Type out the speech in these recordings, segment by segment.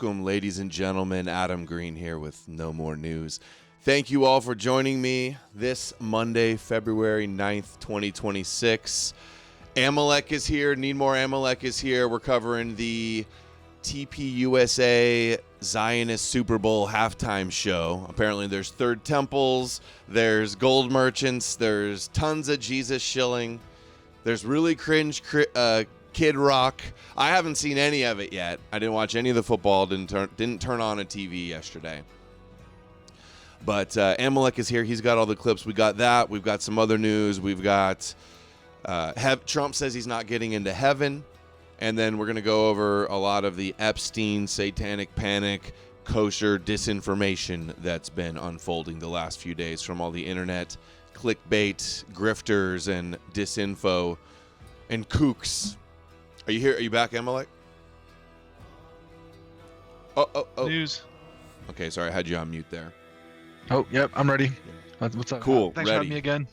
Welcome, ladies and gentlemen. Adam Green here with No More News. Thank you all for joining me this Monday, February 9th, 2026. Amalek is here. Need More Amalek is here. We're covering the TPUSA Zionist Super Bowl halftime show. Apparently there's third temples, there's gold merchants, there's tons of Jesus shilling, there's really cringe Kid Rock. I haven't seen any of it yet. I didn't watch any of the football. Didn't turn on a TV yesterday. But Amalek is here. He's got all the clips. We got that. We've got some other news. We've got Trump says he's not getting into heaven. And then we're going to go over a lot of the Epstein, satanic panic, kosher disinformation that's been unfolding the last few days from all the internet clickbait, grifters, and disinfo and kooks. Are you here? Are you back, Amalek? Oh. News. Okay, sorry, I had you on mute there. Oh, yep, I'm ready. What's up? Cool. Thanks ready. for having me again.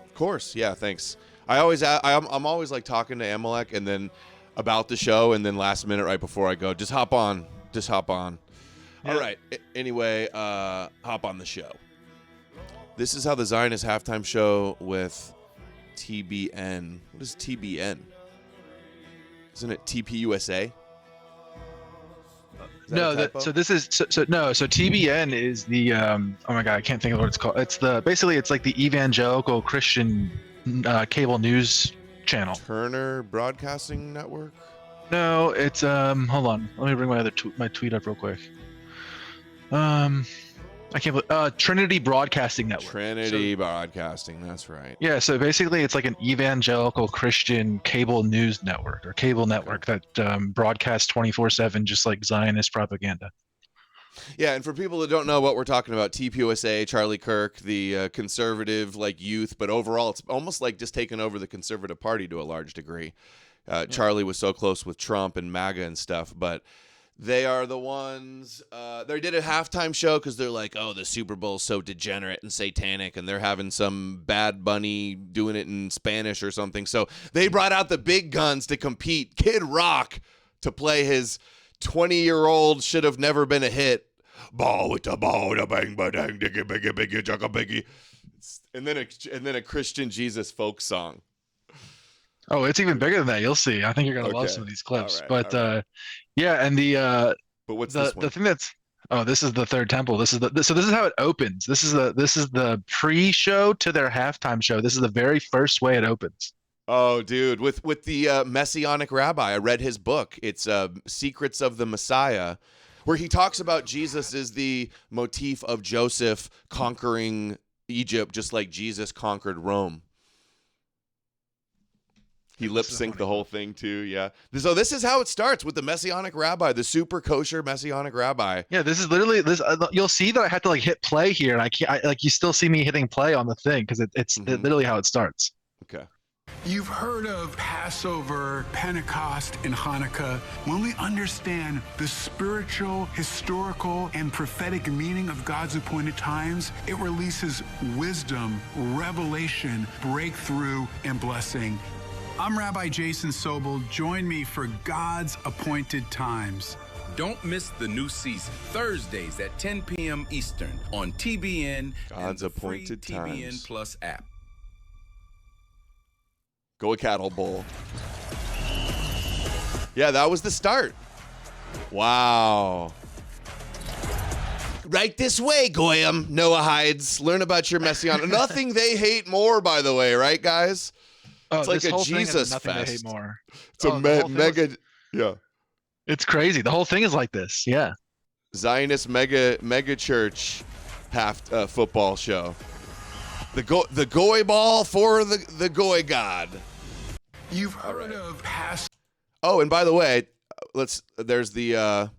Of course, yeah, thanks. I'm always like talking to Amalek and then about the show, and then last minute right before I go, just hop on. Yeah. All right. Anyway, hop on the show. This is how the Zionist halftime show with TBN. What is TBN? Isn't it TPUSA? No, so TBN is the oh my god, I can't think of what it's called. It's like the evangelical Christian cable news channel. Turner Broadcasting Network? No, it's hold on. Let me bring my tweet up real quick. I can't believe Trinity Broadcasting Network. Broadcasting, that's right. Yeah, so basically it's like an evangelical Christian cable news network or cable network that broadcasts 24/7 just like Zionist propaganda. Yeah, and for people that don't know what we're talking about, TPUSA, Charlie Kirk, the conservative like youth, but overall it's almost like just taking over the conservative party to a large degree. Charlie was so close with Trump and MAGA and stuff, but they are the ones, they did a halftime show because they're like, oh, the Super Bowl's so degenerate and satanic, and they're having some Bad Bunny doing it in Spanish or something. So they brought out the big guns to compete. Kid Rock to play his 20-year-old should have never been a hit. Ball with the ball, the bang, ba-dang, diggy, biggy, biggy, jugga, biggy. And then a Christian Jesus folk song. Oh, it's even bigger than that. You'll see. I think you're gonna love some of these clips. All right. Yeah, and but what's this one? The thing this is the third temple. So this is how it opens. This is the pre-show to their halftime show. This is the very first way it opens. Oh, dude, with the Messianic rabbi. I read his book. It's Secrets of the Messiah, where he talks about Jesus is the motif of Joseph conquering Egypt, just like Jesus conquered Rome. He lip-synced the whole thing too, yeah. So this is how it starts with the Messianic rabbi, the super kosher Messianic rabbi. Yeah, this is literally this. You'll see that I had to like hit play here, and I can't. You still see me hitting play on the thing because it's literally how it starts. Okay. You've heard of Passover, Pentecost, and Hanukkah. When we understand the spiritual, historical, and prophetic meaning of God's appointed times, it releases wisdom, revelation, breakthrough, and blessing. I'm Rabbi Jason Sobel. Join me for God's Appointed Times. Don't miss the new season, Thursdays at 10 p.m. Eastern on TBN God's and the free Appointed TBN Times. Plus app. Go a cattle bull. Yeah, that was the start. Wow. Right this way, Goyim. Noah hides. Learn about your Messianic. Nothing they hate more, by the way, right, guys? It's like a Jesus fest. They hate more. It's a mega, yeah. It's crazy. The whole thing is like this, yeah. Zionist mega church football show. The goy ball for the goy god. You've heard of Passover. Oh, and by the way, there's the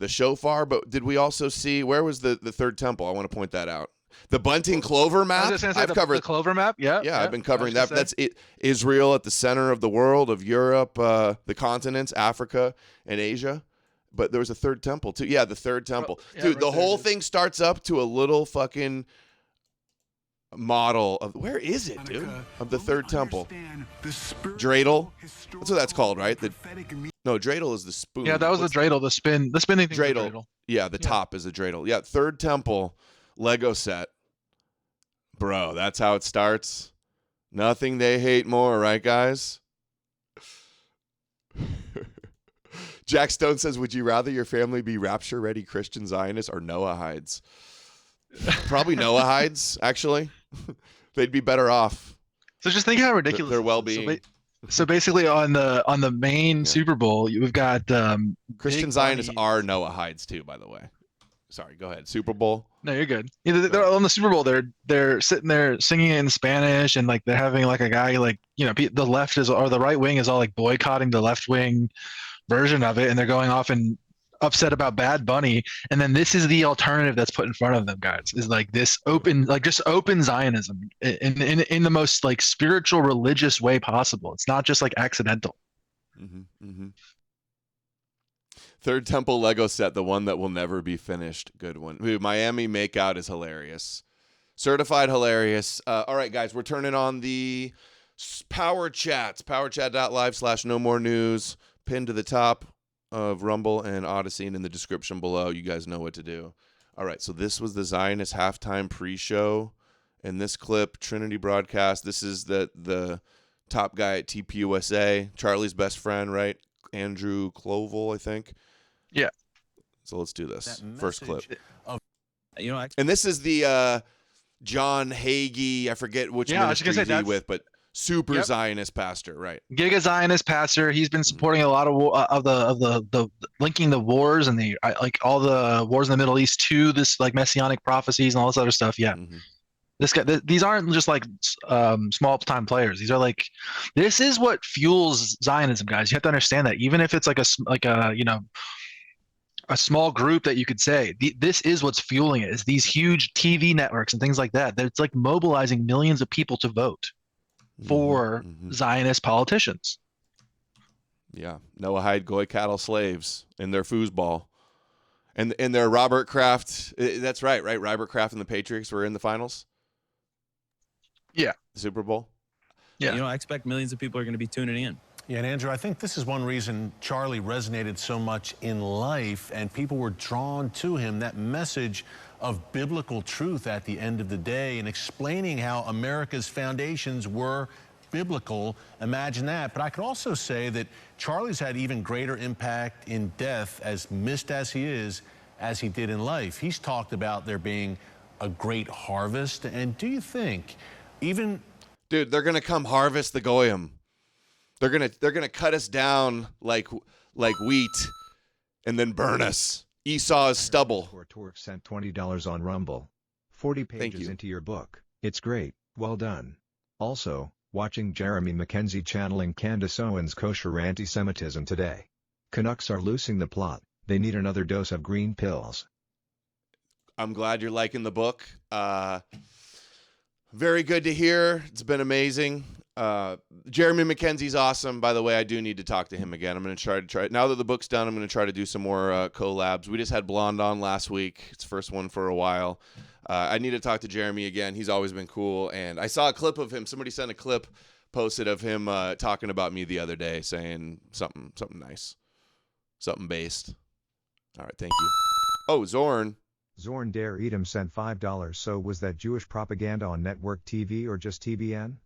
shofar, but did we also see where was the third temple? I want to point that out. The Bunting Clover map. I've covered the Clover map. Yeah, I've been covering that. That's it. Israel at the center of the world, of Europe, the continents, Africa, and Asia. But there was a third temple too. Yeah, the third temple. Dude, right, the whole thing starts up to a little fucking model of where is it, dude? Of the third temple. Dreidel. That's what that's called, right? No, dreidel is the spoon. Yeah, that was the dreidel. The spinning thing. is the Dreidel. Yeah, the top is a dreidel. Yeah, Third Temple Lego set. Bro, that's how it starts. Nothing they hate more, right, guys? Jack Stone says, would you rather your family be rapture-ready Christian Zionists or Noahides? Probably Noahides, actually. They'd be better off. So just think how ridiculous their well-being. So basically, on the main Super Bowl, you've got Christian Zionists are Noahides too, by the way. Sorry, go ahead. Super Bowl. No, you're good. They're on the Super Bowl. They're sitting there singing in Spanish, and like they're having like a guy like the left is or the right wing is all like boycotting the left wing version of it, and they're going off and upset about Bad Bunny, and then this is the alternative that's put in front of them, guys. Is like this open Zionism in the most like spiritual, religious way possible. It's not just like accidental. Third Temple Lego set, the one that will never be finished. Good one. Dude, Miami Makeout is hilarious. Certified hilarious. All right, guys, we're turning on the Power Chats. Powerchat.live/no more news. Pinned to the top of Rumble and Odysee and in the description below. You guys know what to do. All right, so this was the Zionist halftime pre-show. In this clip, Trinity broadcast. This is the top guy at TPUSA, Charlie's best friend, right? Andrew Clovel, I think. Yeah. So let's do this. First clip. And this is the John Hagee, I forget which ministry he's with, but super Zionist pastor, right? Giga Zionist pastor. He's been supporting a lot of the linking the wars and the like all the wars in the Middle East to this like messianic prophecies and all this other stuff. Yeah. This guy, these aren't just like small time players. These are like, this is what fuels Zionism, guys. You have to understand that. Even if it's like a small group that you could say, this is what's fueling it. Is these huge TV networks and things like that. It's like mobilizing millions of people to vote for Zionist politicians. Yeah, Noahide goy cattle slaves in their foosball, and their Robert Kraft. That's right. Robert Kraft and the Patriots were in the finals. Yeah, the Super Bowl. Yeah, I expect millions of people are going to be tuning in. Yeah, and Andrew, I think this is one reason Charlie resonated so much in life and people were drawn to him, that message of biblical truth at the end of the day and explaining how America's foundations were biblical. Imagine that. But I could also say that Charlie's had even greater impact in death, as missed as he is, as he did in life. He's talked about there being a great harvest. And do you think even... Dude, they're going to come harvest the Goyim. They're gonna cut us down like wheat, and then burn us. Esau's stubble. Torque sent $20 on Rumble. 40 pages into your book. It's great. Well done. Also, watching Jeremy Mackenzie channeling Candace Owens' kosher anti-Semitism today. Canucks are losing the plot. They need another dose of green pills. I'm glad you're liking the book. Very good to hear. It's been amazing. Jeremy Mackenzie's awesome. By the way, I do need to talk to him again. I'm going to try. Now that the book's done, I'm going to try to do some more collabs. We just had Blonde on last week. It's the first one for a while. I need to talk to Jeremy again. He's always been cool. And I saw a clip of him. Somebody sent a clip posted of him talking about me the other day, saying something nice, something based. All right, thank you. Oh, Zorn Dare Edom sent $5. So was that Jewish propaganda on network TV or just TBN?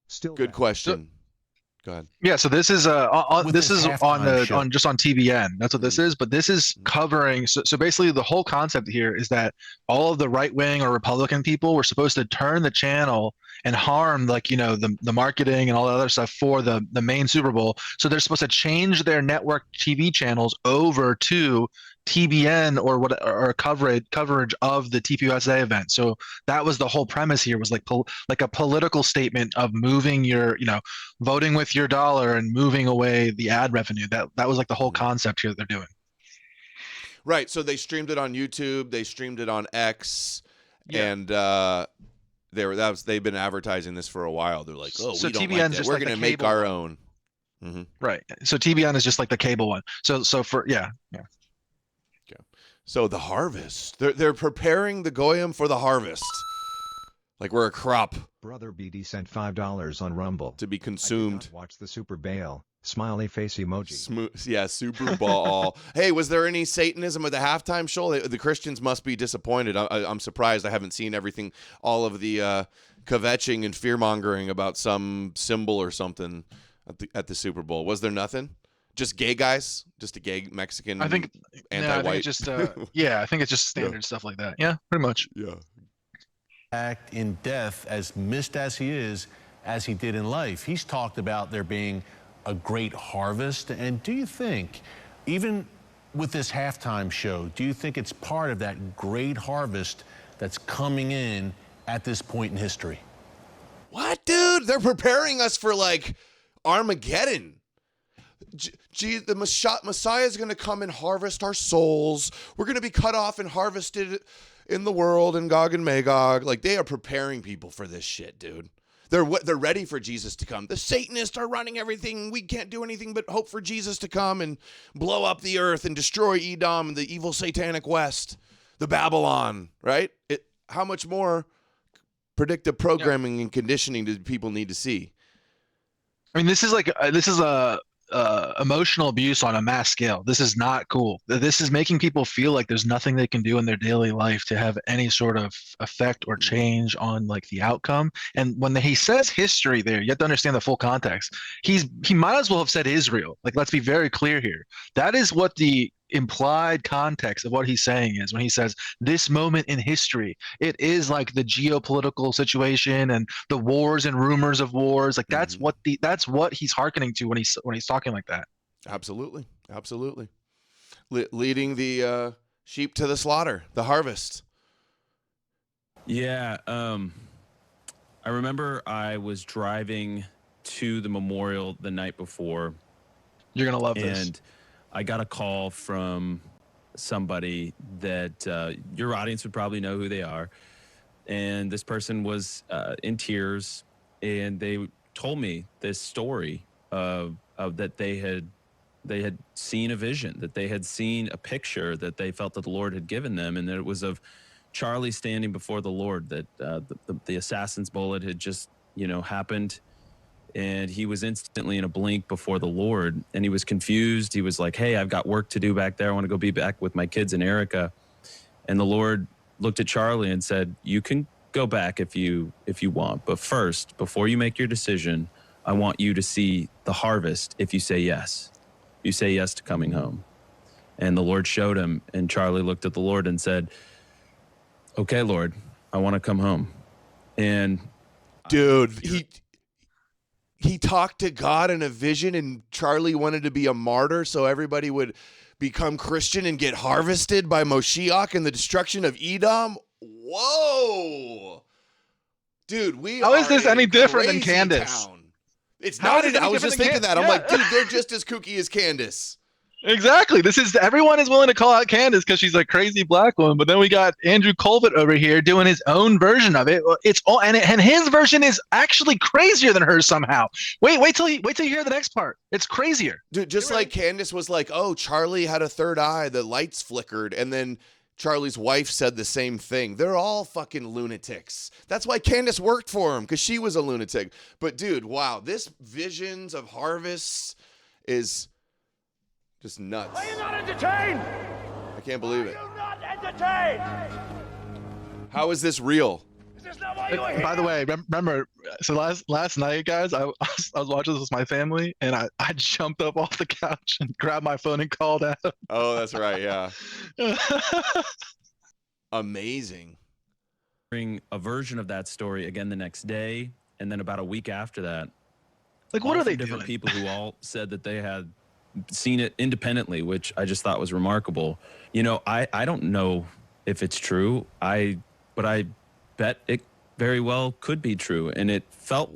Still good question. Go ahead. Yeah, so this is on just on TBN. That's what this is, but this is covering. So basically, the whole concept here is that all of the right wing or Republican people were supposed to turn the channel and harm, like the marketing and all that other stuff for the main Super Bowl. So they're supposed to change their network TV channels over to TBN or coverage of the TPUSA event. So that was the whole premise here, was like a political statement of moving your, voting with your dollar and moving away the ad revenue. That was like the whole concept here that they're doing. Right. So they streamed it on YouTube. They streamed it on X, and they've been advertising this for a while. They're like, oh, so we don't like that. We're going to make our own. Right. So TBN is just like the cable one. So yeah. So the harvest, they're preparing the Goyim for the harvest, like we're a crop. Brother BD sent $5 on Rumble to be consumed. Watch the Super Bowl. Smiley face emoji. Yeah, Super Ball. Hey, was there any Satanism at the halftime show? The Christians must be disappointed. I'm surprised. I haven't seen everything, all of the kvetching and fear-mongering about some symbol or something at the Super Bowl. Was there nothing? Just gay guys? Just a gay Mexican anti-white? I think it's just, I think it's just standard stuff like that. Yeah, pretty much. Yeah. Act in death, as missed as he is, as he did in life. He's talked about there being a great harvest. And do you think, even with this halftime show, do you think it's part of that great harvest that's coming in at this point in history? What, dude? They're preparing us for, like, Armageddon. The Messiah is going to come and harvest our souls. We're going to be cut off and harvested in the world in Gog and Magog. Like, they are preparing people for this shit, dude. They're ready for Jesus to come. The Satanists are running everything. We can't do anything but hope for Jesus to come and blow up the earth and destroy Edom and the evil satanic West, the Babylon, right? How much more predictive programming and conditioning do people need to see? I mean, this is emotional abuse on a mass scale. This is not cool. This is making people feel like there's nothing they can do in their daily life to have any sort of effect or change on like the outcome. And when he says history there, you have to understand the full context. He might as well have said Israel. Like, let's be very clear here. That is what the implied context of what he's saying is when he says this moment in history. It is like the geopolitical situation and the wars and rumors of wars. Like that's what he's hearkening to when he's talking like that. Absolutely. Leading the sheep to the slaughter, the harvest. Yeah. I remember I was driving to the memorial the night before. You're gonna love this. And I got a call from somebody that your audience would probably know who they are. And this person was in tears, and they told me this story of that they had seen a vision, that they had seen a picture that they felt that the Lord had given them, and that it was of Charlie standing before the Lord, that the assassin's bullet had just, happened. And he was instantly in a blink before the Lord, and he was confused. He was like, hey, I've got work to do back there. I want to go be back with my kids and Erica. And the Lord looked at Charlie and said, you can go back if you want. But first, before you make your decision, I want you to see the harvest if you say yes. You say yes to coming home. And the Lord showed him, and Charlie looked at the Lord and said, okay, Lord, I want to come home. And dude, he talked to God in a vision, and Charlie wanted to be a martyr so everybody would become Christian and get harvested by Moshiach and the destruction of Edom. Whoa. Dude, how is this any different than Candace? Town. It's not. I was just thinking that. I'm like, dude, they're just as kooky as Candace. Exactly. Everyone is willing to call out Candace because she's a crazy black woman, but then we got Andrew Colvett over here doing his own version of it. It's all and his version is actually crazier than hers somehow. Wait till you hear the next part. It's crazier. Dude, just like Candace was like, "Oh, Charlie had a third eye, the lights flickered," and then Charlie's wife said the same thing. They're all fucking lunatics. That's why Candace worked for him, because she was a lunatic. But dude, wow, this visions of harvests is just nuts. Are you not entertained? I can't believe it. Are you not entertained? How is this real? Is this not why you're here? By the way, remember, so last night, guys, I was watching this with my family, and I jumped up off the couch and grabbed my phone and called Adam. Oh, that's right, yeah. Amazing. Bring a version of that story again the next day, and then about a week after that. Like, what are they different doing? People who all said that they had seen it independently, which I just thought was remarkable. I don't know if it's true. But I bet it very well could be true, and it felt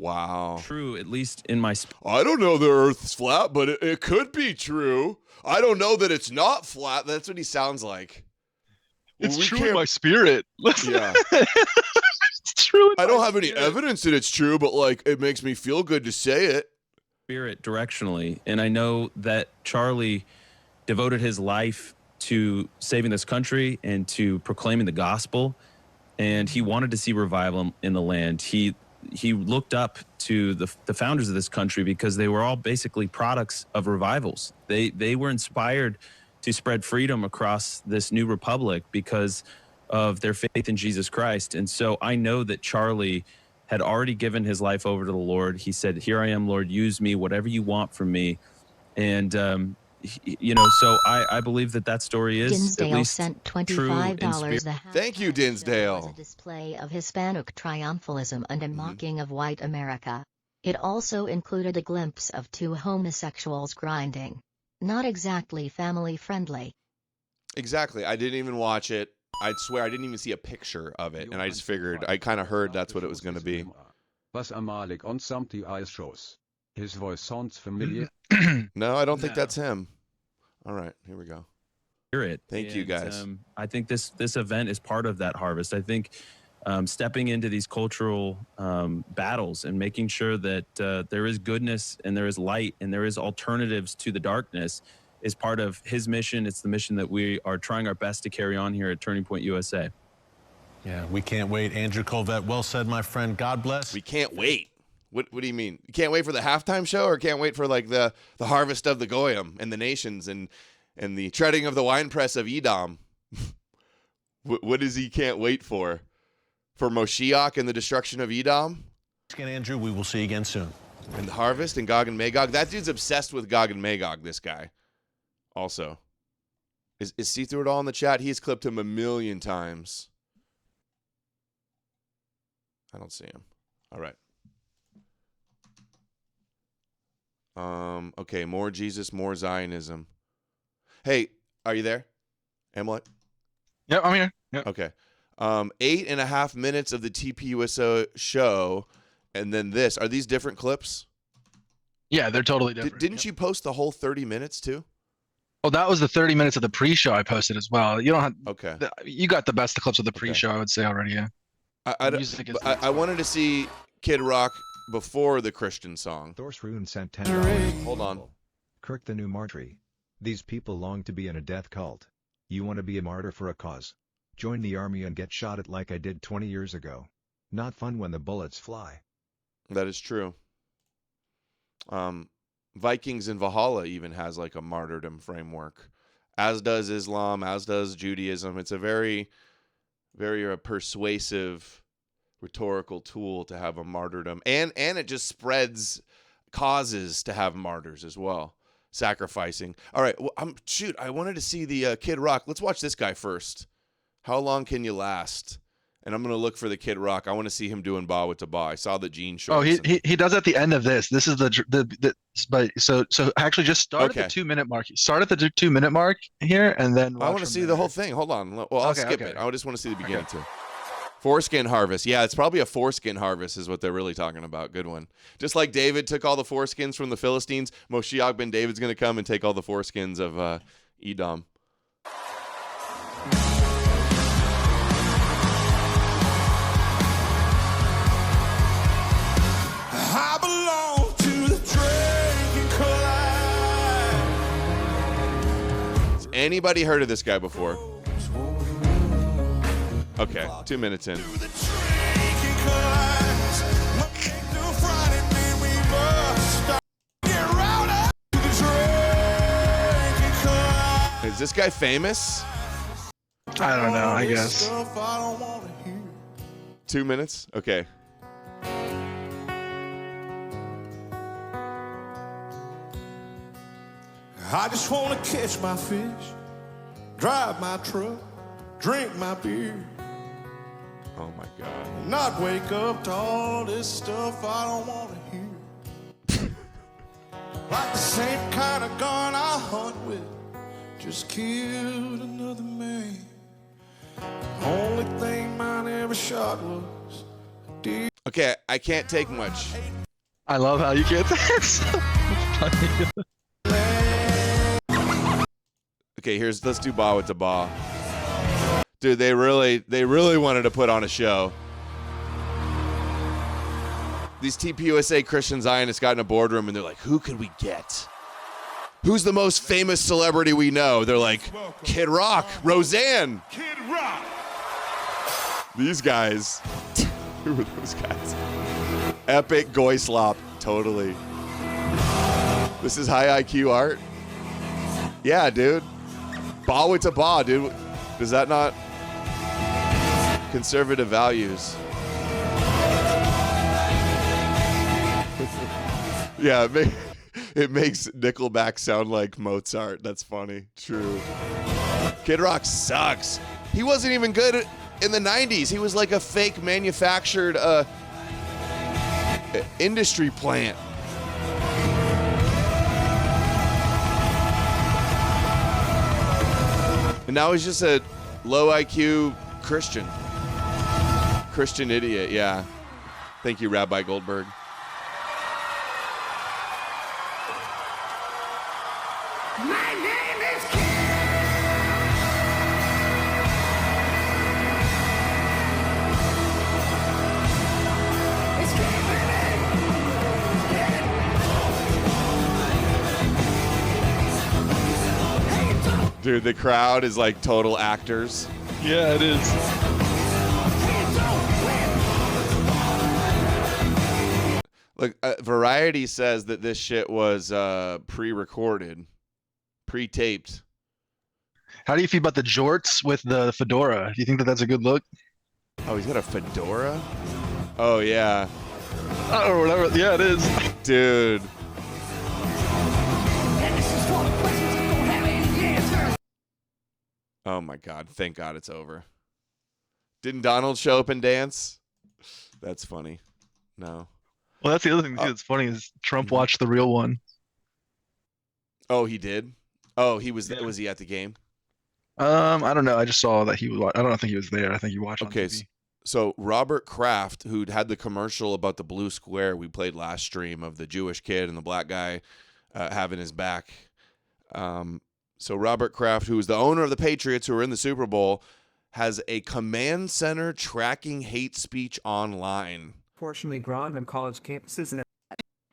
true, at least in my. I don't know the Earth's flat, but it could be true. I don't know that it's not flat. That's what he sounds like. It's true in my spirit. Yeah. It's true. I don't have any evidence that it's true, but like it makes me feel good to say it. Spirit directionally, and I know that Charlie devoted his life to saving this country and to proclaiming the gospel, and he wanted to see revival in the land. He he looked up to the founders of this country because they were all basically products of revivals. They were inspired to spread freedom across this new republic because of their faith in Jesus Christ. And so I know that Charlie had already given his life over to the Lord. He said, "Here I am, Lord, use me, whatever you want from me." And, you know, so I believe that story is Dinsdale at least sent true in $25. spirit. Thank you, Dinsdale. Was a display of Hispanic triumphalism and a mocking of white America. It also included a glimpse of two homosexuals grinding. Not exactly family-friendly. Exactly. I didn't even watch it. I'd swear I didn't even see a picture of it, and I just figured, I kind of heard that's what it was going to be. Was Malik on some TI shows. His voice sounds familiar. No, I don't think that's him. All right, here we go. Spirit. Thank you, guys. I think this event is part of that harvest. I think stepping into these cultural battles and making sure that there is goodness and there is light and there is alternatives to the darkness is part of his mission. It's the mission that we are trying our best to carry on here at Turning Point USA. Yeah, we can't wait. Andrew Colvett, well said, my friend. God bless. We can't wait. What do you mean? You can't wait for the halftime show, or can't wait for like the harvest of the Goyim and the nations and the treading of the winepress of Edom? What is he can't wait for? For Moshiach and the destruction of Edom? Again, Andrew, we will see you again soon. And the harvest and Gog and Magog. That dude's obsessed with Gog and Magog, this guy. Also. Is See Through It All in the chat? He's clipped him 1,000,000 times. I don't see him. All right. Okay, more Jesus, more Zionism. Hey, are you there? Amalek? Yep, I'm here. Yep. Okay. 8.5 minutes of the TPUSA show, and then this. Are these different clips? Yeah, they're totally different. Didn't you post the whole 30 minutes too? Oh, that was the 30 minutes of the pre-show I posted as well. You don't have. Okay. You got the best clips of the pre-show, I would say already. Yeah. I wanted to see Kid Rock before the Christian song. Thorsrune sent $10. Hold on. Kirk the new martyr. These people long to be in a death cult. You want to be a martyr for a cause? Join the army and get shot at like I did 20 years ago. Not fun when the bullets fly. That is true. Vikings in Valhalla even has like a martyrdom framework, as does Islam, as does Judaism. It's a very, very persuasive rhetorical tool to have a martyrdom, and it just spreads causes to have martyrs as well, sacrificing. All right, well, I wanted to see the Kid Rock. Let's watch this guy first. How long can you last? And I'm gonna look for the Kid Rock. I want to see him doing ba with the ba. I saw the jean shorts. Oh, he does at the end of this. This is but so actually just start at the 2 minute mark. Start at the 2 minute mark here, and then I want to see the whole thing. Hold on. Well, I'll skip it. I just want to see the beginning too. Foreskin harvest. Yeah, it's probably a foreskin harvest is what they're really talking about. Good one. Just like David took all the foreskins from the Philistines, Moshiach ben David's going to come and take all the foreskins of Edom. I belong to the drinking collide. Has anybody heard of this guy before? Okay, 2 minutes in. Is this guy famous? I don't know, I guess. 2 minutes? Okay. I just want to catch my fish, drive my truck, drink my beer. Oh my God. Not wake up to all this stuff I don't want to hear. Like the same kind of gun I hunt with just killed another man. The only thing mine ever shot was a deer. Okay, I can't take much. I love how you get that. So funny. Okay, let's do ba with the ba. Dude, they really wanted to put on a show. These TPUSA Christian Zionists got in a boardroom and they're like, who could we get? Who's the most famous celebrity we know? They're like, Kid Rock, Roseanne. Kid Rock. These guys. Who were those guys? Epic goy slop. Totally. This is high IQ art? Yeah, dude. Ba with a ba, dude. Does that not? Conservative values. Yeah, it makes Nickelback sound like Mozart. That's funny. True. Kid Rock sucks. He wasn't even good in the 90s. He was like a fake manufactured industry plant. And now he's just a low IQ Christian idiot. Yeah. Thank you, Rabbi Goldberg. My name is Dude, the crowd is like total actors. Yeah, it is. Look, Variety says that this shit was pre-recorded, pre-taped. How do you feel about the jorts with the fedora? Do you think that that's a good look? Oh, he's got a fedora? Oh, yeah. Or whatever. Yeah, it is. Dude. Oh, my God. Thank God it's over. Didn't Donald show up and dance? That's funny. No. Well, that's the other thing too that's funny is Trump watched the real one. Oh, he did? Oh, he was. Yeah. Was he at the game? I don't know. I just saw that he was. I don't think he was there. I think he watched on TV. So Robert Kraft, who'd had the commercial about the blue square we played last stream of the Jewish kid and the black guy having his back. So Robert Kraft, who is the owner of the Patriots, who are in the Super Bowl, has a command center tracking hate speech online. Proportionally grown on college campuses. And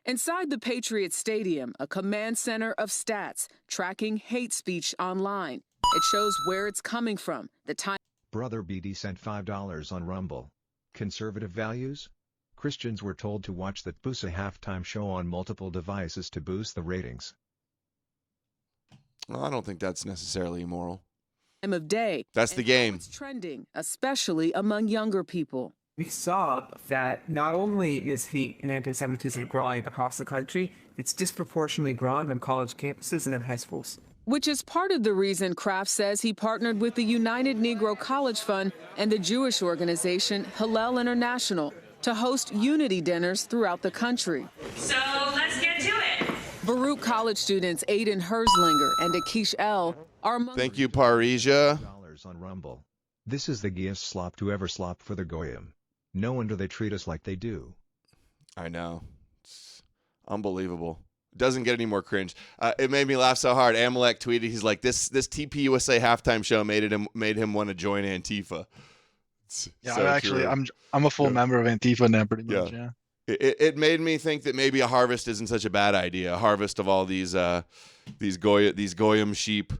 inside the Patriots Stadium, a command center of stats tracking hate speech online. It shows where it's coming from, the time. Brother BD sent $5 on Rumble. Conservative values? Christians were told to watch the TPUSA halftime show on multiple devices to boost the ratings. Well, I don't think that's necessarily immoral. Time of day. That's the game. It's trending, especially among younger people. we saw that not only is hate and anti-Semitism growing across the country, it's disproportionately growing on college campuses and in high schools. Which is part of the reason Kraft says he partnered with the United Negro College Fund and the Jewish organization Hillel International to host unity dinners throughout the country. So let's get to it. Baruch College students Aiden Herzlinger and Akish L. are among. Thank you, Parisia. On Rumble. This is the gayest slop to ever slop for the Goyim. No wonder they treat us like they do. I know. It's unbelievable. Doesn't get any more cringe. It made me laugh so hard. Amalek tweeted, he's like, this TPUSA halftime show made him want to join Antifa. Yeah, so actually, I'm a full member of Antifa now, pretty much. Yeah. It made me think that maybe a harvest isn't such a bad idea. A harvest of all these Goyim sheep.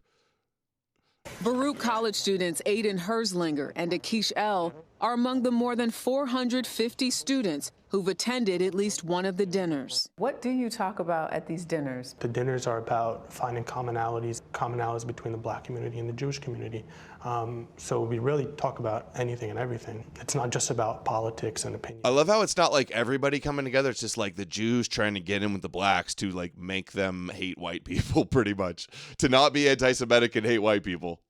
Baruch College students Aiden Herzlinger and Akish L. are among the more than 450 students who've attended at least one of the dinners. What do you talk about at these dinners? The dinners are about finding commonalities between the black community and the Jewish community. So we really talk about anything and everything. It's not just about politics and opinion. I love how it's not like everybody coming together. It's just like the Jews trying to get in with the blacks to like make them hate white people, pretty much. To not be anti-Semitic and hate white people.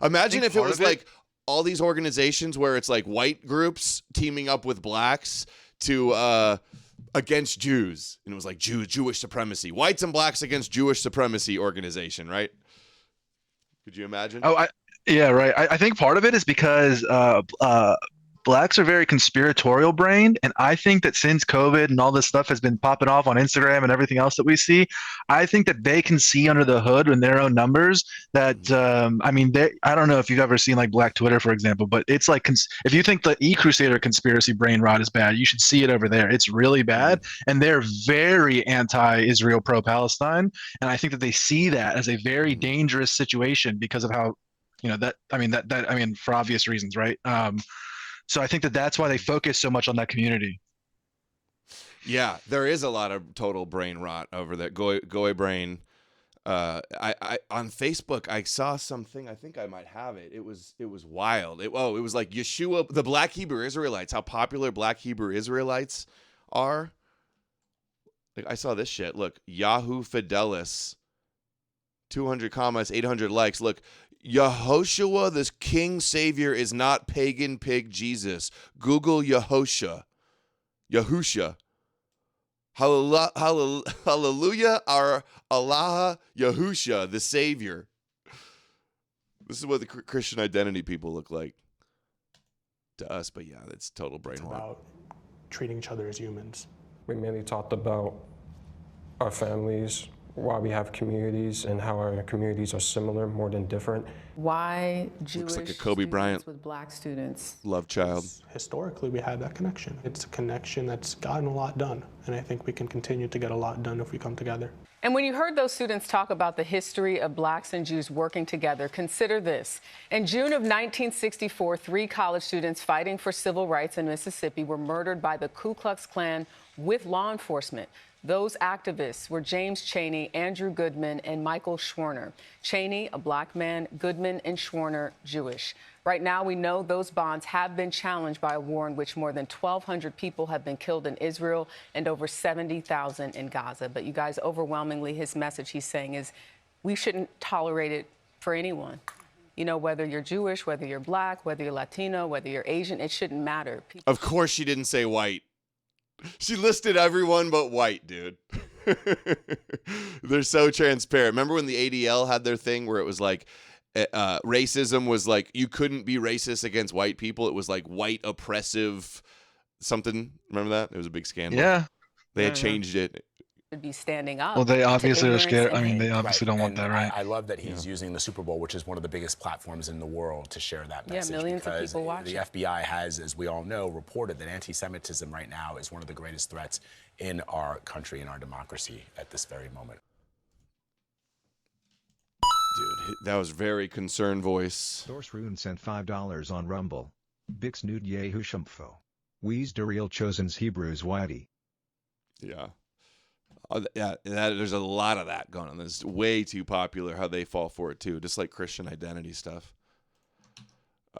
Imagine if it was like all these organizations where it's like white groups teaming up with blacks to against Jews, and it was like Jewish supremacy, whites and blacks against Jewish supremacy organization, right? Could you imagine? Yeah, right. I think part of it is because blacks are very conspiratorial brained, and I think that since COVID and all this stuff has been popping off on Instagram and everything else that we see, I think that they can see under the hood in their own numbers that I don't know if you've ever seen like Black Twitter, for example, but it's like if you think the E-Crusader conspiracy brain rot is bad, you should see it over there. It's really bad, and they're very anti-Israel, pro-Palestine, and I think that they see that as a very dangerous situation because of how, for obvious reasons, right? So I think that that's why they focus so much on that community. Yeah, there is a lot of total brain rot over there. Goy brain. I on Facebook I saw something. I think I might have it. It was wild. It was like Yeshua, the Black Hebrew Israelites. How popular Black Hebrew Israelites are. Like I saw this shit. Look, Yahoo Fidelis, 200 comments, 800 likes. Look, Yehoshua, this King Savior, is not pagan pig Jesus. Google Yahusha. Hallelujah, our Allah Yahusha, the Savior. This is what the Christian identity people look like to us, but yeah, that's total brainwash. About treating each other as humans. We mainly talked about our families, why we have communities, and how our communities are similar more than different. Why Jewish Looks like a Kobe Bryant with black students? Love child. Historically, we had that connection. It's a connection that's gotten a lot done, and I think we can continue to get a lot done if we come together. And when you heard those students talk about the history of blacks and Jews working together, consider this. In June of 1964, 3 college students fighting for civil rights in Mississippi were murdered by the Ku Klux Klan with law enforcement. Those activists were James Chaney, Andrew Goodman, and Michael Schwerner. Chaney, a black man, Goodman and Schwerner, Jewish. Right now, we know those bonds have been challenged by a war in which more than 1,200 people have been killed in Israel and over 70,000 in Gaza. But you guys, overwhelmingly, his message he's saying is we shouldn't tolerate it for anyone. You know, whether you're Jewish, whether you're black, whether you're Latino, whether you're Asian, it shouldn't matter. Of course she didn't say white. She listed everyone but white, dude. They're so transparent. Remember when the ADL had their thing where it was like racism was like you couldn't be racist against white people. It was like white oppressive something. Remember that? It was a big scandal. Yeah. They had changed it. Should be standing up. Well, they obviously are scared. I mean, they obviously don't want that, right? I love that he's using the Super Bowl, which is one of the biggest platforms in the world, to share that message. Yeah, millions of people watch the FBI has, as we all know, reported that anti-Semitism right now is one of the greatest threats in our country and our democracy at this very moment. Dude, that was very concerned voice. Source Rune sent $5 on Rumble. Bix Nud Yehushampho. Wees der real chosen's Hebrews Whitey. Yeah. There's a lot of that going on. It's way too popular how they fall for it too, just like Christian identity stuff.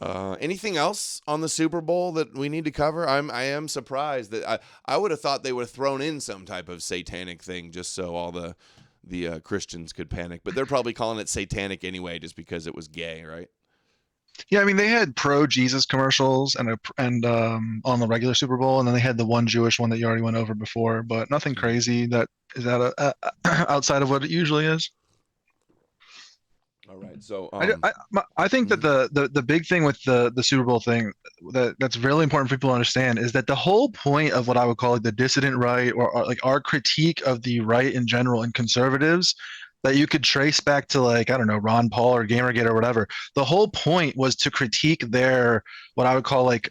Anything else on the Super Bowl that we need to cover? I am surprised that I would have thought they would have thrown in some type of satanic thing just so all the Christians could panic, but they're probably calling it satanic anyway just because it was gay, right? Yeah, I mean, they had pro-Jesus commercials and on the regular Super Bowl, and then they had the one Jewish one that you already went over before, but nothing crazy that is outside of what it usually is. All right, so I think that the big thing with the Super Bowl thing that's really important for people to understand is that the whole point of what I would call like the dissident right or like our critique of the right in general and conservatives that you could trace back to like, I don't know, Ron Paul or Gamergate or whatever. The whole point was to critique their, what I would call like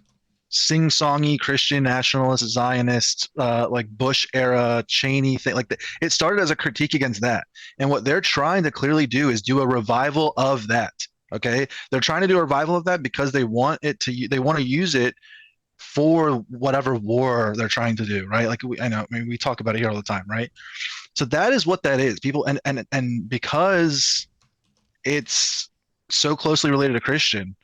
sing-songy Christian nationalist, Zionist, like Bush era Cheney thing. Like it started as a critique against that. And what they're trying to clearly do is do a revival of that. Okay. They're trying to do a revival of that because they want to use it for whatever war they're trying to do. Right. Like we talk about it here all the time. Right. So that is what that is. People and because it's so closely related to Christian,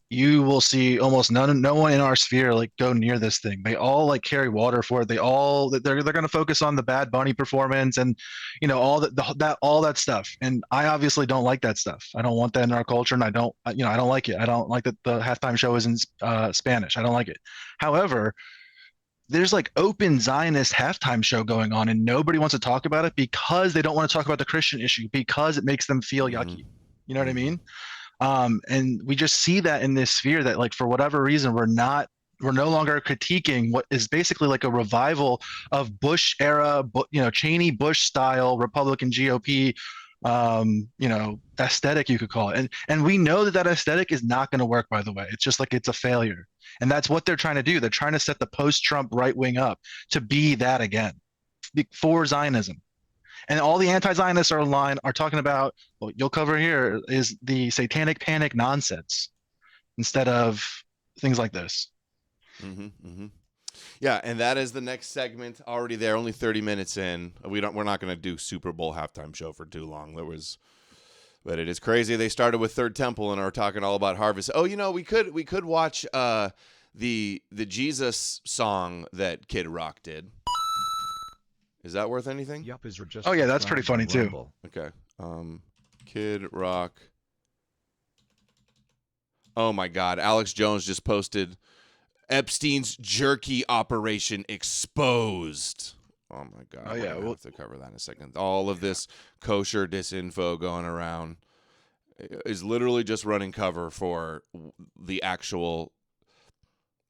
you will see almost no one in our sphere like go near this thing. They all like carry water for it. They're going to focus on the Bad Bunny performance and all that stuff. And I obviously don't like that stuff. I don't want that in our culture, and I don't like it. I don't like that the halftime show is in Spanish. I don't like it. However, there's like open Zionist halftime show going on and nobody wants to talk about it because they don't want to talk about the Christian issue because it makes them feel yucky. You know what I mean? And we just see that in this sphere that like, for whatever reason, we're no longer critiquing what is basically like a revival of Bush era, Cheney Bush style Republican GOP, aesthetic, you could call it. And we know that aesthetic is not going to work, by the way. It's just like, it's a failure. And that's what they're trying to do. They're trying to set the post-Trump right wing up to be that again for Zionism. And all the anti-Zionists are talking about, what you'll cover here is the satanic panic nonsense instead of things like this. Yeah, and that is the next segment already there. Only 30 minutes in. We're not going to do Super Bowl halftime show for too long. But it is crazy. They started with Third Temple and are talking all about harvest. Oh, we could watch the Jesus song that Kid Rock did. Is that worth anything? Yup is just. Oh yeah, that's pretty funny too. Rumble. Okay. Kid Rock. Oh my God. Alex Jones just posted Epstein's jerky operation exposed. Oh my God. Oh yeah, we'll have to cover that in a second. All of this kosher disinfo going around is literally just running cover for the actual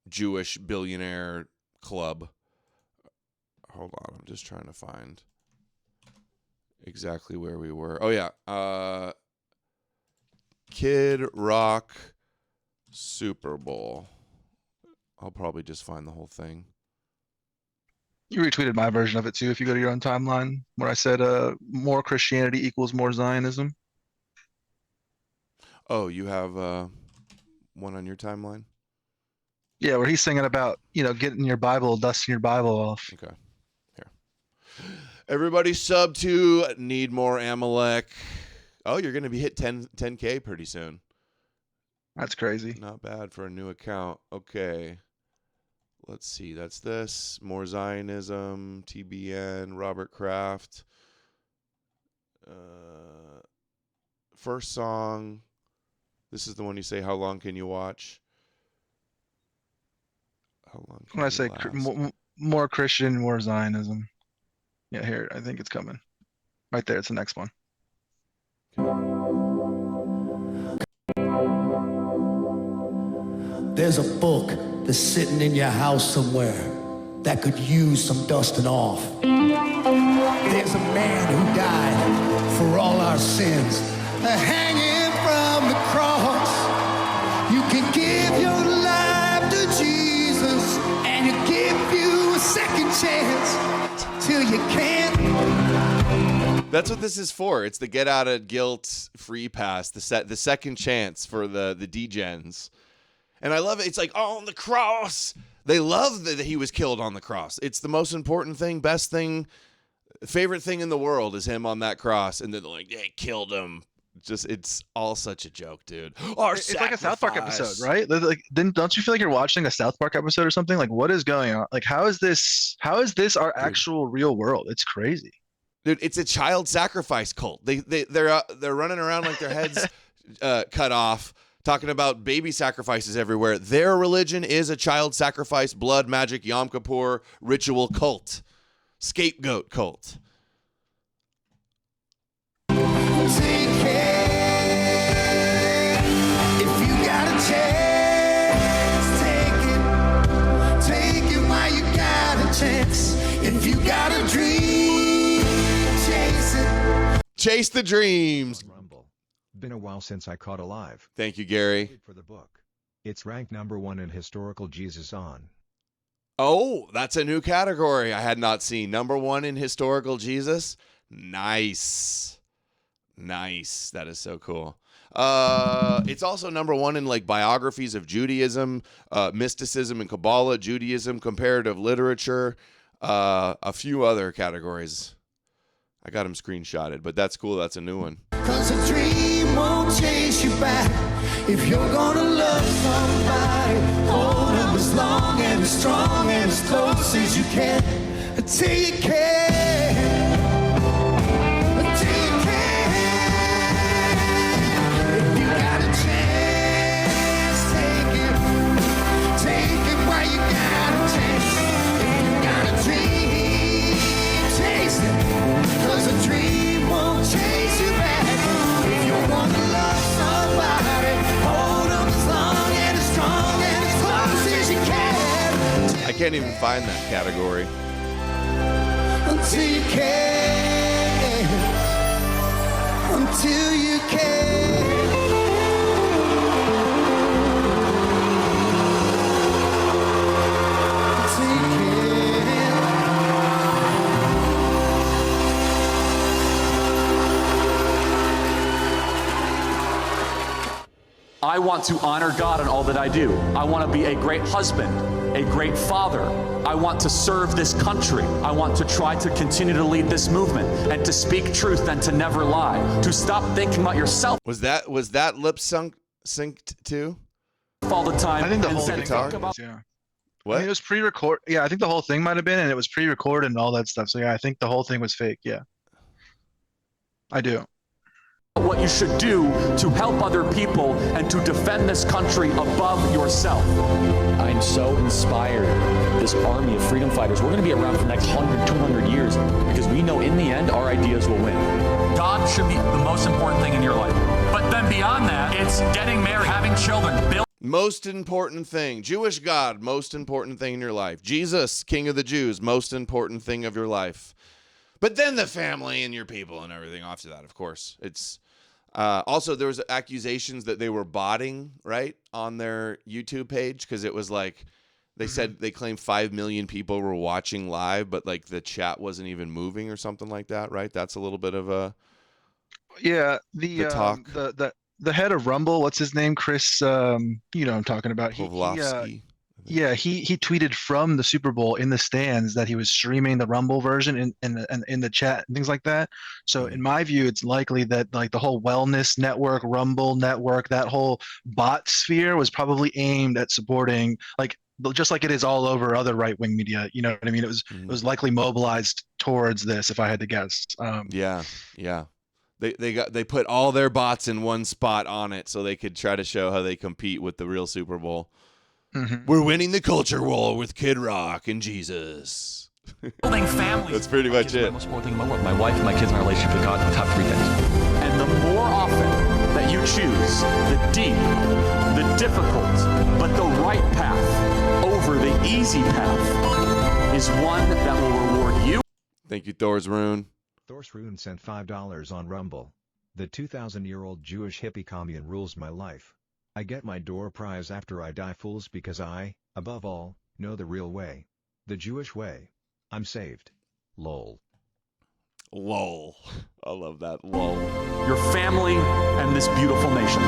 Jewish billionaire club. Hold on, I'm just trying to find exactly where we were. Oh yeah, Kid Rock Super Bowl. I'll probably just find the whole thing. You retweeted my version of it too. If you go to your own timeline, where I said, "More Christianity equals more Zionism." Oh, you have one on your timeline? Yeah, where he's singing about getting your Bible, dusting your Bible off. Okay. Everybody sub to Need More Amalek. Oh, you're going to be hit 10K pretty soon. That's crazy. Not bad for a new account. Okay. Let's see. That's this. More Zionism, TBN, Robert Kraft. First song. This is the one you say, how long can you watch? How long can When I say more Christian, more Zionism. Yeah, here, I think it's coming. Right there, it's the next one. There's a book that's sitting in your house somewhere that could use some dusting off. There's a man who died for all our sins, hanging from the cross. You can give your life to Jesus, and He'll give you a second chance till you can't. That's what this is for. It's the get out of guilt free pass, the second chance for the degens. And I love it. It's like, oh, on the cross. They love that he was killed on the cross. It's the most important thing, best thing, favorite thing in the world is him on that cross. And then they're like, they killed him. It's all such a joke, dude. It's like a South Park episode, right? Like, don't you feel like you're watching a South Park episode or something? Like, what is going on? Like, how is this our actual real world? It's crazy. Dude, it's a child sacrifice cult. They're running around like their heads cut off, talking about baby sacrifices everywhere. Their religion is a child sacrifice, blood magic, Yom Kippur ritual cult, scapegoat cult. Take care. If you got a chance, take it while you got a chance. If you got a dream, chase it. Chase the dreams. Rumble. Been a while since I caught alive. Thank you, Gary. For the book. It's ranked #1 in historical Jesus on. Oh, that's a new category I had not seen. #1 in historical Jesus. Nice. That is so cool. It's also #1 in like biographies of Judaism, mysticism and Kabbalah, Judaism, comparative literature, a few other categories. I got them screenshotted, but that's cool. That's a new one. 'Cause a dream won't chase you back. If you're gonna love somebody, hold them as long and as strong and as close as you can until you can. I can't even find that category. Until you can. Until you can. Until you can. I want to honor God in all that I do. I want to be a great husband, a great father. I want to serve this country. I want to try to continue to lead this movement and to speak truth and to never lie. To stop thinking about yourself. Was that lip synced too? All the time. I think the whole guitar. Yeah. What? I mean, it was pre-record. Yeah, I think the whole thing might have been, and it was pre-recorded and all that stuff. So yeah, I think the whole thing was fake. Yeah, I do. What you should do to help other people and to defend this country above yourself. I'm so inspired. This army of freedom fighters, we're going to be around for the next 100, 200 years because we know in the end our ideas will win. God should be the most important thing in your life. But then beyond that, it's getting married, having children, building. Most important thing. Jewish God, most important thing in your life. Jesus, King of the Jews, most important thing of your life. But then the family and your people and everything after that, of course. It's also, there was accusations that they were botting, right, on their YouTube page, because it was like they said they claimed 5 million people were watching live, but like the chat wasn't even moving or something like that, right? That's a little bit of a the talk. The head of Rumble, what's his name? Chris, you know what I'm talking about. He tweeted from the Super Bowl in the stands that he was streaming the Rumble version in the chat and things like that. So in my view, it's likely that like the whole wellness network, Rumble network, that whole bot sphere was probably aimed at supporting, like, just like it is all over other right-wing media. You know what I mean? It was likely mobilized towards this, if I had to guess. Yeah. They put all their bots in one spot on it so they could try to show how they compete with the real Super Bowl. We're winning the culture war with Kid Rock and Jesus. Building families. That's pretty much it. The most important thing in my world, my wife, my kids, my relationship with God, the top 3 things. And the more often that you choose the deep, the difficult, but the right path over the easy path is one that will reward you. Thank you, Thor's Rune. Thor's Rune sent $5 on Rumble. The 2,000-year-old Jewish hippie commune rules my life. I get my door prize after I die, fools, because I, above all, know the real way. The Jewish way. I'm saved. Lol. Lol. I love that. Lol. Your family and this beautiful nation.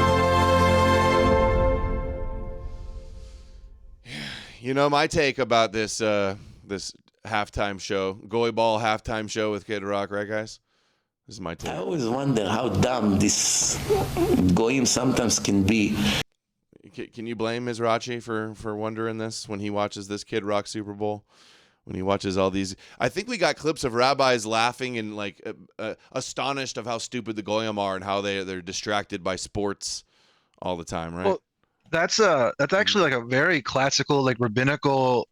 You know, my take about this this halftime show, Goy Ball halftime show with Kid Rock, right, guys? This is my take. I always wonder how dumb this Goyim sometimes can be. Can you blame Midrashic for wondering this when he watches this Kid Rock Super Bowl? When he watches all these, I think we got clips of rabbis laughing and like astonished of how stupid the Goyim are and how they're distracted by sports all the time, right? Well, that's actually like a very classical, like rabbinical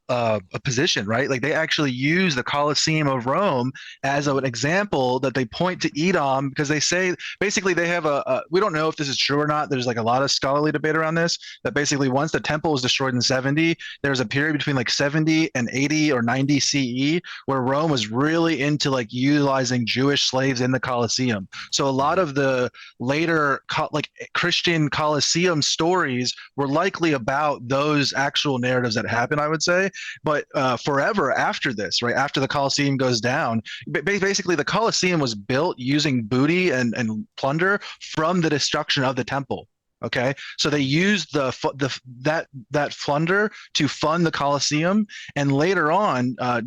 position, right? Like they actually use the Colosseum of Rome as an example that they point to Edom, because they say basically they have we don't know if this is true or not. There's like a lot of scholarly debate around this, that basically once the temple was destroyed in 70, there's a period between like 70 and 80 or 90 CE where Rome was really into like utilizing Jewish slaves in the Colosseum. So a lot of the later like Christian Colosseum stories were likely about those actual narratives that happened, I would say. But forever after this, right, after the Colosseum goes down, basically the Colosseum was built using booty and plunder from the destruction of the temple. Okay, so they used that plunder to fund the Colosseum, and later on, a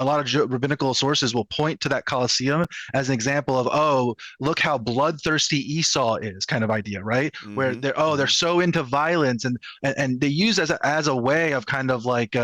lot of rabbinical sources will point to that Colosseum as an example of, oh, look how bloodthirsty Esau is, kind of idea, right? Mm-hmm. Where they're so into violence, and they use as a way of kind of like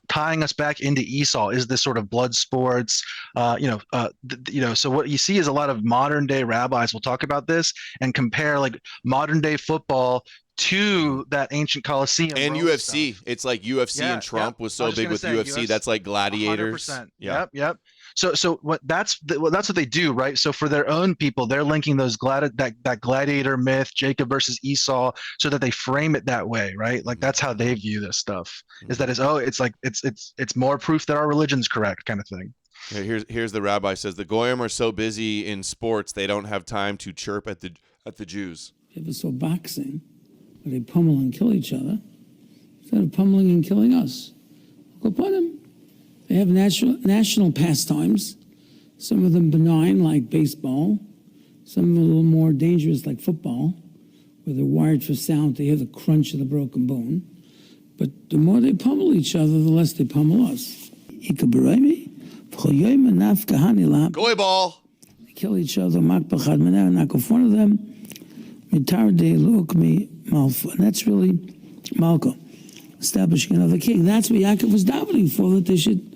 tying us back into Esau is this sort of blood sports, So what you see is a lot of modern day rabbis will talk about this and compare like modern day football to that ancient Colosseum and Rome UFC stuff. It's like UFC and Trump was so big with UFC. That's like gladiators. 100%. Yep. So that's what they do, right? So for their own people, they're linking those that gladiator myth, Jacob versus Esau, so that they frame it that way, right? Like that's how they view this stuff. Is that it's more proof that our religion's correct, kind of thing. Here's the rabbi says the Goyim are so busy in sports they don't have time to chirp at the Jews. If you ever saw boxing, where they pummel and kill each other, instead of pummeling and killing us, go put them. They have national pastimes, some of them benign like baseball, some a little more dangerous like football. where they're wired for sound to hear the crunch of the broken bone. But the more they pummel each other, the less they pummel us. Goy ball. They kill each other, knock in front of them. And that's really Malka, establishing another king. That's what Yaakov was davening for, that they should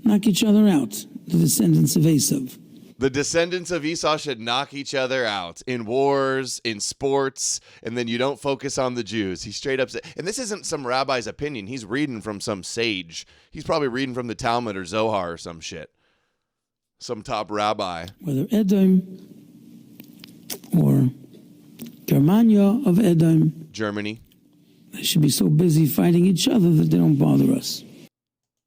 knock each other out, the descendants of Esav. The descendants of Esau should knock each other out in wars, in sports, and then you don't focus on the Jews. He straight up said, and this isn't some rabbi's opinion. He's reading from some sage. He's probably reading from the Talmud or Zohar or some shit. Some top rabbi. Whether Edom or Germania of Edom. Germany. They should be so busy fighting each other that they don't bother us.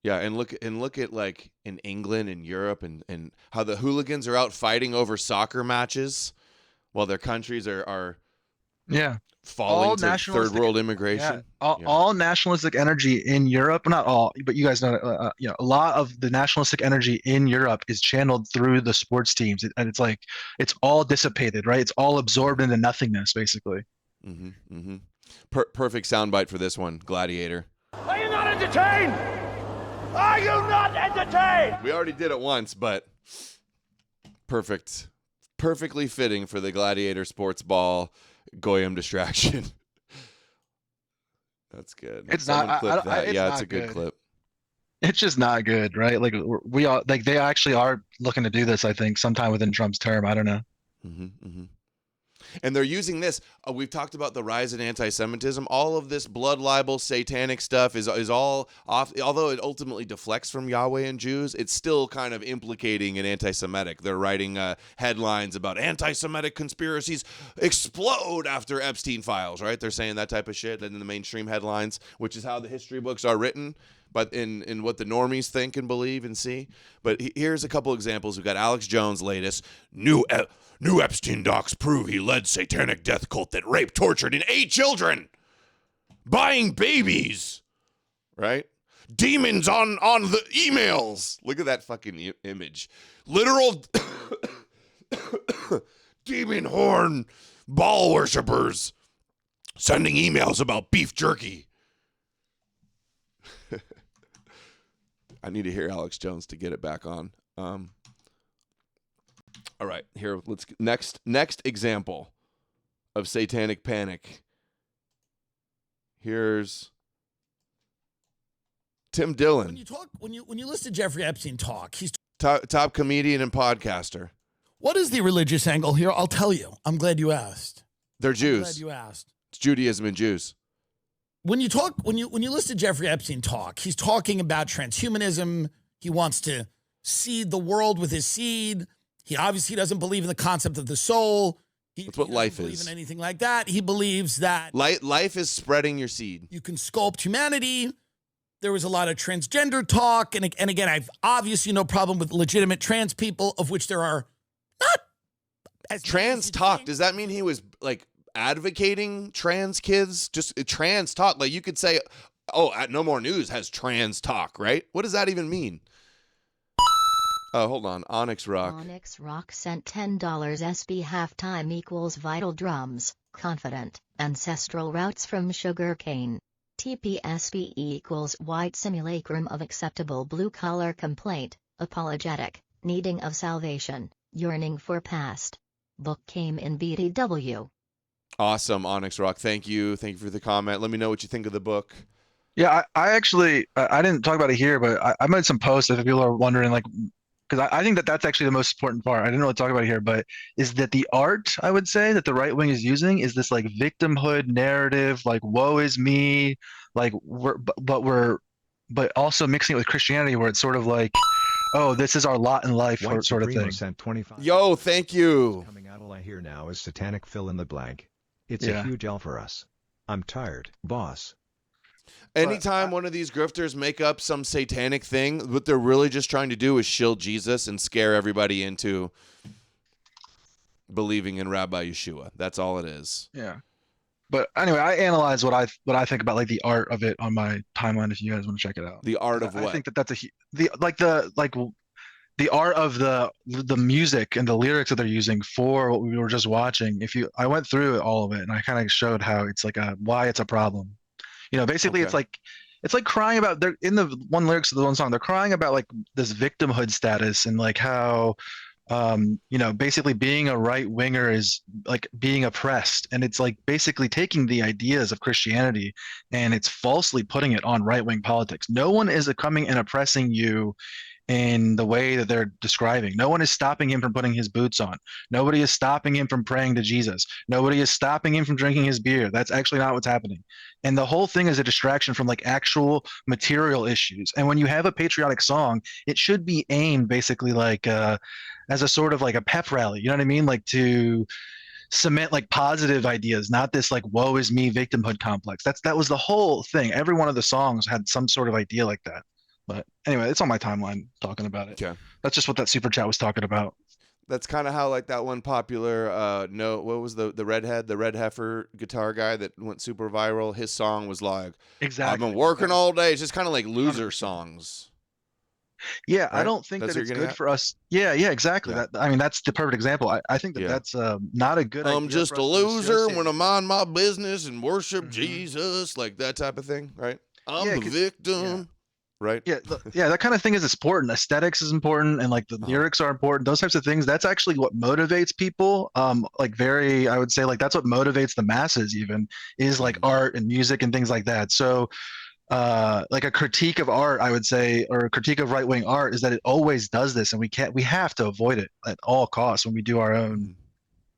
Yeah, and look at like in England and Europe and how the hooligans are out fighting over soccer matches while their countries are falling to third world immigration. All nationalistic energy in Europe, not all, but you guys know, a lot of the nationalistic energy in Europe is channeled through the sports teams, and it's like it's all dissipated, right? It's all absorbed into nothingness, basically. Perfect soundbite for this one, Gladiator. Are you not entertained? Are you not entertained? We already did it once, but perfectly fitting for the Gladiator sports ball Goyim distraction. That's good. It's Someone not. clip that. It's yeah, not it's a good clip. It's just not good, right? Like we all like they actually are looking to do this. I think sometime within Trump's term. I don't know. And they're using this. We've talked about the rise in anti-Semitism. All of this blood libel, satanic stuff is all off. Although it ultimately deflects from Yahweh and Jews, it's still kind of implicating an anti-Semitic. They're writing headlines about anti-Semitic conspiracies explode after Epstein files, right? They're saying that type of shit in the mainstream headlines, which is how the history books are written, but in what the normies think and believe and see. But here's a couple examples. We've got Alex Jones' latest. New Epstein docs prove he led satanic death cult that raped, tortured, and ate children. Buying babies. Right? Demons on the emails. Look at that fucking image. Literal demon horn ball worshippers sending emails about beef jerky. I need to hear Alex Jones to get it back on. All right, here let's next example of satanic panic. Here's Tim Dillon. When you listen to Jeffrey Epstein talk, he's top comedian and podcaster. What is the religious angle here? I'll tell you. I'm glad you asked. They're Jews. I'm glad you asked. It's Judaism and Jews. When you listen to Jeffrey Epstein talk, he's talking about transhumanism. He wants to seed the world with his seed. He obviously doesn't believe in the concept of the soul. That's what life believe is. In anything like that. He believes that life is spreading your seed. You can sculpt humanity. There was a lot of transgender talk, and again, I've obviously no problem with legitimate trans people, of which there are not as trans talk. Does that mean he was like advocating trans kids? Just trans talk. Like you could say, "Oh, at No More News has trans talk," right? What does that even mean? Oh, hold on. Onyx Rock. Onyx Rock sent $10. SB halftime equals vital drums, confident, ancestral routes from sugarcane. TPSB equals white simulacrum of acceptable blue-collar complaint, apologetic, needing of salvation, yearning for past. Book came in BTW. Awesome, Onyx Rock. Thank you. Thank you for the comment. Let me know what you think of the book. Yeah, I actually I didn't talk about it here, but I made some posts if people are wondering, like, because I think that's actually the most important part. I didn't really talk about it here, but is that the art, I would say, that the right wing is using is this like victimhood narrative, like woe is me, like but also mixing it with Christianity, where it's sort of like, oh, this is our lot in life, sort of thing. Sent 25. Yo, thank you. Coming out, all I hear now is satanic fill in the blank. It's a huge L for us. I'm tired, boss. Anytime one of these grifters make up some satanic thing, what they're really just trying to do is shield Jesus and scare everybody into believing in Rabbi Yeshua. That's all it is. Yeah. But anyway, I analyze what I think about like the art of it on my timeline. If you guys want to check it out, the art of what? I think that's the art of the music and the lyrics that they're using for what we were just watching. I went through all of it and I kind of showed how it's like why it's a problem. Basically Okay. it's like crying about, they're in the one lyrics of the one song, they're crying about like this victimhood status and like how basically being a right winger is like being oppressed, and it's like basically taking the ideas of Christianity and it's falsely putting it on right wing politics. No one is coming and oppressing you in the way that they're describing. No one is stopping him from putting his boots on. Nobody is stopping him from praying to Jesus. Nobody is stopping him from drinking his beer. That's actually not what's happening. And the whole thing is a distraction from like actual material issues. And when you have a patriotic song, it should be aimed basically like as a sort of like a pep rally. You know what I mean? Like to cement like positive ideas, not this like woe is me victimhood complex. That was the whole thing. Every one of the songs had some sort of idea like that. But anyway, it's on my timeline talking about it. Okay. That's just what that super chat was talking about. That's kind of how like that one popular what was the red heifer guitar guy that went super viral? His song was like, exactly, I've been working all day. It's just kind of like loser songs. Yeah, Right? I don't think That's that what it's you're good getting for us. Yeah, exactly. Yeah. That's the perfect example. I think that that's not a good idea. I'm just for a us to loser associate. when I mind my business and worship Jesus, like that type of thing, right? I'm Yeah, the victim, right? Yeah, that kind of thing is important. Aesthetics is important, and like the lyrics are important. Those types of things. That's actually what motivates people. I would say like that's what motivates the masses. Even is like art and music and things like that. So, like a critique of art, I would say, or a critique of right wing art is that it always does this, and we have to avoid it at all costs when we do our own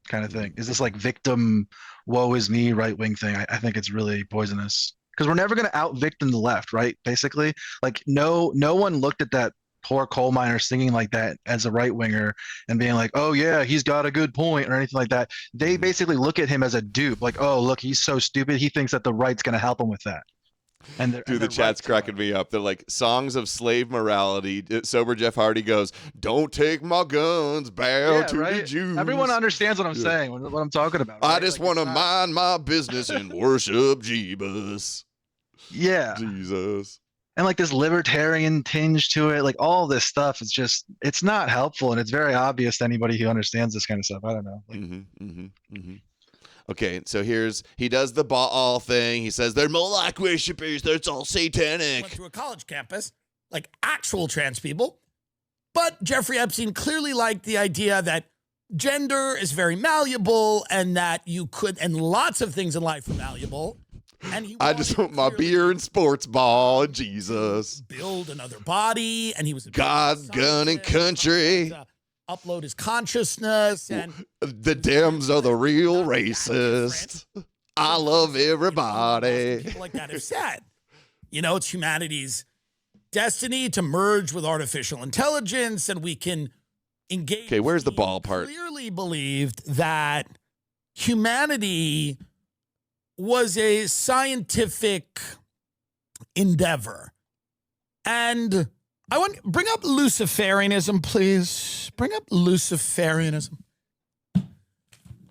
kind of thing. Is this like victim, woe is me, right wing thing? I think it's really poisonous. Because we're never going to out victim the left, right? Basically, like no one looked at that poor coal miner singing like that as a right winger and being like, oh yeah, he's got a good point or anything like that. They basically look at him as a dupe, like, oh look, he's so stupid. He thinks that the right's going to help him with that. And Dude, the chat's cracking me up. They're like, songs of slave morality. Sober Jeff Hardy goes, don't take my guns, bow to the Jews. Everyone understands what I'm saying, what I'm talking about. I just want to mind my business and worship Jesus. Yeah. Jesus. And like this libertarian tinge to it, like all this stuff is just, it's not helpful. And it's very obvious to anybody who understands this kind of stuff. I don't know. Like, Okay, so he does the Baal thing. He says they're Moloch worshippers. That's all satanic. Went to a college campus, like actual trans people. But Jeffrey Epstein clearly liked the idea that gender is very malleable and that you could, and lots of things in life are malleable. And I just want my beer and sports ball and Jesus. Build another body, and he was God, gun, and country. Upload his consciousness, and the Dems are the real racist. I love everybody. People like that have said, it's humanity's destiny to merge with artificial intelligence, and we can engage. Okay, where's the ball part? Clearly believed that humanity was a scientific endeavor, and I want bring up Luciferianism, please. Bring up Luciferianism.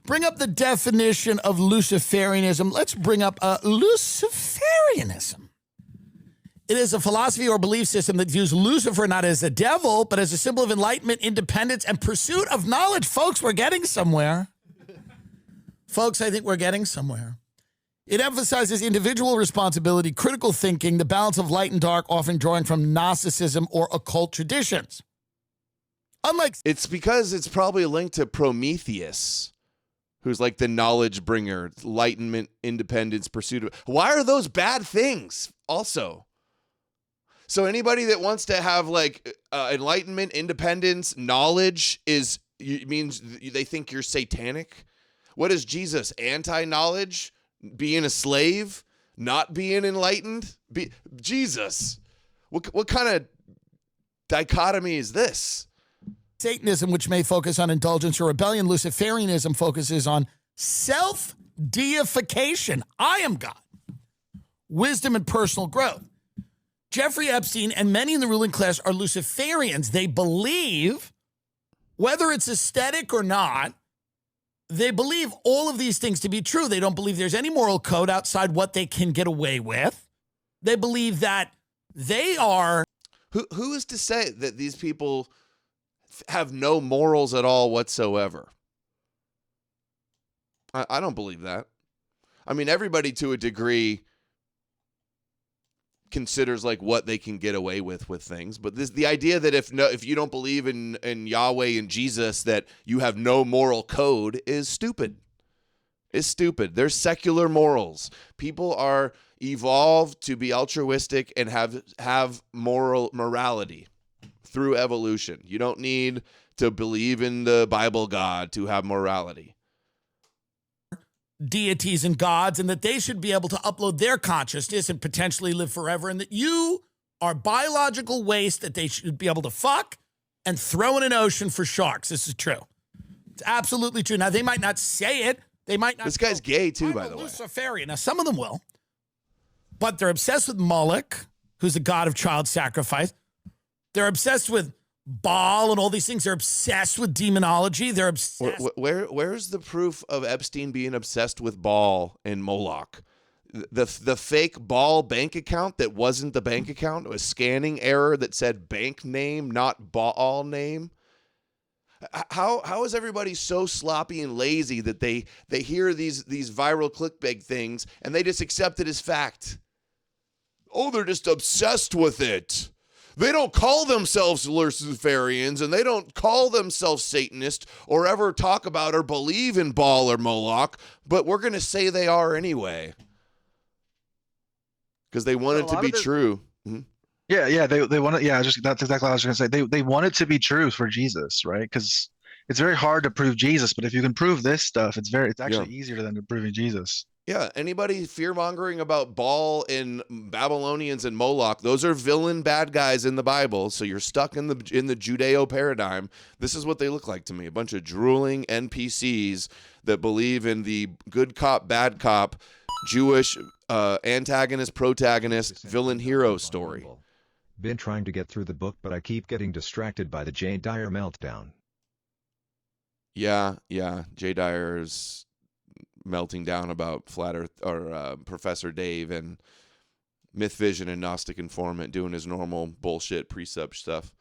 Bring up the definition of Luciferianism. Let's bring up Luciferianism. It is a philosophy or belief system that views Lucifer not as a devil, but as a symbol of enlightenment, independence, and pursuit of knowledge. Folks, we're getting somewhere. Folks, I think we're getting somewhere. It emphasizes individual responsibility, critical thinking, the balance of light and dark, often drawing from Gnosticism or occult traditions. It's because it's probably linked to Prometheus, who's like the knowledge bringer, enlightenment, independence, pursuit of. Why are those bad things also? So anybody that wants to have like enlightenment, independence, knowledge means they think you're satanic. What is Jesus? Anti-knowledge? Being a slave, not being enlightened, Jesus. What kind of dichotomy is this? Satanism, which may focus on indulgence or rebellion, Luciferianism focuses on self-deification. I am God. Wisdom and personal growth. Jeffrey Epstein and many in the ruling class are Luciferians. They believe, whether it's aesthetic or not, they believe all of these things to be true. They don't believe there's any moral code outside what they can get away with. They believe that they are. Who is to say that these people have no morals at all whatsoever. I don't believe that. I mean, everybody to a degree considers like what they can get away with things, but the idea that if you don't believe in Yahweh and Jesus, that you have no moral code is stupid. There's secular morals. People are evolved to be altruistic and have morality through evolution. You don't need to believe in the Bible God to have morality. Deities and gods, and that they should be able to upload their consciousness and potentially live forever, and that you are biological waste that they should be able to fuck and throw in an ocean for sharks. This is true. It's absolutely true. Now, they might not say it. They might not. This guy's gay too, by the way. Luciferian. Now, some of them will, but they're obsessed with Moloch, who's the god of child sacrifice. They're obsessed with Baal and all these things. They're obsessed with demonology. They're obsessed. Where's the proof of Epstein being obsessed with Baal and Moloch? The fake Baal bank account that wasn't the bank account, a scanning error that said bank name, not Baal name. How is everybody so sloppy and lazy that they hear these viral clickbait things and they just accept it as fact? Oh, they're just obsessed with it. They don't call themselves Luciferians, and they don't call themselves Satanists or ever talk about or believe in Baal or Moloch, but we're going to say they are anyway because they want it to be true. Mm-hmm. Yeah, they want it. Yeah, that's exactly what I was going to say. They want it to be true for Jesus, right? Because it's very hard to prove Jesus, but if you can prove this stuff, it's actually easier than proving Jesus. Yeah, anybody fear-mongering about Baal and Babylonians and Moloch, those are villain bad guys in the Bible, so you're stuck in the Judeo paradigm. This is what they look like to me, a bunch of drooling NPCs that believe in the good cop, bad cop, Jewish antagonist, protagonist, villain hero story. Been trying to get through the book, but I keep getting distracted by the Jay Dyer meltdown. Yeah, Jay Dyer's melting down about Flat Earth or Professor Dave and Myth Vision and Gnostic Informant doing his normal bullshit precept stuff.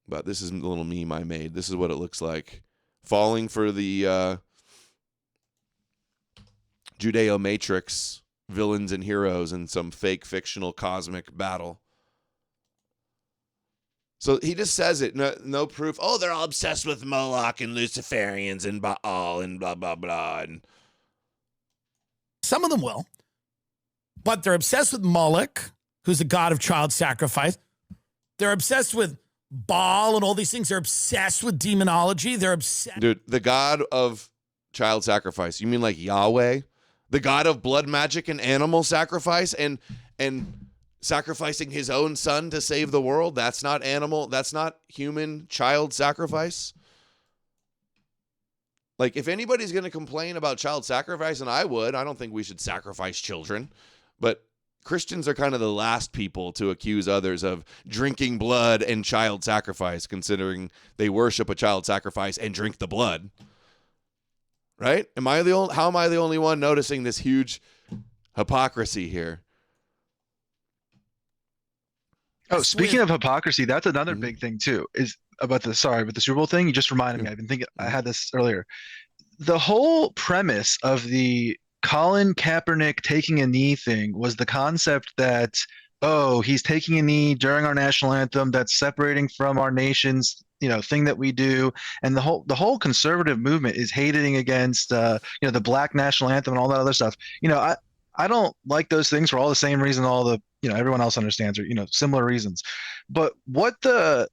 But this is a little meme I made. This is what it looks like. Falling for the Judeo Matrix villains and heroes in some fake fictional cosmic battle. So he just says it, no proof. Oh, they're all obsessed with Moloch and Luciferians and Baal and blah, blah, blah. And some of them will, but they're obsessed with Moloch, who's the god of child sacrifice. They're obsessed with Baal and all these things. They're obsessed with demonology. They're obsessed. Dude, the god of child sacrifice. You mean like Yahweh? The god of blood magic and animal sacrifice and sacrificing his own son to save the world? That's not animal. That's not human child sacrifice. Like, if anybody's going to complain about child sacrifice, and I would, I don't think we should sacrifice children, but Christians are kind of the last people to accuse others of drinking blood and child sacrifice, considering they worship a child sacrifice and drink the blood. Right? How am I the only one noticing this huge hypocrisy here? Oh, speaking of hypocrisy, that's another big thing too, is about the Super Bowl thing. You just reminded me. I've been thinking, I had this earlier. The whole premise of the Colin Kaepernick taking a knee thing was the concept that, oh, he's taking a knee during our national anthem that's separating from our nation's, thing that we do. And the whole conservative movement is hating against, the Black national anthem and all that other stuff. I don't like those things for all the same reason all the, everyone else understands, or, similar reasons. But what the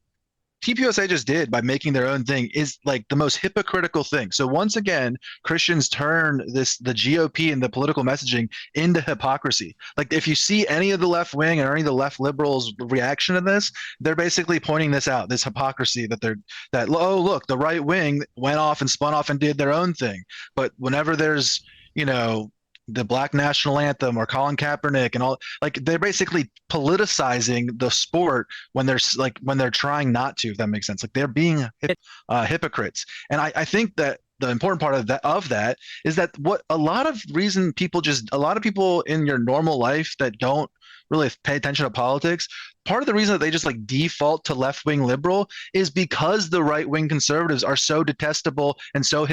TPUSA just did by making their own thing is like the most hypocritical thing. So once again, Christians turn the GOP and the political messaging into hypocrisy. Like, if you see any of the left wing or any of the left liberals' reaction to this, they're basically pointing this out, this hypocrisy that oh, look, the right wing went off and spun off and did their own thing. But whenever there's, the Black national anthem or Colin Kaepernick and all, like, they're basically politicizing the sport when they're trying not to, if that makes sense. Like, they're being hypocrites. And I think that the important part of that is that a lot of people in your normal life that don't really pay attention to politics, part of the reason that they just like default to left-wing liberal is because the right-wing conservatives are so detestable and so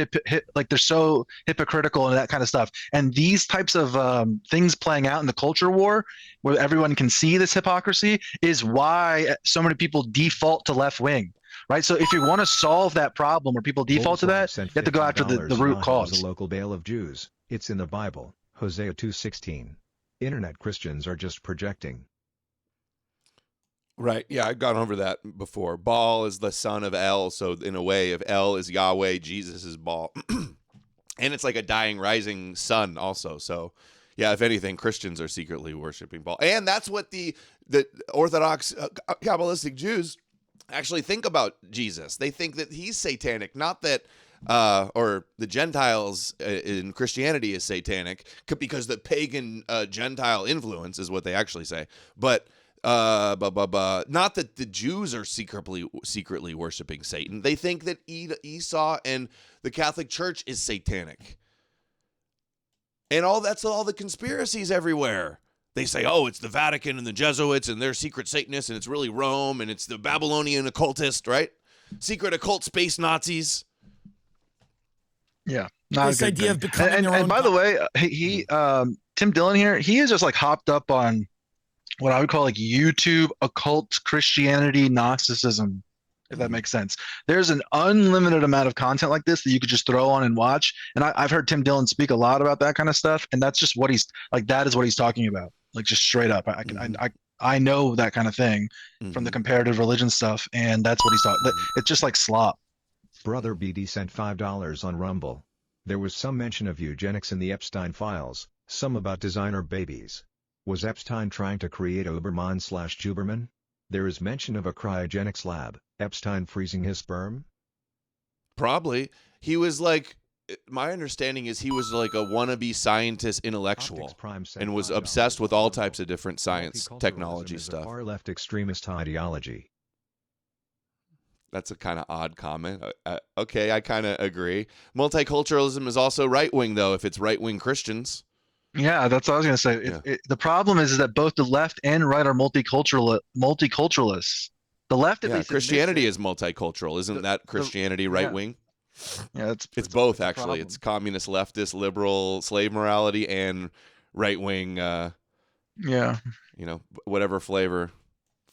like they're so hypocritical and that kind of stuff. And these types of things playing out in the culture war, where everyone can see this hypocrisy, is why so many people default to left-wing. Right, so if you want to solve that problem where people default to that, you have to go after the root cause. A local bale of Jews. It's in the Bible, Hosea 2:16. Internet Christians are just projecting. Right. Yeah, I've gone over that before. Baal is the son of El, so in a way, if El is Yahweh, Jesus is Baal. And it's like a dying, rising sun also. So, yeah, if anything, Christians are secretly worshiping Baal. And that's what the Orthodox Kabbalistic Jews actually think about Jesus. They think that he's satanic, not that or the Gentiles in Christianity is satanic, because the pagan Gentile influence is what they actually say. But not that the Jews are secretly worshiping Satan. They think that Esau and the Catholic Church is satanic. And that's all the conspiracies everywhere. They say, oh, it's the Vatican and the Jesuits and they're secret Satanists, and it's really Rome, and it's the Babylonian occultist, right? Secret occult space Nazis. Yeah. This idea of becoming their own. And by the way, Tim Dillon here, he is just like hopped up on what I would call like YouTube occult Christianity Gnosticism, if that makes sense. There's an unlimited amount of content like this that you could just throw on and watch. And I've heard Tim Dillon speak a lot about that kind of stuff. And that's just what he's like, that is what he's talking about. Like just straight up. I know that kind of thing from the comparative religion stuff. And that's what he's talking. It's just like slop. Brother BD sent $5 on Rumble. There was some mention of eugenics in the Epstein files, some about designer babies. Was Epstein trying to create Obermann/Juberman? There is mention of a cryogenics lab, Epstein freezing his sperm? Probably. He was like, my understanding is he was like a wannabe scientist intellectual and was obsessed with all types of different science, technology stuff. Far-left extremist ideology. That's a kind of odd comment. Okay, I kind of agree. Multiculturalism is also right-wing, though, if it's right-wing Christians. Yeah, that's what I was going to say. Yeah. The problem is that both the left and right are multiculturalists. The left, at least, Christianity is multicultural. Isn't that Christianity right-wing? Yeah, it's both, actually. It's communist, leftist, liberal, slave morality, and right-wing, whatever flavor.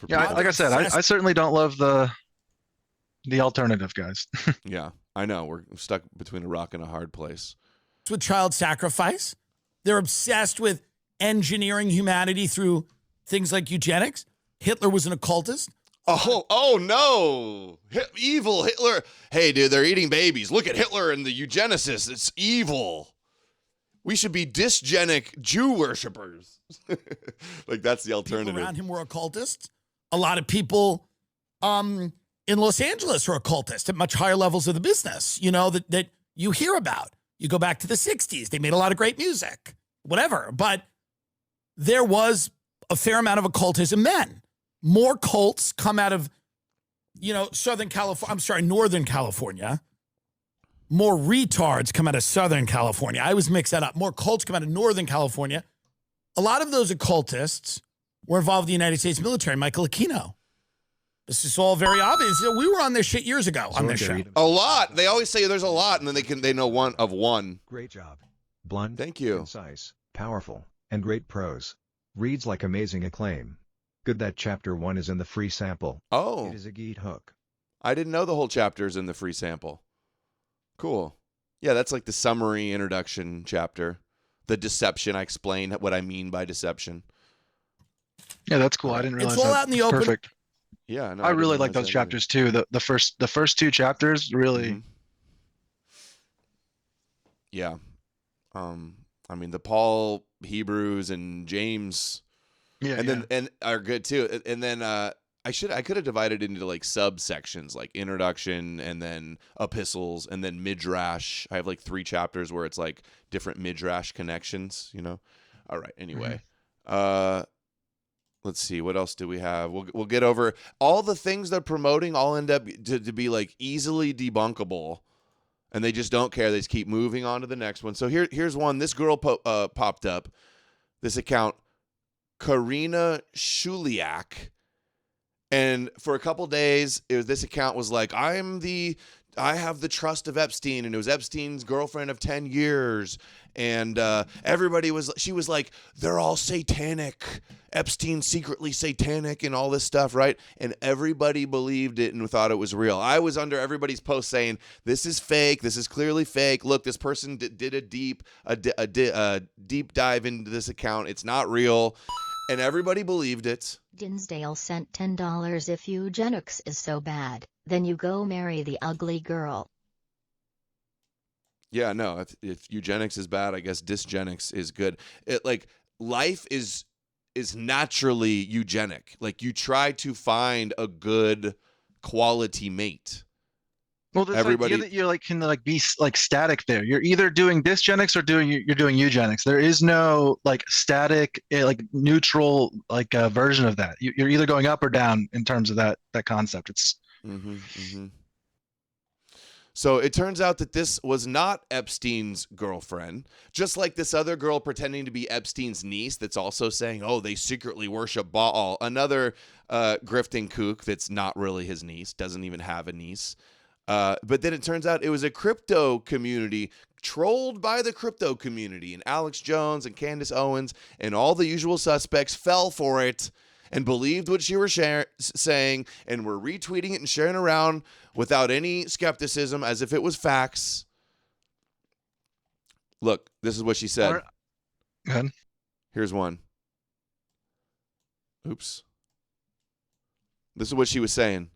Yeah, like I said, I certainly don't love the alternative, guys. Yeah, I know. We're stuck between a rock and a hard place. With child sacrifice. They're obsessed with engineering humanity through things like eugenics. Hitler was an occultist. Oh no. Evil Hitler. Hey, dude, they're eating babies. Look at Hitler and the eugenicists. It's evil. We should be dysgenic Jew worshippers. Like, that's the alternative. People around him were occultists. A lot of people in Los Angeles are occultists at much higher levels of the business, that you hear about. You go back to the 60s. They made a lot of great music, whatever. But there was a fair amount of occultism then. More cults come out of, Northern California. More retards come out of Southern California. I always mix that up. More cults come out of Northern California. A lot of those occultists were involved in the United States military. Michael Aquino. This is all very obvious. We were on this shit years ago on this show. A lot. They always say there's a lot, and then they know one of one. Great job. Blunt, thank you. Concise, powerful, and great prose. Reads like amazing acclaim. Good that chapter 1 is in the free sample. Oh. It is a geet hook. I didn't know the whole chapter is in the free sample. Cool. Yeah, that's like the summary introduction chapter. The deception. I explain what I mean by deception. Yeah, that's cool. I didn't realize it's all out in the open. Perfect. Yeah, no, I really like those chapters too. The first two chapters really. Mm-hmm. Yeah, the Paul, Hebrews, and James. Yeah, and are good too. And then I could have divided it into like subsections, like introduction, and then epistles, and then midrash. I have like 3 chapters where it's like different midrash connections. All right. Anyway. Let's see, what else do we have? We'll get over all the things they're promoting. All end up to be like easily debunkable, and they just don't care. They just keep moving on to the next one. So here's one. This girl popped up. This account, Karina Shuliak. And for a couple days, this account was like, I have the trust of Epstein, and it was Epstein's girlfriend of 10 years. And she was like, they're all satanic. Epstein's secretly satanic and all this stuff, right? And everybody believed it and thought it was real. I was under everybody's post saying, this is fake. This is clearly fake. Look, this person did a deep dive into this account. It's not real. And everybody believed it. Dinsdale sent $10. If eugenics is so bad, then you go marry the ugly girl. Yeah, no, if eugenics is bad, I guess dysgenics is good. Life is naturally eugenic. Like, you try to find a good quality mate. Well, this idea that you're can be static there. You're either doing dysgenics or you're doing eugenics. There is no static neutral version of that. You're either going up or down in terms of that concept. It's So it turns out that this was not Epstein's girlfriend, just like this other girl pretending to be Epstein's niece that's also saying, oh, they secretly worship Baal. Another grifting kook that's not really his niece, doesn't even have a niece. But then it turns out it was a crypto community trolled by the crypto community, and Alex Jones and Candace Owens and all the usual suspects fell for it and believed what she was saying and were retweeting it and sharing around without any skepticism as if it was facts. Look, this is what she said. Go ahead. Here's one. Oops. This is what she was saying.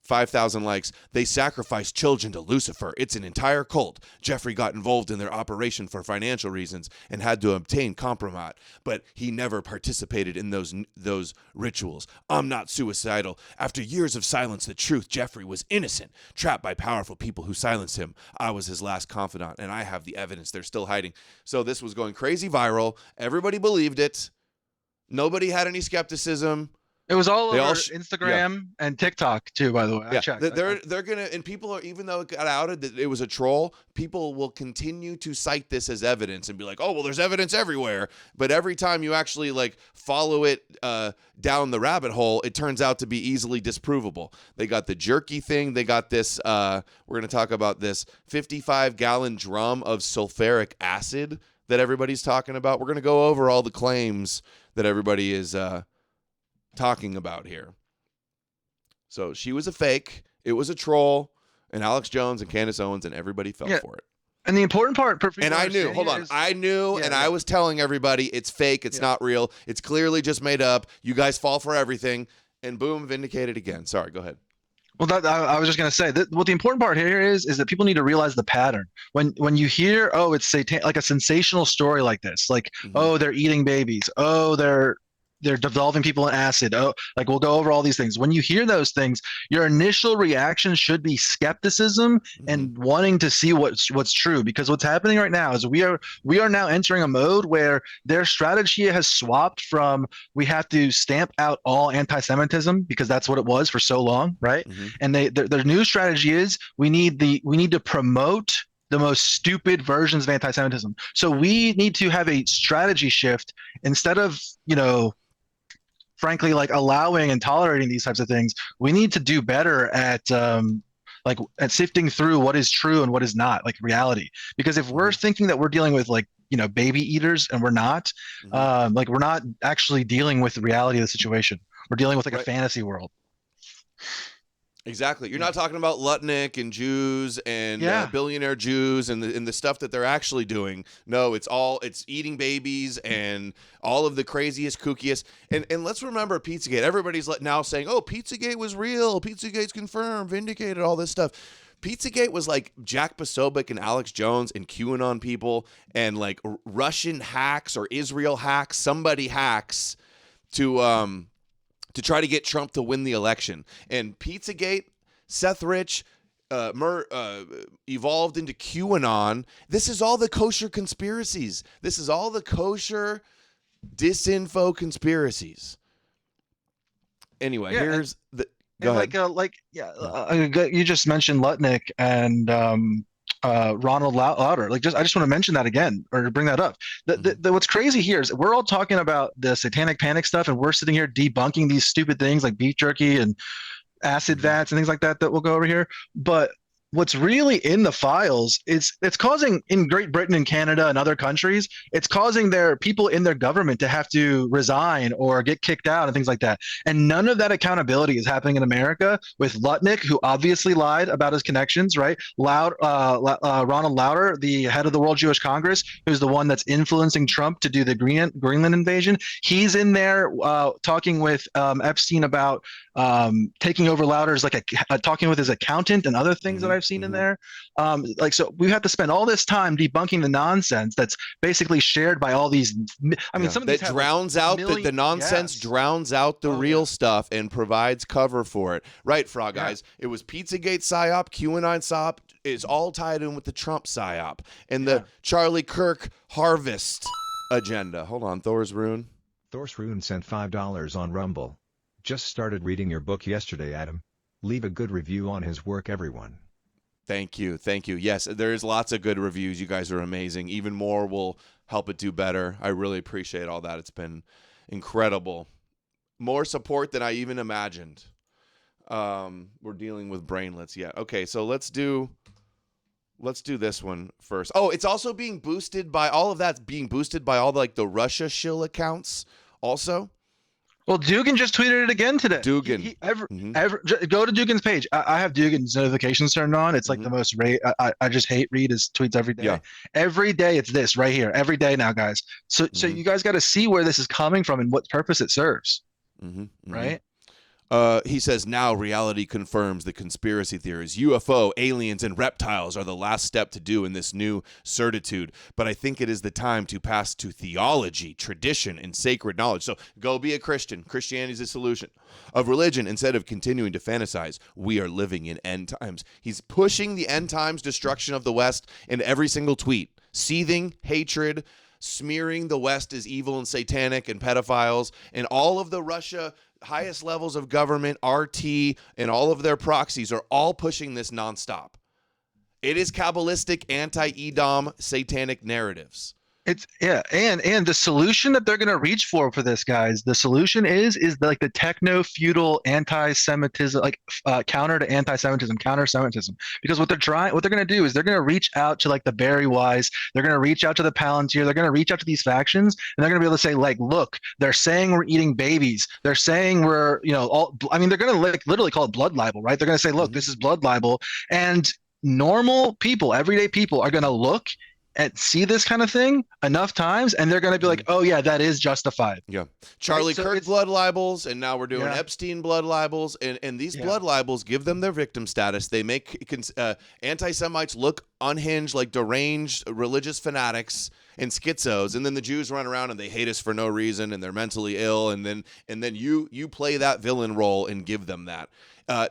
5,000 likes. They sacrificed children to Lucifer. It's an entire cult. Jeffrey got involved in their operation for financial reasons and had to obtain compromat, but he never participated in those rituals. I'm not suicidal. After years of silence the truth, Jeffrey was innocent, trapped by powerful people who silenced him. I was his last confidant, and I have the evidence they're still hiding. So this was going crazy viral. Everybody believed it. Nobody had any skepticism. It was all over Instagram and TikTok too, by the way. I checked. They're gonna, and people are, even though it got outed that it was a troll, people will continue to cite this as evidence and be like, oh, well, there's evidence everywhere. But every time you actually follow it down the rabbit hole, it turns out to be easily disprovable. They got the jerky thing. They got this. We're gonna talk about this 55-gallon drum of sulfuric acid that everybody's talking about. We're gonna go over all the claims that everybody is talking about here. So she was a fake, it was a troll, and Alex Jones and Candace Owens and everybody fell for it. And the important part, and I knew, I was telling everybody it's fake, it's not real, it's clearly just made up. You guys fall for everything, and boom, vindicated again. Sorry, go ahead. Well, I was just going to say that what the important part here is that people need to realize the pattern. When you hear, oh, it's like a sensational story like this, oh, they're eating babies, oh, they're dissolving people in acid. Oh, we'll go over all these things. When you hear those things, your initial reaction should be skepticism and wanting to see what's true. Because what's happening right now is we are now entering a mode where their strategy has swapped from we have to stamp out all anti-Semitism because that's what it was for so long, right? And their new strategy is we need to promote the most stupid versions of anti-Semitism. So we need to have a strategy shift instead of frankly, allowing and tolerating these types of things. We need to do better at sifting through what is true and what is not, reality. Because if we're thinking that we're dealing with baby eaters and we're not, we're not actually dealing with the reality of the situation. We're dealing with a fantasy world. Exactly. You're not talking about Lutnick and Jews and billionaire Jews and the stuff that they're actually doing. No, it's eating babies and all of the craziest, kookiest. And let's remember Pizzagate. Everybody's now saying, oh, Pizzagate was real. Pizzagate's confirmed, vindicated, all this stuff. Pizzagate was like Jack Posobiec and Alex Jones and QAnon people and Russian hacks or Israel hacks, somebody hacks to try to get Trump to win the election. And Pizzagate, Seth Rich, evolved into QAnon. This is all the kosher conspiracies. This is all the kosher disinfo conspiracies. Anyway, here's the... Go ahead. You just mentioned Lutnick and Ronald Lauder. Like, I just want to mention that again, or bring that up. What's crazy here is we're all talking about the satanic panic stuff, and we're sitting here debunking these stupid things like beef jerky and acid vats and things like that we'll go over here. But what's really in the files is it's causing, in Great Britain and Canada and other countries, it's causing their people in their government to have to resign or get kicked out and things like that. And none of that accountability is happening in America with Lutnick, who obviously lied about his connections, right? Ronald Lauder, the head of the World Jewish Congress, who's the one that's influencing Trump to do the Greenland invasion. He's in there talking with Epstein about taking over Lauder's, like talking with his accountant and other things that I've seen in there. So we have to spend all this time debunking the nonsense that's basically shared by all these. I mean, some of these that drowns out the nonsense, drowns out the real stuff, and provides cover for it. Right, Frog Guys? It was Pizzagate psyop, QAnon psyop. It's all tied in with the Trump psyop and the Charlie Kirk harvest agenda. Hold on, Thor's Rune. Thor's Rune sent $5 on Rumble. Just started reading your book yesterday, Adam. Leave a good review on his work, everyone. Thank you. Thank you. Yes, there's lots of good reviews. You guys are amazing. Even more will help it do better. I really appreciate all that. It's been incredible. More support than I even imagined. We're dealing with brainlets yet. Okay, so let's do this one first. Oh, it's also being boosted by all of that's being boosted by all the Russia shill accounts also. Well, Dugan just tweeted it again today. Dugan. Go to Dugan's page. I have Dugan's notifications turned on. It's like the most I just read his tweets every day. Yeah. Every day it's this right here. Every day now, guys. So you guys got to see where this is coming from and what purpose it serves. Right? He says, now reality confirms the conspiracy theories. UFO, aliens, and reptiles are the last step to do in this new certitude. But I think it is the time to pass to theology, tradition, and sacred knowledge. So go be a Christian. Christianity is the solution of religion. Instead of continuing to fantasize, we are living in end times. He's pushing the end times destruction of the West in every single tweet. Seething hatred, smearing the West as evil and satanic and pedophiles, and all of the Russia highest levels of government, RT, and all of their proxies are all pushing this nonstop. It is Kabbalistic anti-Edom satanic narratives. It's and the solution that they're going to reach for this, guys. The solution is like the techno-feudal anti-Semitism, counter to anti-Semitism, counter-Semitism. Because what they're going to do is they're going to reach out to like the Barry Wise, they're going to reach out to the Palantir, they're going to reach out to these factions, and they're going to be able to say, like, look, they're saying we're eating babies, they're saying we're, they're going to literally call it blood libel, right? They're going to say, look, this is blood libel, and normal people, everyday people, are going to look and see this kind of thing enough times, and they're going to be like, oh yeah, that is justified. Yeah. Charlie Kirk blood libels, and now we're doing Epstein blood libels, and these blood libels give them their victim status. They make anti-Semites look unhinged, like deranged religious fanatics and schizos, and then the Jews run around and they hate us for no reason, and they're mentally ill, and then you play that villain role and give them that.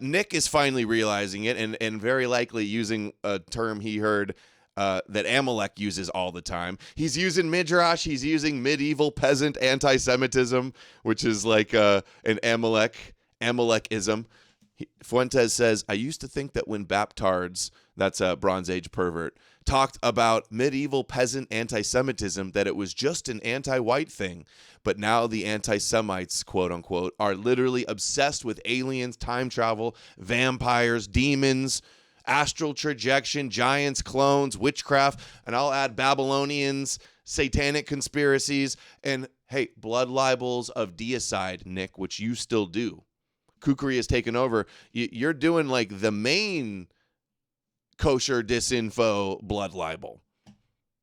Nick is finally realizing it, and very likely using a term he heard that Amalek uses all the time. He's using Midrash. He's using medieval peasant anti-Semitism, which is like an Amalekism. Fuentes says, I used to think that when Baptards, that's a Bronze Age pervert, talked about medieval peasant anti-Semitism, that it was just an anti-white thing. But now the anti-Semites, quote unquote, are literally obsessed with aliens, time travel, vampires, demons, astral projection, giants, clones, witchcraft, and I'll add Babylonians, satanic conspiracies, and hey, blood libels of deicide, Nick, which you still do. Kukri has taken over. You're doing like the main kosher disinfo blood libel.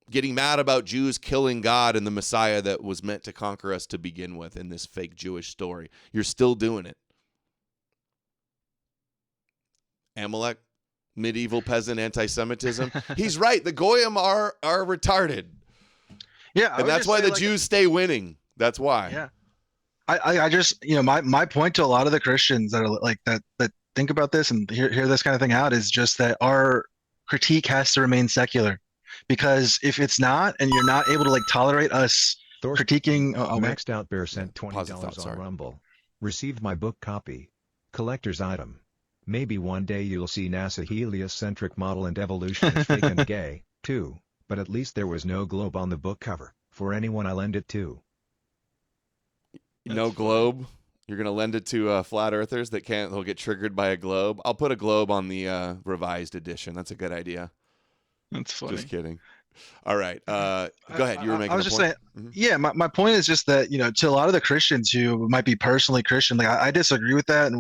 Getting mad about Jews killing God and the Messiah that was meant to conquer us to begin with in this fake Jewish story. You're still doing it. Amalek, medieval peasant anti-Semitism. He's right. The Goyim are retarded. Yeah. And that's why the Jews stay winning. That's why. Yeah. I just, my point to a lot of the Christians that are like that think about this and hear this kind of thing out is just that our critique has to remain secular. Because if it's not, and you're not able to like tolerate us critiquing, Maxed Out Bear sent $20 on Rumble. Received my book copy. Collector's item. Maybe one day you'll see NASA heliocentric model and evolution is fake and gay, too, but at least there was no globe on the book cover, for anyone I lend it to. No globe? You're going to lend it to flat earthers that they'll get triggered by a globe? I'll put a globe on the revised edition. That's a good idea. That's funny. Just kidding. All right. Go ahead. You were making I was a just point? saying, yeah, my point is just that, to a lot of the Christians who might be personally Christian, like I disagree with that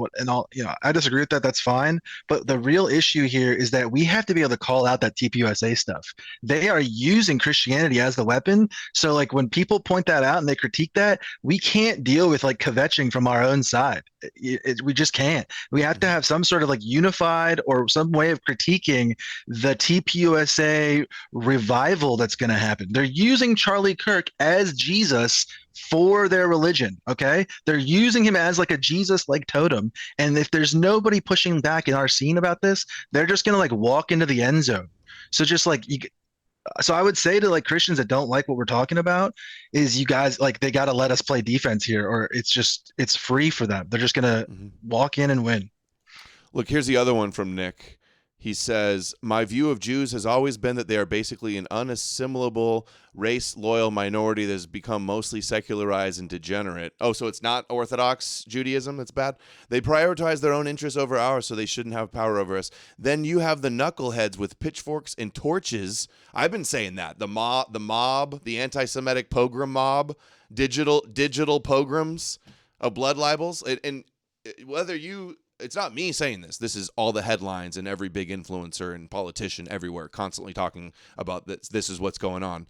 I disagree with that. That's fine. But the real issue here is that we have to be able to call out that TPUSA stuff. They are using Christianity as the weapon. So like when people point that out and they critique that, we can't deal with like kvetching from our own side. We just can't. We have to have some sort of like unified or some way of critiquing the TPUSA revival that's going to happen. They're using Charlie Kirk as Jesus for their religion. Okay, they're using him as like a Jesus-like totem, and if there's nobody pushing back in our scene about this, they're just going to like walk into the end zone. So just like so I would say to like Christians that don't like what we're talking about is you guys like they got to let us play defense here, or it's free for them. They're just going to walk in and win. Look, here's the other one from Nick. He says, my view of Jews has always been that they are basically an unassimilable, race-loyal minority that has become mostly secularized and degenerate. Oh, so it's not Orthodox Judaism that's bad? They prioritize their own interests over ours, so they shouldn't have power over us. Then you have the knuckleheads with pitchforks and torches. I've been saying that. The mob, the anti-Semitic pogrom mob, digital pogroms of blood libels. And whether you... It's not me saying this. This is all the headlines and every big influencer and politician everywhere constantly talking about this. This is what's going on.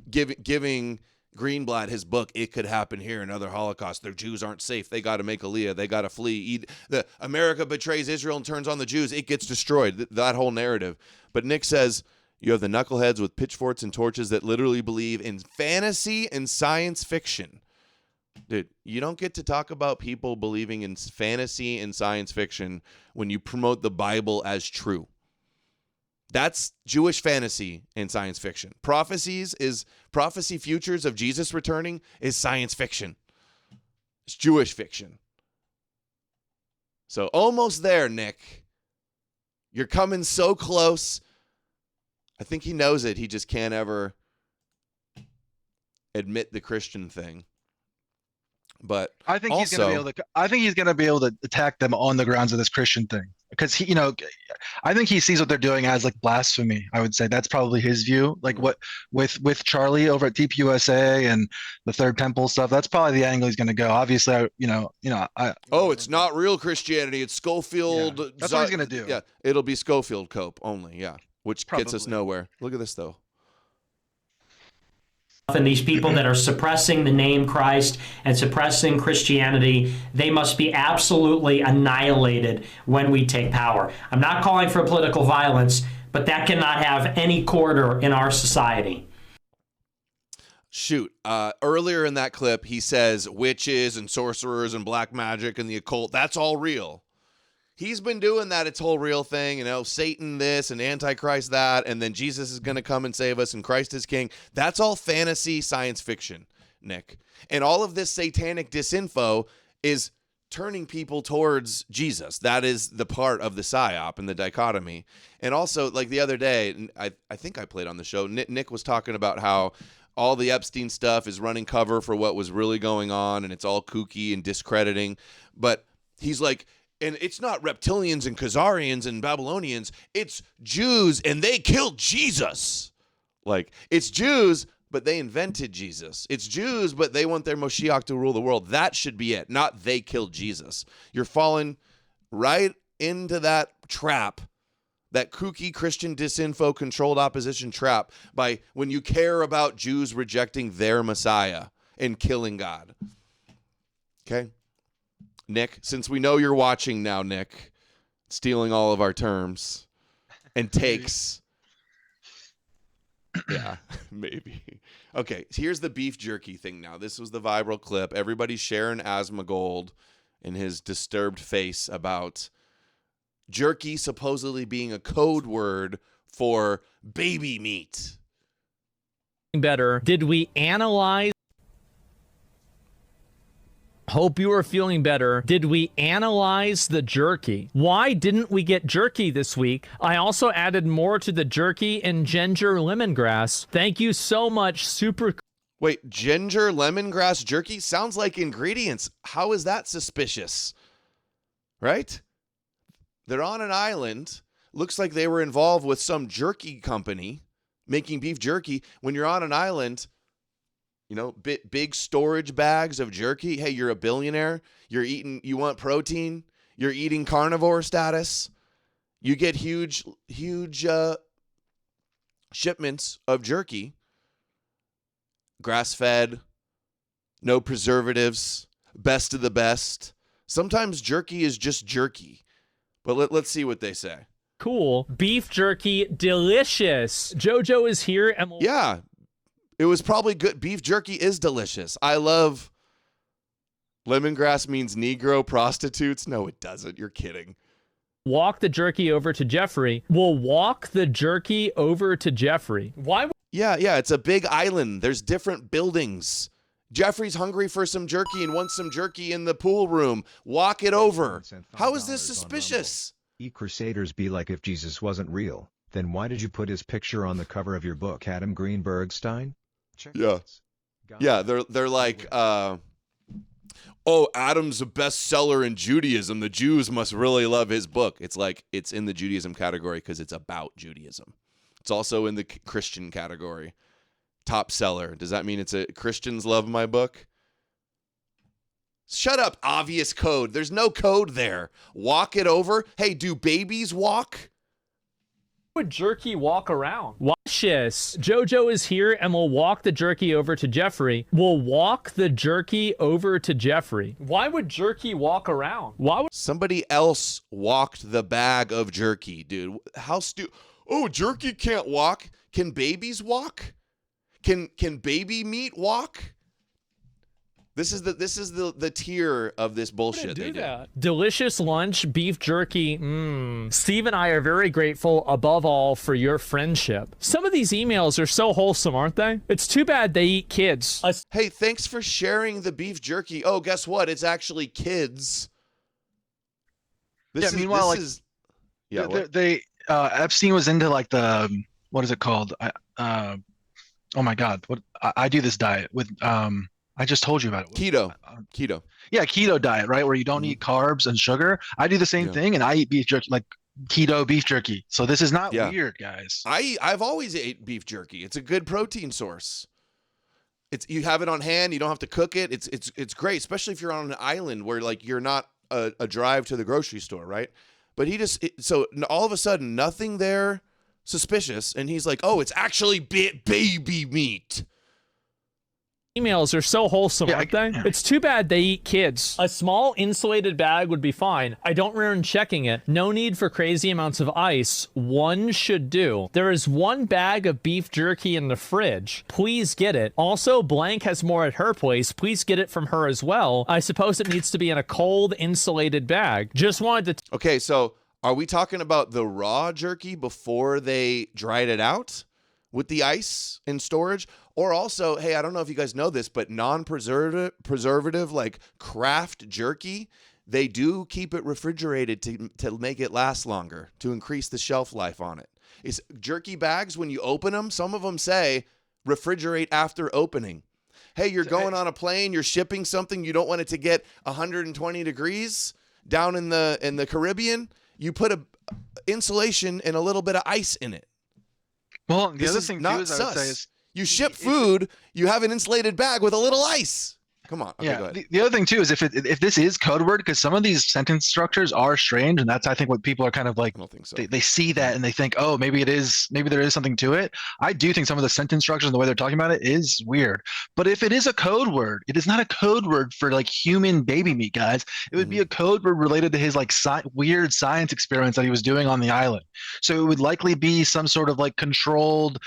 Giving Greenblatt his book, It Could Happen Here, Another Holocaust. Their Jews aren't safe. They got to make Aliyah. They got to flee. America betrays Israel and turns on the Jews. It gets destroyed. That whole narrative. But Nick says you have the knuckleheads with pitchforks and torches that literally believe in fantasy and science fiction. Dude, you don't get to talk about people believing in fantasy and science fiction when you promote the Bible as true. That's Jewish fantasy and science fiction. Prophecy futures of Jesus returning is science fiction. It's Jewish fiction. So almost there, Nick. You're coming so close. I think he knows it. He just can't ever admit the Christian thing. But I think he's going to be able to attack them on the grounds of this Christian thing, because I think he sees what they're doing as like blasphemy. I would say that's probably his view. Like what with Charlie over at TPUSA and the Third Temple stuff. That's probably the angle he's going to go. Obviously, it's not real Christianity. It's Schofield. Yeah, that's what he's going to do. Yeah, it'll be Schofield Cope only. Yeah, which gets us nowhere. Look at this though. And these people that are suppressing the name Christ and suppressing Christianity, they must be absolutely annihilated when we take power. I'm not calling for political violence, but that cannot have any quarter in our society. Shoot. Earlier in that clip, he says witches and sorcerers and black magic and the occult, that's all real. He's been doing that, it's whole real thing, Satan this and Antichrist that, and then Jesus is going to come and save us and Christ is king. That's all fantasy science fiction, Nick. And all of this satanic disinfo is turning people towards Jesus. That is the part of the psyop and the dichotomy. And also, like the other day, I think I played on the show, Nick was talking about how all the Epstein stuff is running cover for what was really going on, and it's all kooky and discrediting. But he's like, and it's not reptilians and Khazarians and Babylonians. It's Jews, and they killed Jesus. Like, it's Jews, but they invented Jesus. It's Jews, but they want their Moshiach to rule the world. That should be it, not they killed Jesus. You're falling right into that trap, that kooky Christian disinfo controlled opposition trap, by when you care about Jews rejecting their Messiah and killing God. Okay? Nick, since we know you're watching now, Nick, stealing all of our terms and takes. Yeah, maybe. Okay, here's the beef jerky thing now. This was the viral clip. Everybody's sharing Asmongold and his disturbed face about jerky supposedly being a code word for baby meat. Better. Did we analyze Hope you are feeling better. Did we analyze the jerky? Why didn't we get jerky this week? I also added more to the jerky and ginger lemongrass. Thank you so much. Super. Wait, ginger lemongrass jerky sounds like ingredients. How is that suspicious? Right? They're on an island. Looks like they were involved with some jerky company making beef jerky. When you're on an island, you know, big storage bags of jerky. Hey, you're a billionaire. You want protein. You're eating carnivore status. You get huge shipments of jerky. Grass-fed, no preservatives, best of the best. Sometimes jerky is just jerky. But let's see what they say. Cool. Beef jerky, delicious. JoJo is here. And yeah, it was probably good. Beef jerky is delicious. I love lemongrass means Negro prostitutes. No, it doesn't. You're kidding. Walk the jerky over to Jeffrey. We'll walk the jerky over to Jeffrey. Why? Yeah, it's a big island. There's different buildings. Jeffrey's hungry for some jerky and wants some jerky in the pool room. Walk it over. How is this suspicious? Crusaders be like, if Jesus wasn't real, then why did you put his picture on the cover of your book, Adam Greenberg-Stein? Yeah, they're like, oh, Adam's a bestseller in Judaism. The Jews must really love his book. It's like it's in the Judaism category because it's about Judaism. It's also in the Christian category. Top seller. Does that mean it's a Christians love my book? Shut up, obvious code. There's no code there. Walk it over. Hey, do babies walk? Would jerky walk around? Watch this. JoJo is here and we'll walk the jerky over to Jeffrey. We'll walk the jerky over to Jeffrey. Why would jerky walk around? Why would somebody else walked the bag of jerky, dude? How stupid. Oh, jerky can't walk. Can babies walk? Can baby meat walk? This is the tier of this bullshit they do. Delicious lunch, beef jerky. Steve and I are very grateful, above all, for your friendship. Some of these emails are so wholesome, aren't they? It's too bad they eat kids. Hey, thanks for sharing the beef jerky. Oh, guess what? It's actually kids. Meanwhile, Epstein was into like the, what is it called? Oh my God, I do this diet with I just told you about it. Keto. Yeah, keto diet, right? Where you don't eat carbs and sugar. I do the same thing, and I eat beef jerky, like keto beef jerky. So this is not weird, guys. I've always ate beef jerky. It's a good protein source. You have it on hand. You don't have to cook it. It's great, especially if you're on an island where like you're not a drive to the grocery store, right? But so all of a sudden nothing there suspicious, and he's like, oh, it's actually baby meat. Emails are so wholesome, aren't they? It's too bad they eat kids. A small insulated bag would be fine. I don't recommend checking it. No need for crazy amounts of ice. One should do. There is one bag of beef jerky in the fridge. Please get it. Also, Blank has more at her place. Please get it from her as well. I suppose it needs to be in a cold, insulated bag. Just wanted to... Okay, so are we talking about the raw jerky before they dried it out with the ice in storage? Or also, hey, I don't know if you guys know this, but non-preservative, like Kraft jerky, they do keep it refrigerated to make it last longer, to increase the shelf life on it. It's jerky bags, when you open them, some of them say refrigerate after opening. Hey, you're going on a plane, you're shipping something, you don't want it to get 120 degrees down in the Caribbean, you put a insulation and a little bit of ice in it. Well, the other thing too is I would say is you ship food, you have an insulated bag with a little ice. Come on. Okay, go ahead. The other thing too is if this is code word, because some of these sentence structures are strange, and that's I think what people are kind of like. I don't think so. They see that and they think, oh, maybe there is something to it. I do think some of the sentence structures and the way they're talking about it is weird. But if it is a code word, it is not a code word for like human baby meat, guys. It would be a code word related to his like weird science experiments that he was doing on the island. So it would likely be some sort of like controlled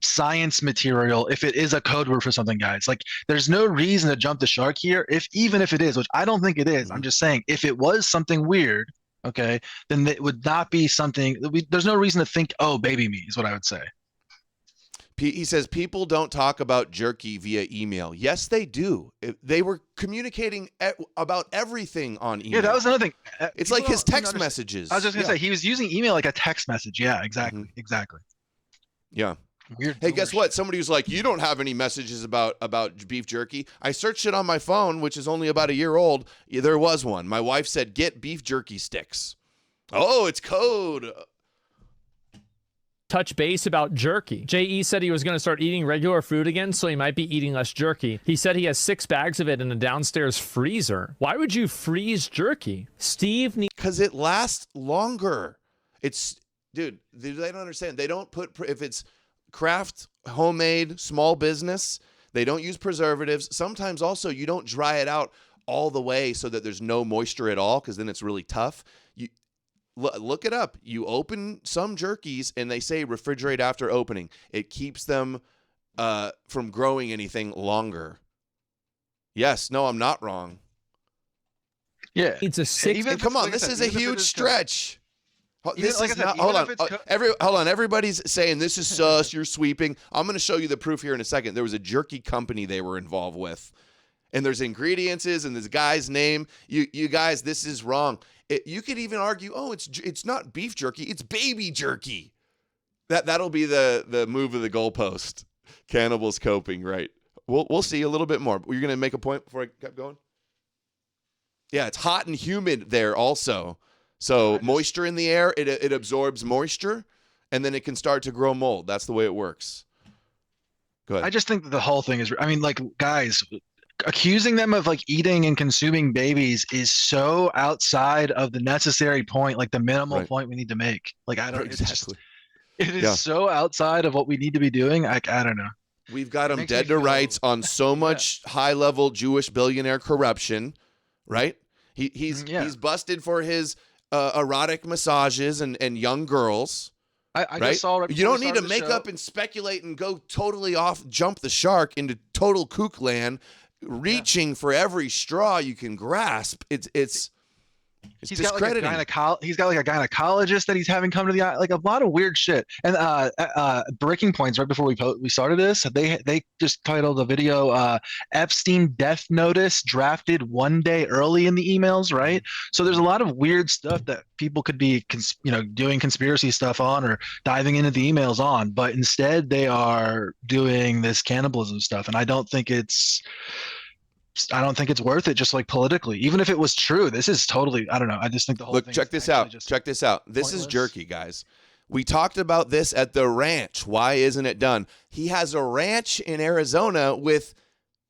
science material if it is a code word for something, guys. Like there's no reason to jump the shark here, even if it is, which I don't think it is. I'm just saying if it was something weird, okay, then it would not be something there's no reason to think, oh, baby meat is what I would say. He says people don't talk about jerky via email. Yes, they do. They were communicating about everything on email. Yeah, that was another thing. It's like his text messages. I was just gonna say he was using email like a text message. Yeah, exactly, exactly. Yeah. Weird. Hey, guess what? Somebody was like, "You don't have any messages about beef jerky." I searched it on my phone, which is only about a year old. Yeah, there was one. My wife said, "Get beef jerky sticks." Oh, it's code. Touch base about jerky. JE said he was going to start eating regular food again, so he might be eating less jerky. He said he has 6 bags of it in a downstairs freezer. Why would you freeze jerky? Steve needs... Because it lasts longer. Dude, they don't understand. They don't put, if it's craft, homemade, small business, they don't use preservatives. Sometimes also you don't dry it out all the way so that there's no moisture at all, because then it's really tough. Look it up. You open some jerkies and they say refrigerate after opening. It keeps them from growing anything longer. Yes, no, I'm not wrong. Yeah. It's a 6. Come on, this is a huge stretch. Hold on. Everybody's saying this is sus. You're sweeping. I'm going to show you the proof here in a second. There was a jerky company they were involved with, and there's ingredients and this guy's name. You guys, this is wrong. You could even argue, oh, it's not beef jerky, it's baby jerky. That'll be the move of the goalpost. Cannibals coping, right? We'll see a little bit more. Were you going to make a point before I kept going? Yeah, it's hot and humid there also. So moisture in the air, it absorbs moisture, and then it can start to grow mold. That's the way it works. Go ahead. I just think that the whole thing is, I mean, like, guys, accusing them of like eating and consuming babies is so outside of the necessary point, like the minimal point we need to make. Like, I don't exactly. It is so outside of what we need to be doing. I don't know. We've got them dead to rights on so much high-level Jewish billionaire corruption, right? He's busted for his erotic massages and young girls. I just saw. You don't need to make up and speculate and go totally off, jump the shark into total kook land, reaching for every straw you can grasp. It's he's got like a gynecologist that he's having come to the like a lot of weird shit. And breaking points right before we started this, they just titled the video Epstein death notice drafted 1 day early in the emails, right? So there's a lot of weird stuff that people could be doing conspiracy stuff on or diving into the emails on, but instead they are doing this cannibalism stuff, and I don't think it's worth it, just like politically. Even if it was true, this is totally, I don't know. I just think the whole thing. Check this out. Check this out. This is jerky, guys. We talked about this at the ranch. Why isn't it done? He has a ranch in Arizona with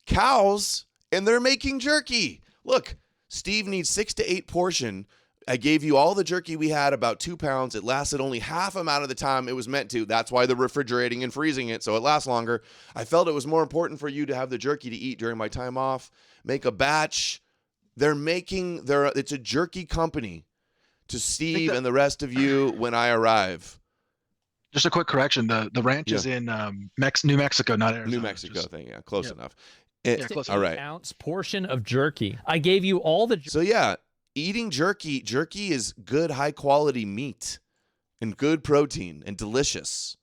cows, and they're making jerky. Look, Steve needs 6 to 8 portion. I gave you all the jerky we had, about 2 pounds. It lasted only half amount of the time it was meant to. That's why they're refrigerating and freezing it, so it lasts longer. I felt it was more important for you to have the jerky to eat during my time off. Make a batch. It's a jerky company to Steve and the rest of you when I arrive. Just a quick correction. The ranch is in New Mexico, not Arizona. New Mexico thing, yeah. Close enough. Close all right. Ounce portion of jerky. I gave you all the... So, yeah. Eating jerky is good, high-quality meat and good protein and delicious.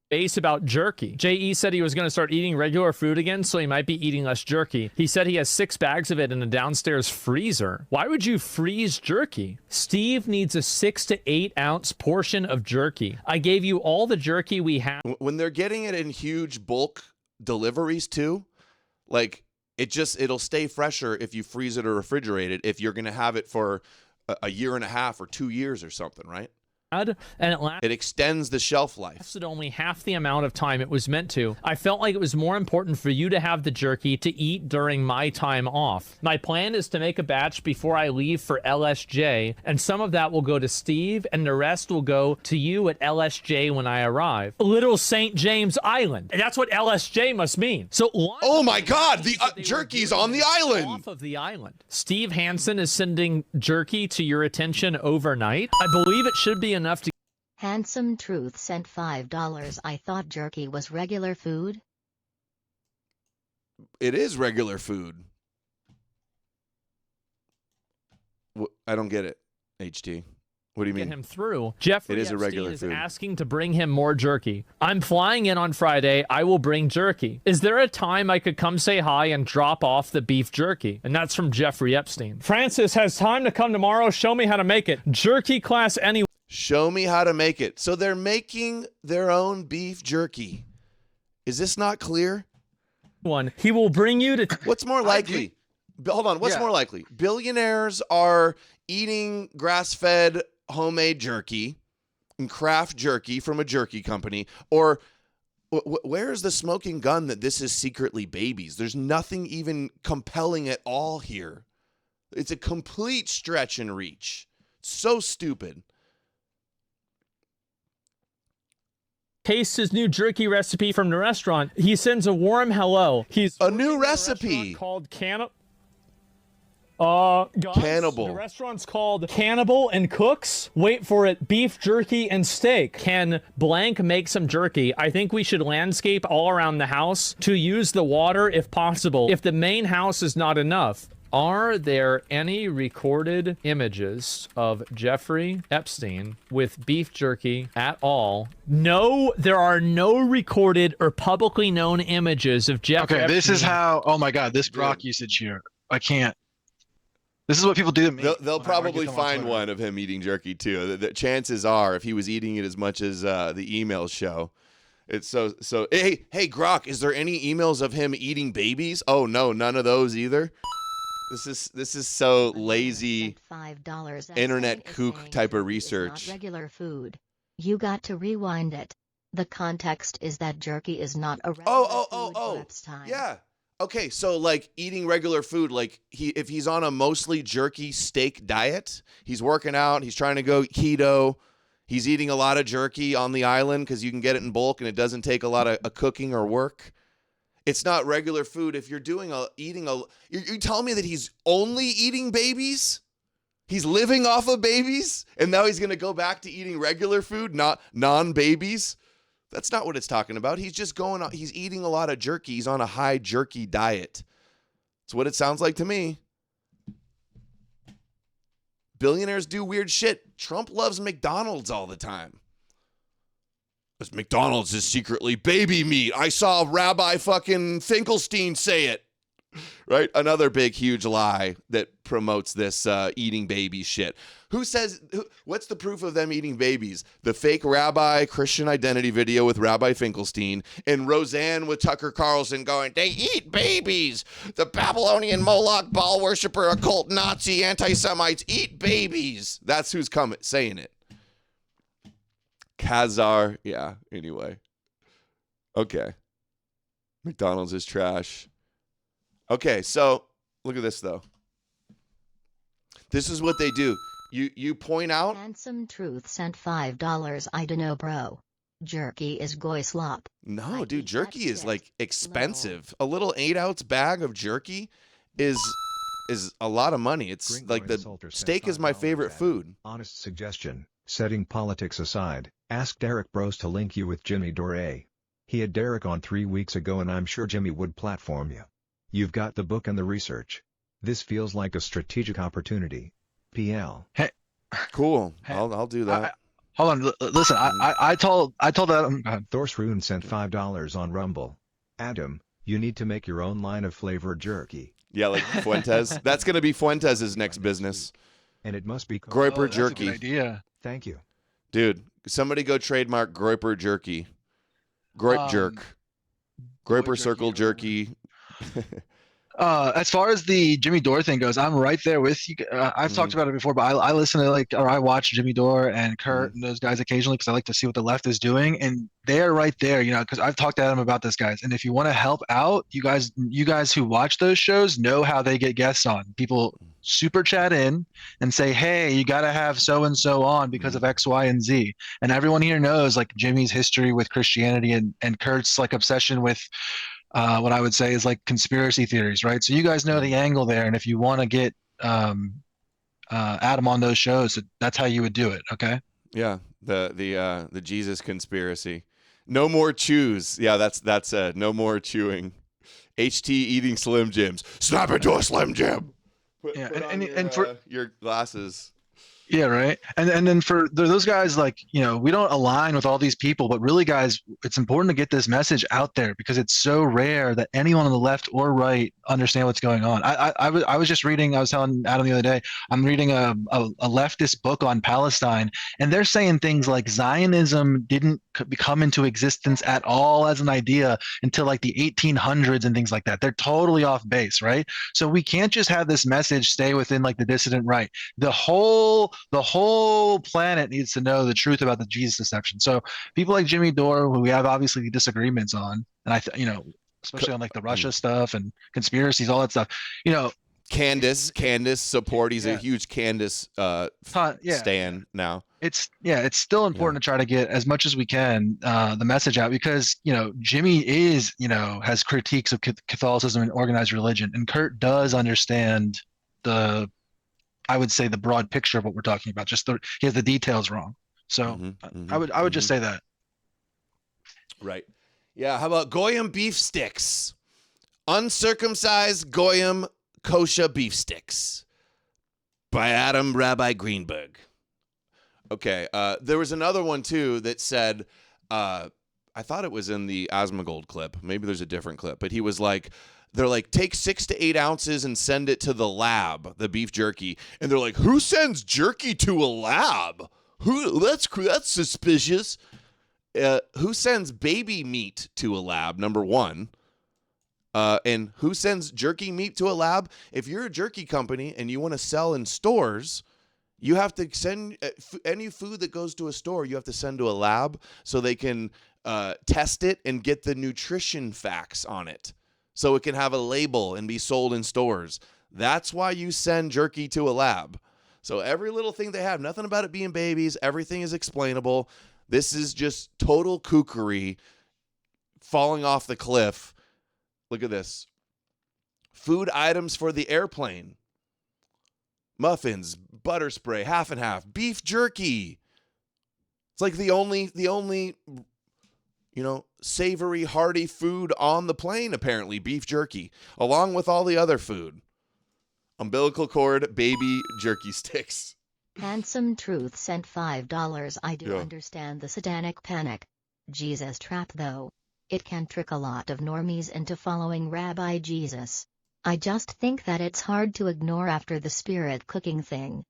Base about jerky. JE said he was going to start eating regular food again, so he might be eating less jerky. He said he has 6 bags of it in a downstairs freezer. Why would you freeze jerky? Steve needs a 6 to 8 ounce portion of jerky. I gave you all the jerky we have. When they're getting it in huge bulk deliveries too, like... It'll stay fresher if you freeze it or refrigerate it if you're going to have it for a year and a half or 2 years or something, right? And it extends the shelf life. Lasted only half the amount of time it was meant to. I felt like it was more important for you to have the jerky to eat during my time off. My plan is to make a batch before I leave for LSJ, and some of that will go to Steve, and the rest will go to you at LSJ when I arrive. Little St. James Island. And that's what LSJ must mean. So, oh my God, the jerky's on the island. Off of the island. Steve Hansen is sending jerky to your attention overnight. I believe it should be enough to... Handsome Truth sent $5. I thought jerky was regular food. It is regular food. I don't get it, HT. What do you get mean? him through. Jeffrey It is Epstein irregular is food. asking to bring him more jerky. I'm flying in on Friday. I will bring jerky. Is there a time I could come say hi and drop off the beef jerky? And that's from Jeffrey Epstein. Francis has time to come tomorrow. Show me how to make it. Jerky class anyway. Show me how to make it. So they're making their own beef jerky. Is this not clear? He will bring you to... What's more likely? Hold on. What's more likely? Billionaires are eating grass-fed homemade jerky and craft jerky from a jerky company, or where's the smoking gun that this is secretly babies? There's nothing even compelling at all here. It's a complete stretch and reach. So stupid. Taste his new jerky recipe from the restaurant. He sends a warm hello. He's a new recipe called guys, Cannibal. The restaurant's called Cannibal and Cooks. Wait for it. Beef jerky and steak. Can blank make some jerky? I think we should landscape all around the house to use the water if possible. If the main house is not enough. Are there any recorded images of Jeffrey Epstein with beef jerky at all? No, there are no recorded or publicly known images of Jeffrey Epstein. This is how, oh my God, this grok usage here. I can't. This is what people do to me. They'll probably find one of him eating jerky too. The chances are, if he was eating it as much as the emails show, it's so. Hey, Grok, is there any emails of him eating babies? Oh no, none of those either. This is so lazy. $5 internet kook type of research. Not regular food. You got to rewind it. The context is that jerky is not a regular food for Epstein. Yeah. Okay, so like eating regular food, like if he's on a mostly jerky steak diet, he's working out, he's trying to go keto, he's eating a lot of jerky on the island because you can get it in bulk and it doesn't take a lot of cooking or work. It's not regular food. If you're you telling me that he's only eating babies? He's living off of babies, and now he's gonna go back to eating regular food, not non-babies? That's not what it's talking about. He's just he's eating a lot of jerky. He's on a high jerky diet. That's what it sounds like to me. Billionaires do weird shit. Trump loves McDonald's all the time. Because McDonald's is secretly baby meat. I saw Rabbi fucking Finkelstein say it. Right? Another big, huge lie that promotes this eating baby shit. What's the proof of them eating babies? The fake rabbi Christian identity video with Rabbi Finkelstein and Roseanne with Tucker Carlson going, they eat babies. The Babylonian Moloch, Baal worshiper, occult Nazi, anti-Semites eat babies. That's who's saying it. Khazar. Yeah, anyway. Okay. McDonald's is trash. Okay, so look at this, though. This is what they do. You point out... Handsome Truth sent $5. I dunno, bro. Jerky is goy slop. No, dude, jerky is, like, expensive. A little 8-ounce bag of jerky is a lot of money. It's like the steak is my favorite food. Honest suggestion. Setting politics aside, ask Derek Bros to link you with Jimmy Dore. He had Derek on 3 weeks ago and I'm sure Jimmy would platform you. You've got the book and the research. This feels like a strategic opportunity. PL. Hey, cool. I'll do that. Hold on. Listen, I told Adam. Thorsrune sent $5 on Rumble. Adam, you need to make your own line of flavored jerky. Yeah, like Fuentes. That's gonna be Fuentes' next business. And it must be Groiper jerky. That's a good idea. Thank you, dude. Somebody go trademark Groiper jerky. Groip jerk. Groiper circle jerky. As far as the Jimmy Dore thing goes, I'm right there with you. I've talked about it before, but I listen to I watch Jimmy Dore and Kurt and those guys occasionally because I like to see what the left is doing, and they're right there, because I've talked to Adam about this, guys. And if you want to help out, you guys who watch those shows know how they get guests on. People super chat in and say, hey, you got to have so and so on because of X, Y, and Z. And everyone here knows like Jimmy's history with Christianity and Kurt's like obsession with what I would say is like conspiracy theories, right? So you guys know the angle there, and if you want to get Adam on those shows, that's how you would do it. Okay? Yeah, the Jesus conspiracy. No more chews. Yeah, that's no more chewing. HT eating Slim Jims. Snap into a Slim Jim. Put on and for your glasses. Yeah, right. And then for those guys, like, we don't align with all these people, but really, guys, it's important to get this message out there because it's so rare that anyone on the left or right understand what's going on. I was just reading, I was telling Adam the other day, I'm reading a leftist book on Palestine, and they're saying things like Zionism didn't come into existence at all as an idea until like the 1800s and things like that. They're totally off base, right? So we can't just have this message stay within like the dissident right. The whole planet needs to know the truth about the Jesus deception. So people like Jimmy Dore, who we have obviously disagreements on, and especially on like the Russia stuff and conspiracies, all that stuff, Candace support. He's a huge Candace stan now. It's still important to try to get as much as we can the message out because Jimmy has critiques of Catholicism and organized religion, and Kurt does understand I would say the broad picture of what we're talking about. Just he has the details wrong. So I would just say that. Right. Yeah. How about Goyim beef sticks? Uncircumcised Goyim kosher beef sticks by Adam Rabbi Greenberg. Okay. There was another one too that said, I thought it was in the Asmongold clip. Maybe there's a different clip, but he was like, they're like, take 6 to 8 ounces and send it to the lab, the beef jerky. And they're like, who sends jerky to a lab? That's suspicious. Who sends baby meat to a lab, number one? And who sends jerky meat to a lab? If you're a jerky company and you want to sell in stores, you have to send any food that goes to a store, you have to send to a lab so they can test it and get the nutrition facts on it, so it can have a label and be sold in stores. That's why you send jerky to a lab. So every little thing they have, nothing about it being babies, everything is explainable. This is just total kookery falling off the cliff. Look at this. Food items for the airplane. Muffins, butter spray, half and half, beef jerky. It's like the only savory, hearty food on the plane, apparently, beef jerky, along with all the other food. Umbilical cord, baby jerky sticks. Handsome Truth sent $5. I do understand the satanic panic. Jesus trap though. It can trick a lot of normies into following Rabbi Jesus. I just think that it's hard to ignore after the spirit cooking thing.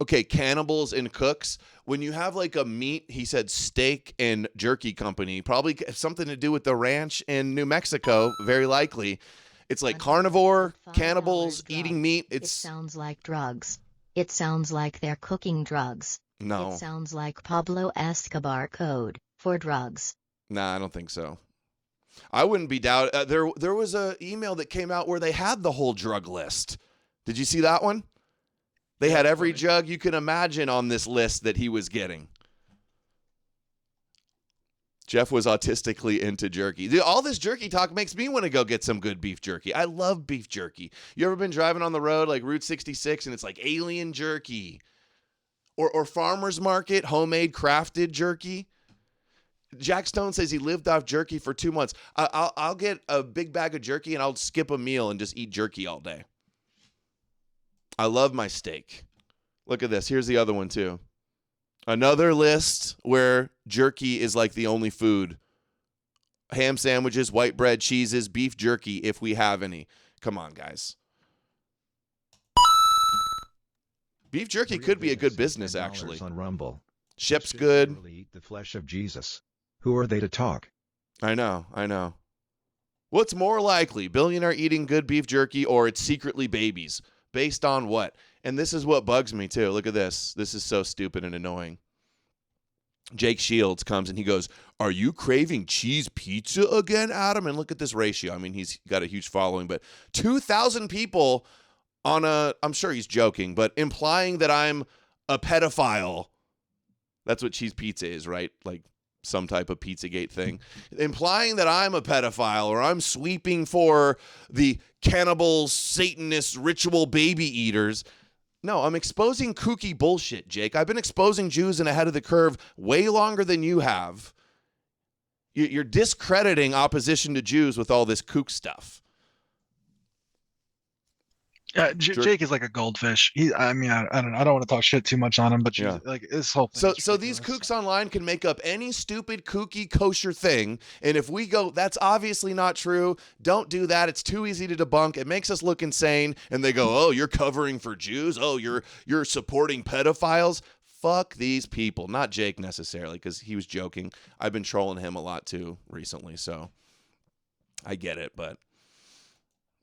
Okay, cannibals and cooks. When you have like a meat, he said steak and jerky company, probably something to do with the ranch in New Mexico, very likely. It's like carnivore, cannibals, eating meat. It sounds like drugs. It sounds like they're cooking drugs. No. It sounds like Pablo Escobar code for drugs. Nah, I don't think so. I wouldn't be doubt. There was an email that came out where they had the whole drug list. Did you see that one? They had every drug you can imagine on this list that he was getting. Jeff was autistically into jerky. All this jerky talk makes me want to go get some good beef jerky. I love beef jerky. You ever been driving on the road like Route 66 and it's like alien jerky? Or farmer's market, homemade crafted jerky? Jack Stone says he lived off jerky for 2 months. I'll get a big bag of jerky and I'll skip a meal and just eat jerky all day. I love my steak. Look at this. Here's the other one too. Another list where jerky is like the only food. Ham sandwiches, white bread, cheeses, beef jerky, if we have any. Come on, guys. Beef jerky could be a good business, actually. On Rumble. Ship's good. Eat the flesh of Jesus. Who are they to talk? I know. What's more likely, billionaire eating good beef jerky or it's secretly babies? Based on what? And this is what bugs me too. Look at this. This is so stupid and annoying. Jake Shields comes and he goes, "Are you craving cheese pizza again, Adam?" And look at this ratio. I mean, he's got a huge following, but 2,000 people on I'm sure he's joking, but implying that I'm a pedophile. That's what cheese pizza is, right? Like some type of Pizzagate thing. Implying that I'm a pedophile or I'm sweeping for the cannibal, Satanist, ritual baby eaters. No, I'm exposing kooky bullshit, Jake. I've been exposing Jews and ahead of the curve way longer than you have. You're discrediting opposition to Jews with all this kook stuff. Jake is like a goldfish. I mean, I don't want to talk shit too much on him, but like this whole thing. So these kooks online can make up any stupid, kooky, kosher thing, and if we go, that's obviously not true. Don't do that. It's too easy to debunk. It makes us look insane. And they go, "Oh, you're covering for Jews. Oh, you're supporting pedophiles." Fuck these people. Not Jake necessarily, because he was joking. I've been trolling him a lot too recently, so I get it, but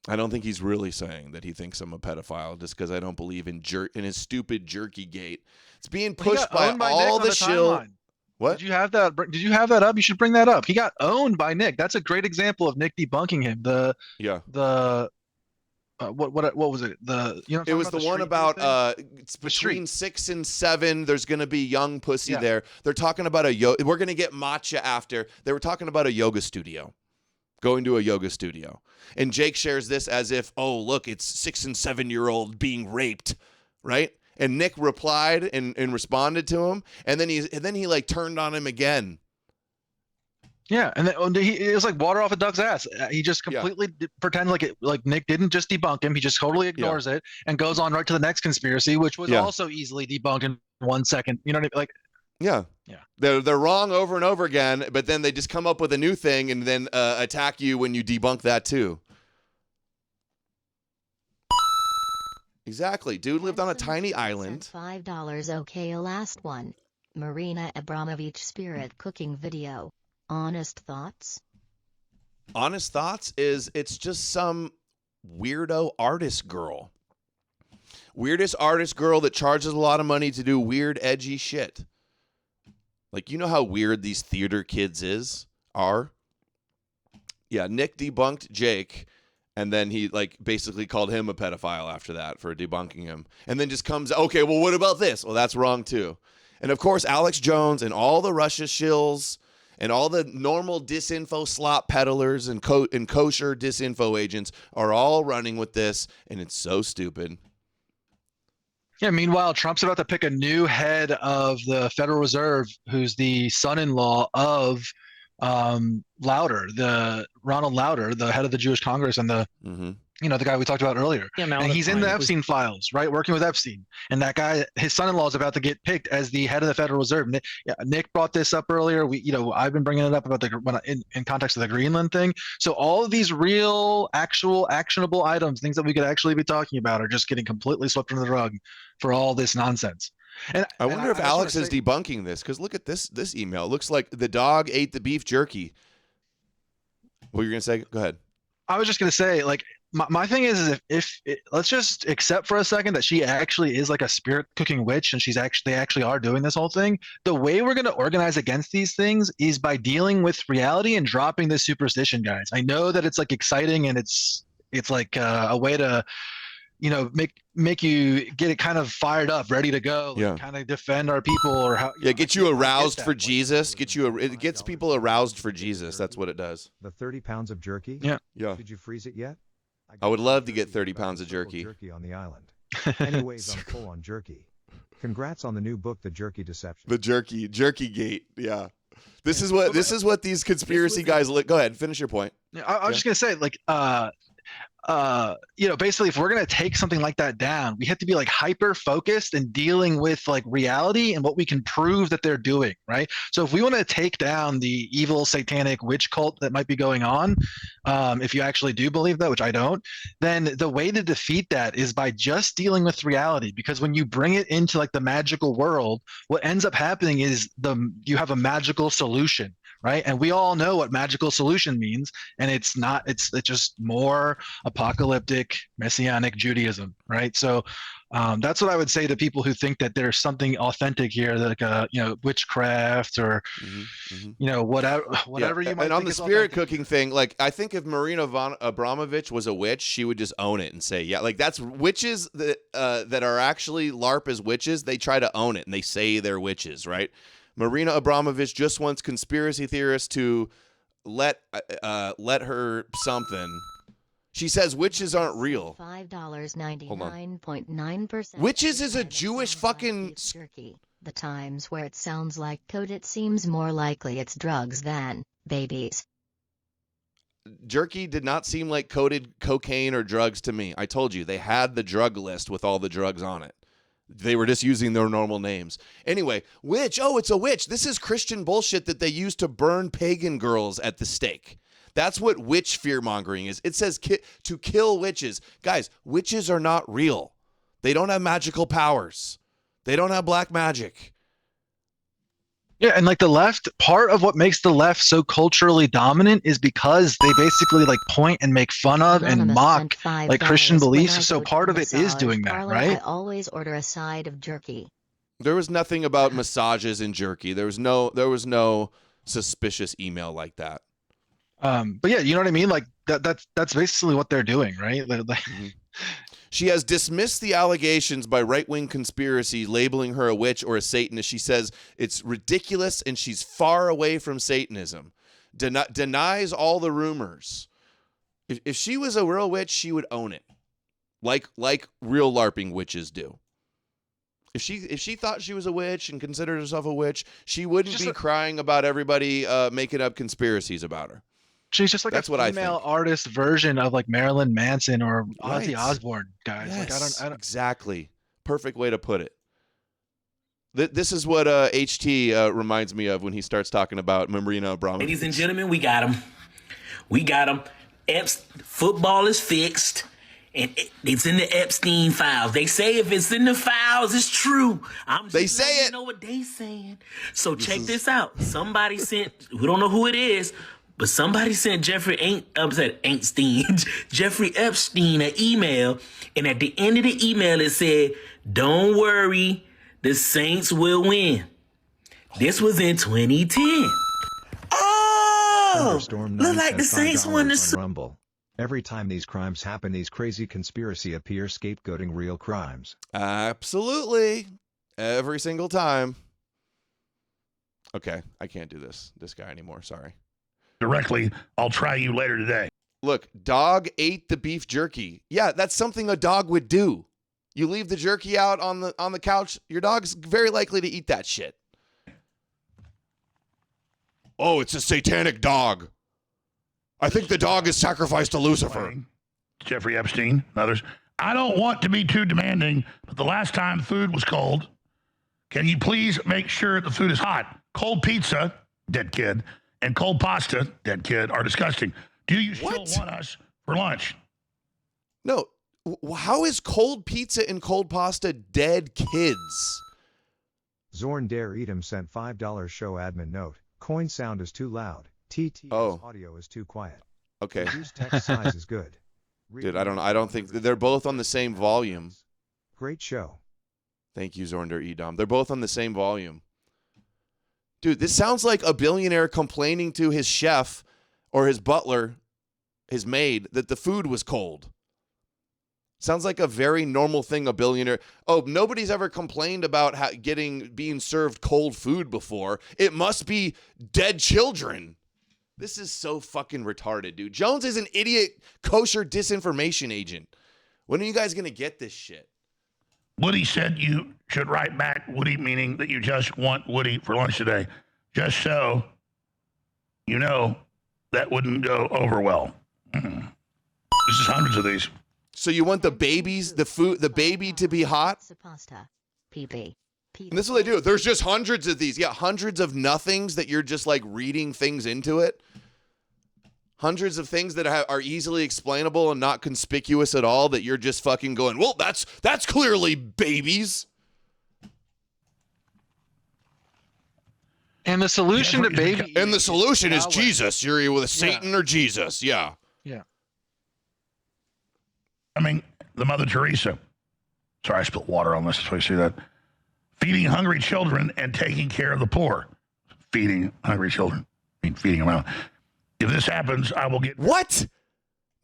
I don't think he's really saying that he thinks I'm a pedophile just because I don't believe in his stupid jerky gate. It's being pushed by all the shill. What? Did you have that? Did you have that up? You should bring that up. He got owned by Nick. That's a great example of Nick debunking him. What was it? It was the one about it's between 6 and 7. There's going to be young pussy there. They're talking about we're going to get matcha after. They were talking about a yoga studio. Going to a yoga studio. And Jake shares this as if, oh, look, it's 6 and 7-year-old being raped, right? And Nick replied and responded to him, and then he like turned on him again. Yeah, and then it was like water off a duck's ass. He just completely pretended like Nick didn't just debunk him. He just totally ignores it and goes on right to the next conspiracy, which was also easily debunked in 1 second. You know what I mean? Like, yeah. They're wrong over and over again, but then they just come up with a new thing and then attack you when you debunk that too. Exactly. Dude lived on a tiny island. $5. Okay, a last one. Marina Abramovich spirit cooking video. Honest thoughts? Honest thoughts is it's just some weirdo artist girl. Weirdest artist girl that charges a lot of money to do weird, edgy shit. Like, you know how weird these theater kids are? Yeah, Nick debunked Jake, and then he like basically called him a pedophile after that for debunking him. And then just comes, okay, well, what about this? Well, that's wrong too. And of course, Alex Jones and all the Russia shills and all the normal disinfo slop peddlers and kosher disinfo agents are all running with this, and it's so stupid. Yeah, meanwhile, Trump's about to pick a new head of the Federal Reserve, who's the son-in-law of Louder, Ronald Louder, the head of the Jewish Congress and the guy we talked about earlier. Yeah, and he's in the Epstein files, right? Working with Epstein. And that guy, his son-in-law is about to get picked as the head of the Federal Reserve. Nick brought this up earlier. I've been bringing it up about in context of the Greenland thing. So all of these real, actual, actionable items, things that we could actually be talking about, are just getting completely swept under the rug for all this nonsense. And I wonder if Alex is debunking this, because look at this email. It looks like the dog ate the beef jerky. What were you going to say? Go ahead. I was just going to say, like, my thing is if let's just accept for a second that she actually is like a spirit cooking witch and they actually are doing this whole thing. The way we're going to organize against these things is by dealing with reality and dropping this superstition, guys. I know that it's like exciting and it's like a way to, make you get it kind of fired up, ready to go, kind of defend our people or how. Yeah, get you aroused for Jesus. It gets people aroused for Jesus. That's what it does. The 30 pounds of jerky? Yeah. Did you freeze it yet? I would love to get 30 pounds of jerky. Jerky on the island. Anyways, I'm full on jerky. Congrats on the new book, The Jerky Deception. The jerky gate. Yeah. This is what these conspiracy guys look. Go ahead, finish your point. I was just gonna say, like, basically, if we're going to take something like that down, we have to be like hyper focused and dealing with like reality and what we can prove that they're doing, right? So if we want to take down the evil satanic witch cult that might be going on, if you actually do believe that, which I don't, then the way to defeat that is by just dealing with reality. Because when you bring it into like the magical world, what ends up happening is you have a magical solution. Right. And we all know what magical solution means. And it's just more apocalyptic messianic Judaism. Right. So that's what I would say to people who think that there's something authentic here, like witchcraft or whatever you might. And on the spirit cooking thing, like I think if Marina Abramovich was a witch, she would just own it and say, yeah, like that's witches that are actually LARP as witches. They try to own it and they say they're witches. Right. Marina Abramovich just wants conspiracy theorists to let her something. She says witches aren't real. $5.99.9%. Witches is a Jewish fucking jerky. The times where it sounds like code, it seems more likely it's drugs than babies. jerky did not seem like coated cocaine or drugs to me. I told you, they had the drug list with all the drugs on it. They were just using their normal names. Anyway, witch. Oh, it's a witch. This is Christian bullshit that they used to burn pagan girls at the stake. That's what witch fear-mongering is. It says to kill witches. Guys, witches are not real. They don't have magical powers. They don't have black magic. Yeah, and like the left, part of what makes the left so culturally dominant is because they basically like point and make fun of and mock like Christian beliefs. So part of it is doing that, right? I always order a side of jerky. There was nothing about massages and jerky. There was no suspicious email like that. But yeah, you know what I mean? Like that's basically what they're doing, right? She has dismissed the allegations by right-wing conspiracy labeling her a witch or a Satanist. She says it's ridiculous and she's far away from Satanism. Denies all the rumors. If she was a real witch, she would own it. Like real LARPing witches do. If she thought she was a witch and considered herself a witch, she wouldn't be crying about everybody making up conspiracies about her. She's just like a female artist version of like Marilyn Manson or Ozzy Osbourne, guys. Yes, like, I don't exactly. Perfect way to put it. This is what HT reminds me of when he starts talking about Marina Abramovich. Ladies and gentlemen, we got him. We got him. Football is fixed, and it's in the Epstein files. They say if it's in the files, it's true. They say it. Know what they saying. So check this out. Somebody sent. We don't know who it is. But somebody sent Jeffrey Epstein an email, and at the end of the email it said, "Don't worry, the Saints will win." This was in 2010. Oh, look like the Saints won the Rumble. Every time these crimes happen, these crazy conspiracy appear scapegoating real crimes. Absolutely, every single time. Okay, I can't do this guy anymore. Sorry. Directly, I'll try you later today. Look, dog ate the beef jerky. Yeah, that's something a dog would do. You leave the jerky out on the couch, your dog's very likely to eat that shit. Oh, it's a satanic dog. I think the dog is sacrificed to Lucifer. Jeffrey Epstein, others. I don't want to be too demanding, but the last time food was cold, can you please make sure the food is hot? Cold pizza, dead kid, and cold pasta, dead kid, are disgusting. Do you still want us for lunch? No. How is cold pizza and cold pasta dead kids? Zorn Dare Eatem sent $5 show admin note. Coin sound is too loud. Audio is too quiet. Okay. Reduce text size is good. Dude, I don't think they're both on the same volume. Great show. Thank you, Zorn Dare Edom. They're both on the same volume. Dude, this sounds like a billionaire complaining to his chef or his butler, his maid, that the food was cold. Sounds like a very normal thing a billionaire. Oh, nobody's ever complained about being served cold food before. It must be dead children. This is so fucking retarded, dude. Jones is an idiot kosher disinformation agent. When are you guys going to get this shit? Woody said you should write back, Woody, meaning that you just want Woody for lunch today. Just so you know that wouldn't go over well. This is hundreds of these. So you want the baby to be hot? And this is what they do. There's just hundreds of these. Yeah, hundreds of nothings that you're just like reading things into it. Hundreds of things that are easily explainable and not conspicuous at all that you're just fucking going, well, that's clearly babies. And the solution to baby... And the solution is Jesus. You're with Satan or Jesus. Yeah. Yeah. I mean, the Mother Teresa. Sorry, I spilled water on this. So you see that. Feeding hungry children and taking care of the poor. Feeding hungry children. I mean, feeding them out. If this happens, I will get... What?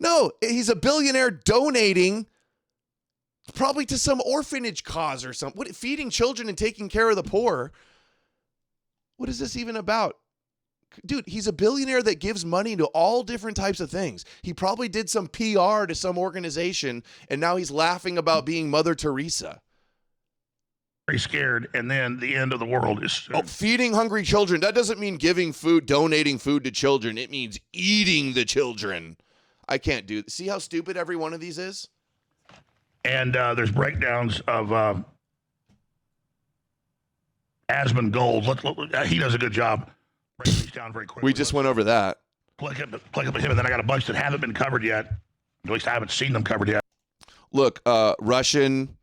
No, he's a billionaire donating probably to some orphanage cause or something. What, feeding children and taking care of the poor? What is this even about? Dude, he's a billionaire that gives money to all different types of things. He probably did some PR to some organization, and now he's laughing about being Mother Teresa. very scared, and then the end of the world is soon. Oh, feeding hungry children. That doesn't mean giving food, donating food to children. It means eating the children. I can't do. See how stupid every one of these is? And there's breakdowns of Asmongold. He does a good job breaking these down very quickly. We just went over that. Click up at him, and then I got a bunch that haven't been covered yet. At least I haven't seen them covered yet. Look, Russian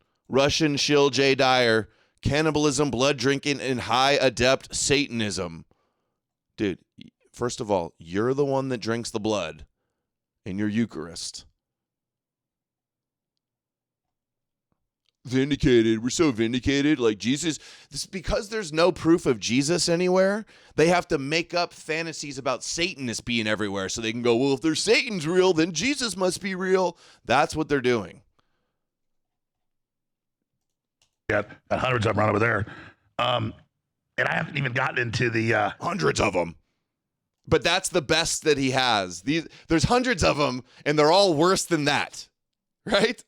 shill J. Dyer, cannibalism, blood drinking, and high adept Satanism. Dude, first of all, you're the one that drinks the blood in your Eucharist. Vindicated. We're so vindicated. Like Jesus, this because there's no proof of Jesus anywhere, they have to make up fantasies about Satanists being everywhere so they can go, well, if there's Satan's real, then Jesus must be real. That's what they're doing. Yeah, hundreds of them right over there. And I haven't even gotten into the hundreds of them. But that's the best that he has. There's hundreds of them, and they're all worse than that. Right?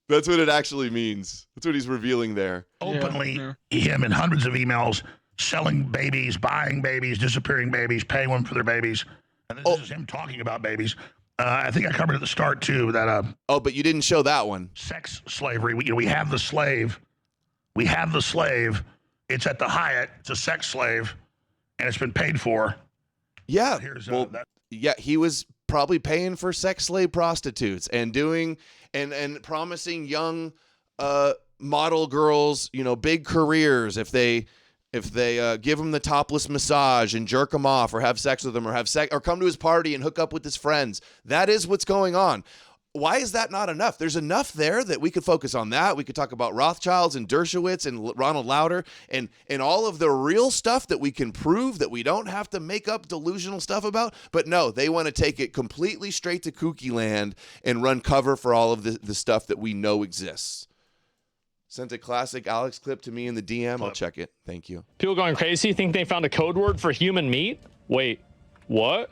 That's what it actually means. That's what he's revealing there. Openly, him in hundreds of emails, selling babies, buying babies, disappearing babies, paying them for their babies. And this is him talking about babies. I think I covered at the start, too, that... but you didn't show that one. Sex slavery. We have the slave. We have the slave. It's at the Hyatt. It's a sex slave, and it's been paid for. Yeah. Yeah, he was probably paying for sex slave prostitutes and doing... And promising young model girls, big careers if they give him the topless massage and jerk him off or have sex with him or come to his party and hook up with his friends. That is what's going on. Why is that not enough? There's enough there that we could focus on that. We could talk about Rothschilds and Dershowitz and Ronald Lauder and all of the real stuff that we can prove that we don't have to make up delusional stuff about. But no, they want to take it completely straight to kooky land and run cover for all of the stuff that we know exists. Sent a classic Alex clip to me in the DM. I'll check it. Thank you. People going crazy think they found a code word for human meat? Wait, what?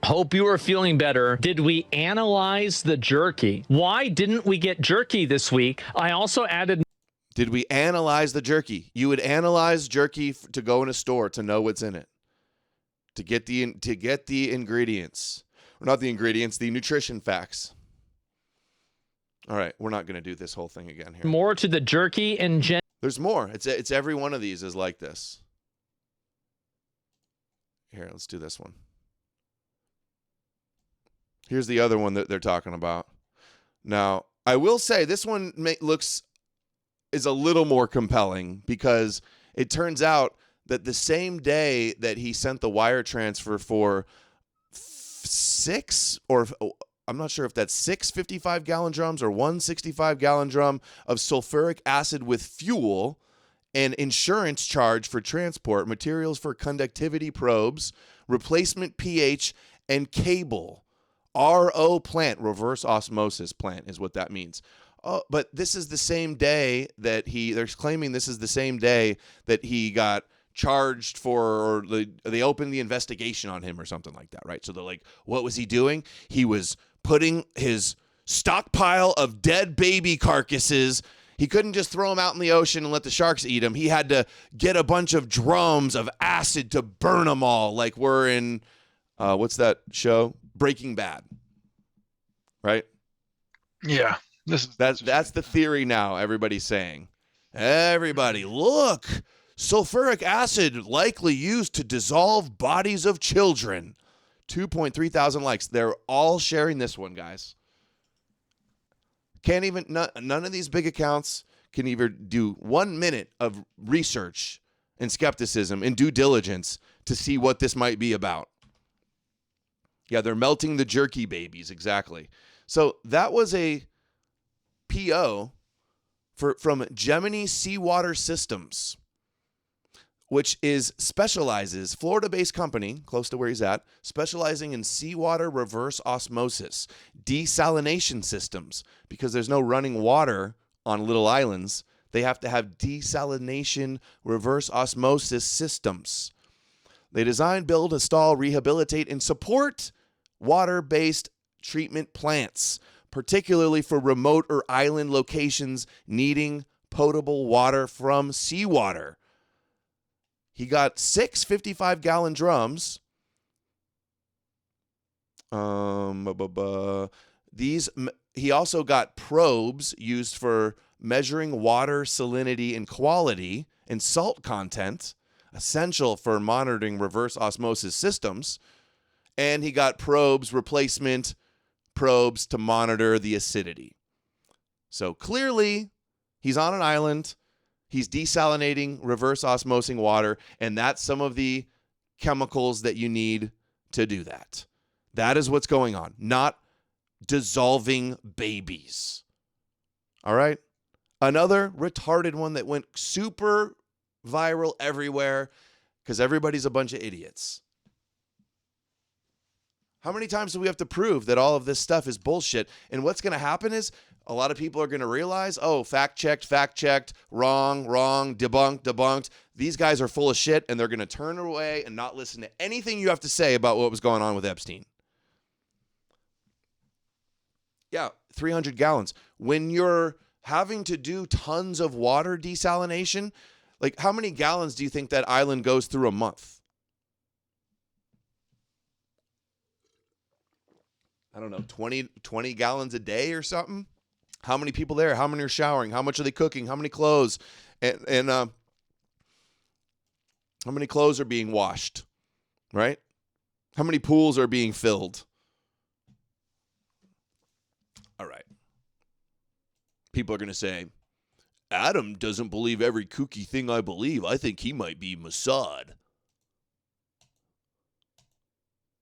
Hope you are feeling better. Did we analyze the jerky? Why didn't we get jerky this week? I also added... Did we analyze the jerky? You would analyze jerky to go in a store to know what's in it. To get the ingredients. Or not the ingredients, the nutrition facts. All right, we're not going to do this whole thing again here. More to the jerky and... There's more. It's every one of these is like this. Here, let's do this one. Here's the other one that they're talking about. Now, I will say this one is a little more compelling because it turns out that the same day that he sent the wire transfer for 6 or I'm not sure if that's 6 55-gallon drums or 1 65-gallon drum of sulfuric acid with fuel and insurance charge for transport, materials for conductivity probes, replacement pH, and cable. RO plant, reverse osmosis plant is what that means. But this is the same day that they're claiming this is the same day that he got charged for, or they opened the investigation on him or something like that, right? So they're like, what was he doing? He was putting his stockpile of dead baby carcasses. He couldn't just throw them out in the ocean and let the sharks eat them. He had to get a bunch of drums of acid to burn them all, like we're in, what's that show? Breaking Bad, right? Yeah. That's the theory now. Everybody's saying, everybody, look, sulfuric acid likely used to dissolve bodies of children. 2.3 thousand likes. They're all sharing this one, guys. None of these big accounts can even do 1 minute of research and skepticism and due diligence to see what this might be about. Yeah, they're melting the jerky babies, exactly. So that was a PO from Gemini Seawater Systems, which specializes, Florida-based company, close to where he's at, specializing in seawater reverse osmosis, desalination systems, because there's no running water on little islands. They have to have desalination reverse osmosis systems. They design, build, install, rehabilitate, and support water-based treatment plants, particularly for remote or island locations needing potable water from seawater. He got 6 55-gallon drums. He also got probes used for measuring water salinity and quality and salt content, essential for monitoring reverse osmosis systems. And he got replacement probes to monitor the acidity. So clearly, he's on an island. He's desalinating, reverse osmosing water, and that's some of the chemicals that you need to do that. That is what's going on, not dissolving babies. All right? Another retarded one that went super viral everywhere because everybody's a bunch of idiots. How many times do we have to prove that all of this stuff is bullshit? And what's going to happen is a lot of people are going to realize, oh, fact-checked, wrong, debunked. These guys are full of shit, and they're going to turn away and not listen to anything you have to say about what was going on with Epstein. Yeah, 300 gallons. When you're having to do tons of water desalination, like how many gallons do you think that island goes through a month? I don't know, 20 gallons a day or something? How many people there? How many are showering? How much are they cooking? How many clothes? And how many clothes are being washed, right? How many pools are being filled? All right. People are going to say, Adam doesn't believe every kooky thing I believe. I think he might be Mossad.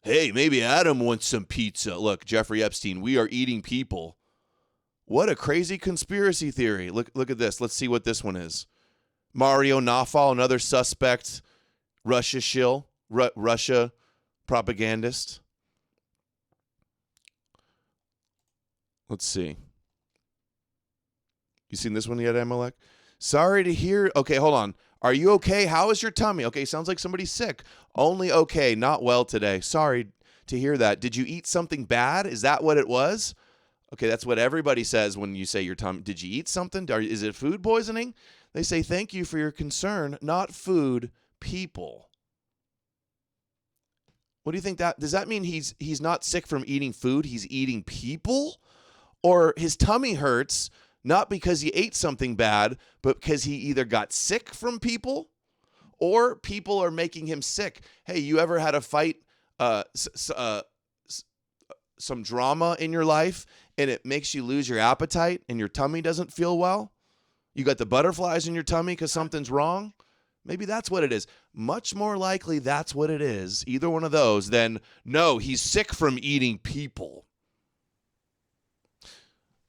Hey, maybe Adam wants some pizza. Look, Jeffrey Epstein, we are eating people. What a crazy conspiracy theory. Look at this. Let's see what this one is. Mario Nawfal, another suspect, Russia shill, Russia propagandist. Let's see. You seen this one yet, Amalek? Sorry to hear. Okay, hold on. Are you okay? How is your tummy? Okay, sounds like somebody's sick. Only okay, not well today. Sorry to hear that. Did you eat something bad? Is that what it was? Okay, that's what everybody says when you say your tummy. Did you eat something? Is it food poisoning? They say, thank you for your concern, not food, people. What do you think that, does that mean he's not sick from eating food, he's eating people? Or his tummy hurts, not because he ate something bad, but because he either got sick from people or people are making him sick. Hey, you ever had a fight, some drama in your life, and it makes you lose your appetite and your tummy doesn't feel well? You got the butterflies in your tummy because something's wrong? Maybe that's what it is. Much more likely that's what it is, either one of those, than, no, he's sick from eating people.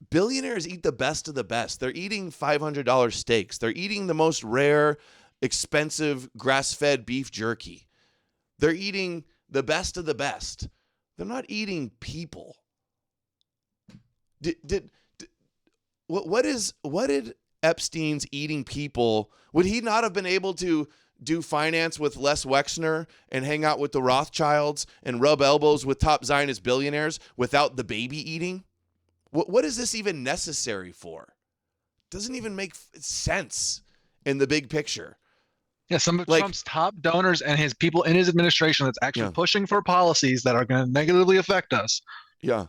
Billionaires eat the best of the best. They're eating $500 steaks. They're eating the most rare, expensive, grass-fed beef jerky. They're eating the best of the best. They're not eating people. What did Epstein's eating people? Would he not have been able to do finance with Les Wexner and hang out with the Rothschilds and rub elbows with top Zionist billionaires without the baby eating? What is this even necessary for? Doesn't even make sense in the big picture. Yeah, some of Trump's top donors and his people in his administration that's actually pushing for policies that are going to negatively affect us. Yeah.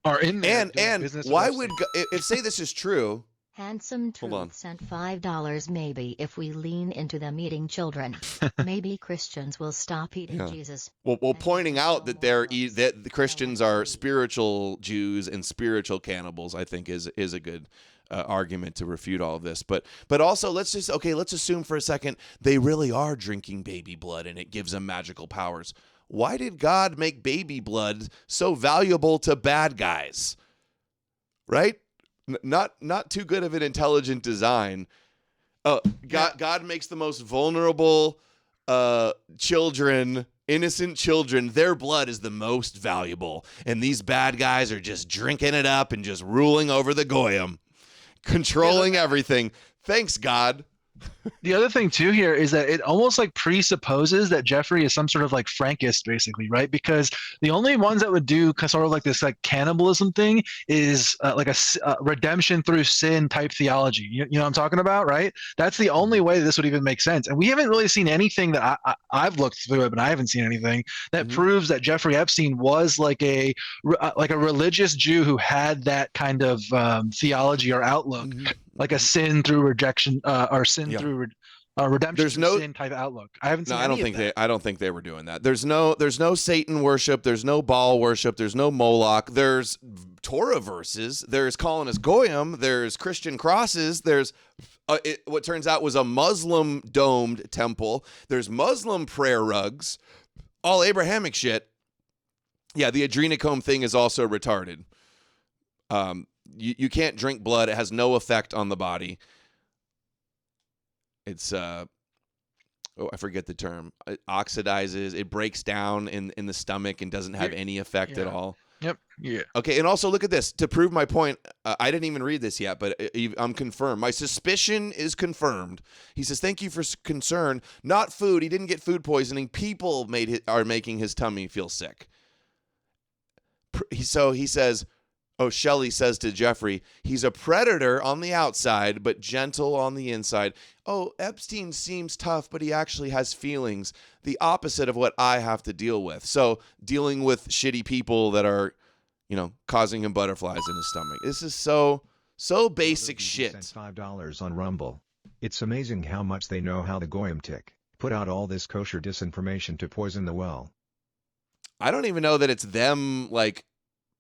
Are in there. And why would, if say this is true. Handsome Truth sent $5. Maybe if we lean into them eating children, maybe Christians will stop eating Jesus. Well, pointing out that that the Christians are spiritual Jews and spiritual cannibals, I think is a good argument to refute all of this. But also let's assume for a second they really are drinking baby blood and it gives them magical powers. Why did God make baby blood so valuable to bad guys? Right? Not too good of an intelligent design. God makes the most vulnerable children, innocent children, their blood is the most valuable. And these bad guys are just drinking it up and just ruling over the goyim, controlling everything. Thanks, God. The other thing too here is that it almost like presupposes that Jeffrey is some sort of like Frankist, basically, right? Because the only ones that would do sort of like this like cannibalism thing is like a redemption through sin type theology. You know what I'm talking about, right? That's the only way this would even make sense. And we haven't really seen anything that I've looked through it, but I haven't seen anything that proves that Jeffrey Epstein was like a religious Jew who had that kind of theology or outlook. Like a sin through rejection, or sin through redemption. There's no sin type outlook. I haven't seen. No, I don't think they were doing that. There's no Satan worship. There's no Baal worship. There's no Moloch. There's Torah verses. There's calling us goyim. There's Christian crosses. There's what turns out was a Muslim domed temple. There's Muslim prayer rugs. All Abrahamic shit. Yeah, the adrenochrome thing is also retarded. You can't drink blood. It has no effect on the body. It's I forget the term. It oxidizes. It breaks down in the stomach and doesn't have any effect at all. Yep. Yeah. Okay, and also look at this. To prove my point, I didn't even read this yet, but I'm confirmed. My suspicion is confirmed. He says, thank you for concern. Not food. He didn't get food poisoning. People are making his tummy feel sick. So he says, Shelley says to Jeffrey, he's a predator on the outside, but gentle on the inside. Oh, Epstein seems tough, but he actually has feelings. The opposite of what I have to deal with. So dealing with shitty people that are, causing him butterflies in his stomach. This is so basic shit. $5 on Rumble. It's amazing how much they know how the goyim tick. Put out all this kosher disinformation to poison the well. I don't even know that it's them,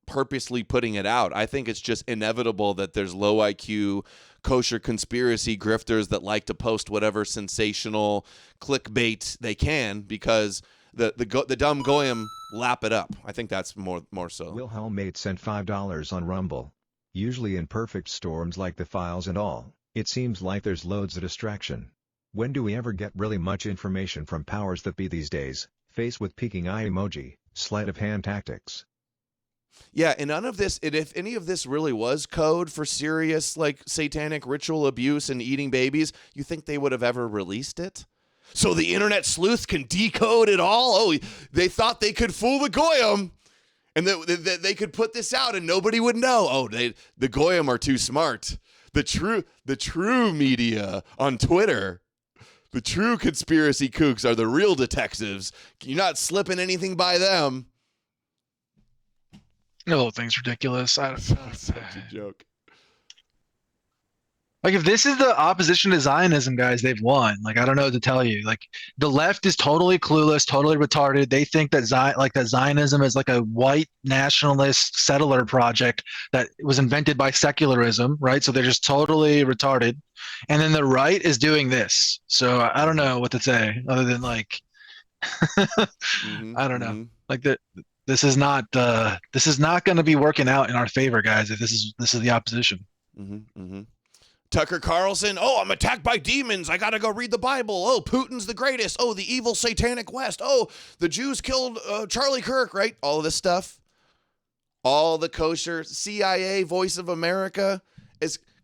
purposely putting it out. I think it's just inevitable that there's low IQ kosher conspiracy grifters that like to post whatever sensational clickbait they can because the dumb goyim lap it up. I think that's more so. Wilhelm Mate sent $5 on Rumble. Usually in perfect storms like the files and all, it seems like there's loads of distraction. When do we ever get really much information from powers that be these days? Face with peeking eye emoji, sleight of hand tactics. Yeah, and none of this, and if any of this really was code for serious, satanic ritual abuse and eating babies, you think they would have ever released it? So the internet sleuths can decode it all? Oh, they thought they could fool the goyim, and that they could put this out and nobody would know. Oh, the goyim are too smart. The true media on Twitter, the true conspiracy kooks are the real detectives. You're not slipping anything by them. The whole thing's ridiculous. Such a joke. If this is the opposition to Zionism, guys, they've won. I don't know what to tell you. The left is totally clueless, totally retarded. They think that that Zionism is a white nationalist settler project that was invented by secularism, right? So they're just totally retarded. And then the right is doing this. So I don't know what to say other than I don't know. This is not going to be working out in our favor, guys. If this is the opposition. Tucker Carlson. Oh, I'm attacked by demons. I got to go read the Bible. Oh, Putin's the greatest. Oh, the evil satanic West. Oh, the Jews killed Charlie Kirk. Right? All of this stuff. All the kosher CIA Voice of America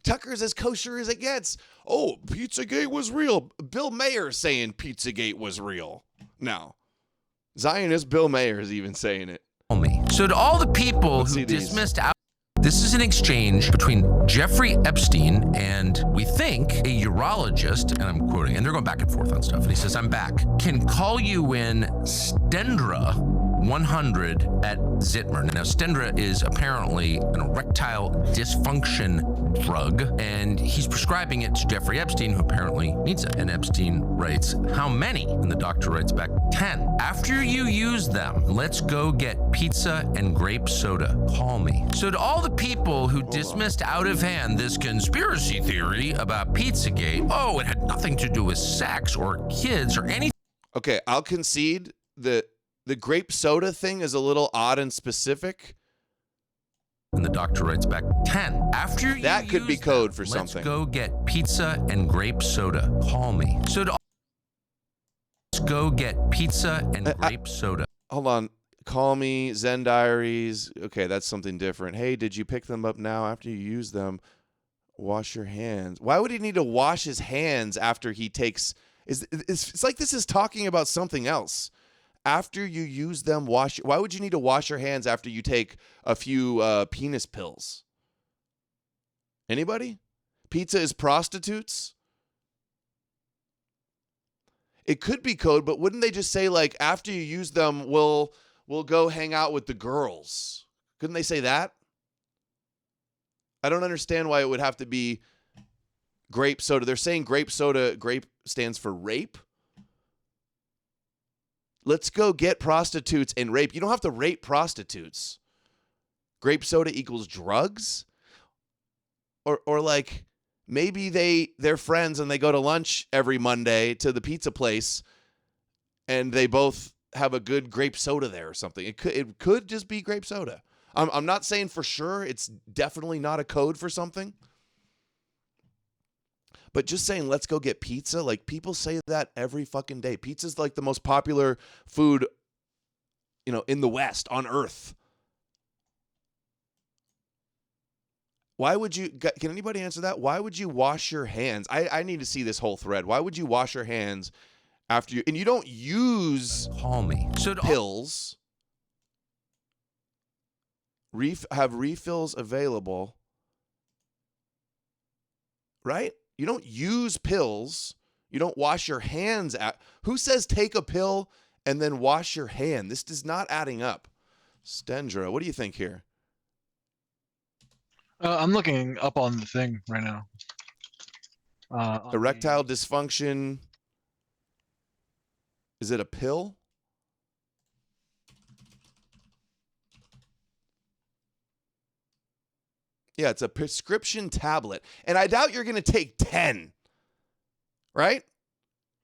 Tucker's as kosher as it gets. Oh, Pizzagate was real. Bill Mayer saying Pizzagate was real. Now. Zionist Bill Mayer is even saying it. So to all the people who dismissed out, this is an exchange between Jeffrey Epstein and we think a urologist, and I'm quoting, and they're going back and forth on stuff. And he says, I'm back. Can call you in Stendra 100 at Zitmer. Now, Stendra is apparently an erectile dysfunction drug, and he's prescribing it to Jeffrey Epstein, who apparently needs it. And Epstein writes, how many? And the doctor writes back, 10. After you use them, let's go get pizza and grape soda. Call me. So to all the people who dismissed out of hand this conspiracy theory about Pizzagate, oh, it had nothing to do with sex or kids or anything. Okay, I'll concede that the grape soda thing is a little odd and specific. And the doctor writes back, 10. After you that could be code for something. Let's go get pizza and grape soda. Call me. So let's go get pizza and grape soda. Hold on. Call me, Zen Diaries. Okay, that's something different. Hey, did you pick them up now after you use them? Wash your hands. Why would he need to wash his hands after he takes? It's like this is talking about something else. After you use them, wash. Why would you need to wash your hands after you take a few penis pills? Anybody? Pizza is prostitutes? It could be code, but wouldn't they just say, like, after you use them, we'll go hang out with the girls? Couldn't they say that? I don't understand why it would have to be grape soda. They're saying grape soda, grape stands for rape. Let's go get prostitutes and rape. You don't have to rape prostitutes. Grape soda equals drugs? Or like maybe they're friends and they go to lunch every Monday to the pizza place and they both have a good grape soda there or something. It could just be grape soda. I'm not saying for sure. It's definitely not a code for something. But just saying, let's go get pizza. Like, people say that every fucking day. Pizza's like the most popular food, in the West, on Earth. Why would you, can anybody answer that? Why would you wash your hands? I need to see this whole thread. Why would you wash your hands after you, and you don't use pills. Have refills available, right? You don't use pills. You don't wash your hands. Who says take a pill and then wash your hand? This is not adding up. Stendra, what do you think here? I'm looking up on the thing right now. Erectile dysfunction. Is it a pill? Yeah, it's a prescription tablet. And I doubt you're going to take 10. Right?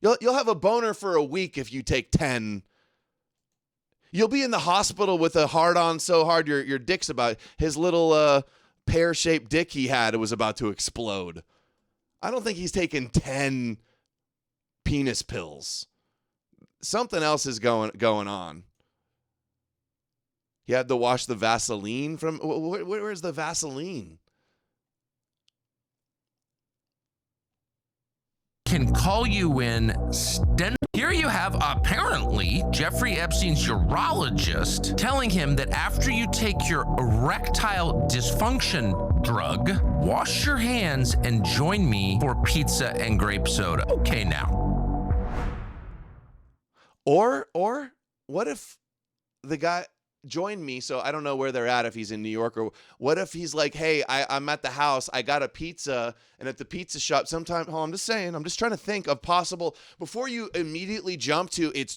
You'll have a boner for a week if you take 10. You'll be in the hospital with a hard-on so hard your dick's about, his little pear-shaped dick he had, it was about to explode. I don't think he's taking 10 penis pills. Something else is going on. You had to wash the Vaseline from... Where's the Vaseline? Can call you in. Here you have, apparently, Jeffrey Epstein's urologist telling him that after you take your erectile dysfunction drug, wash your hands and join me for pizza and grape soda. Okay, now. Or what if the guy... join me, so I don't know where they're at, if he's in New York, or what if he's like, hey, I'm at the house, I got a pizza, and at the pizza shop sometime, I'm just trying to think of possible, before you immediately jump to it's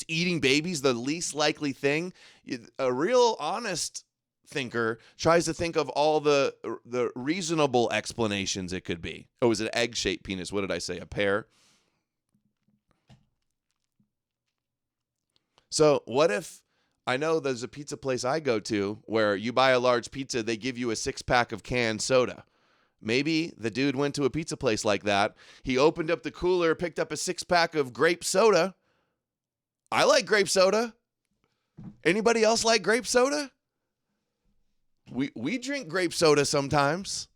eating babies, the least likely thing. A real honest thinker tries to think of all the reasonable explanations it could be. Oh, is it an egg-shaped penis? What did I say? A pear? So what if, I know there's a pizza place I go to where you buy a large pizza, they give you a 6-pack of canned soda. Maybe the dude went to a pizza place like that. He opened up the cooler, picked up a 6-pack of grape soda. I like grape soda. Anybody else like grape soda? We drink grape soda sometimes.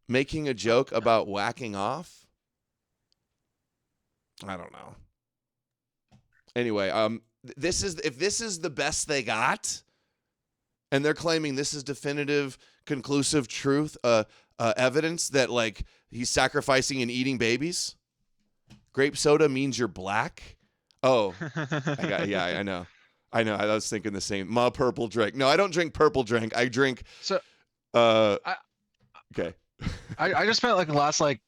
Making a joke about whacking off? I don't know. Anyway, if this is the best they got, and they're claiming this is definitive, conclusive truth, evidence that like he's sacrificing and eating babies, grape soda means you're black. Oh, I know. I was thinking the same. Ma purple drink. No, I don't drink purple drink. I drink. So, okay. I just spent like the last 5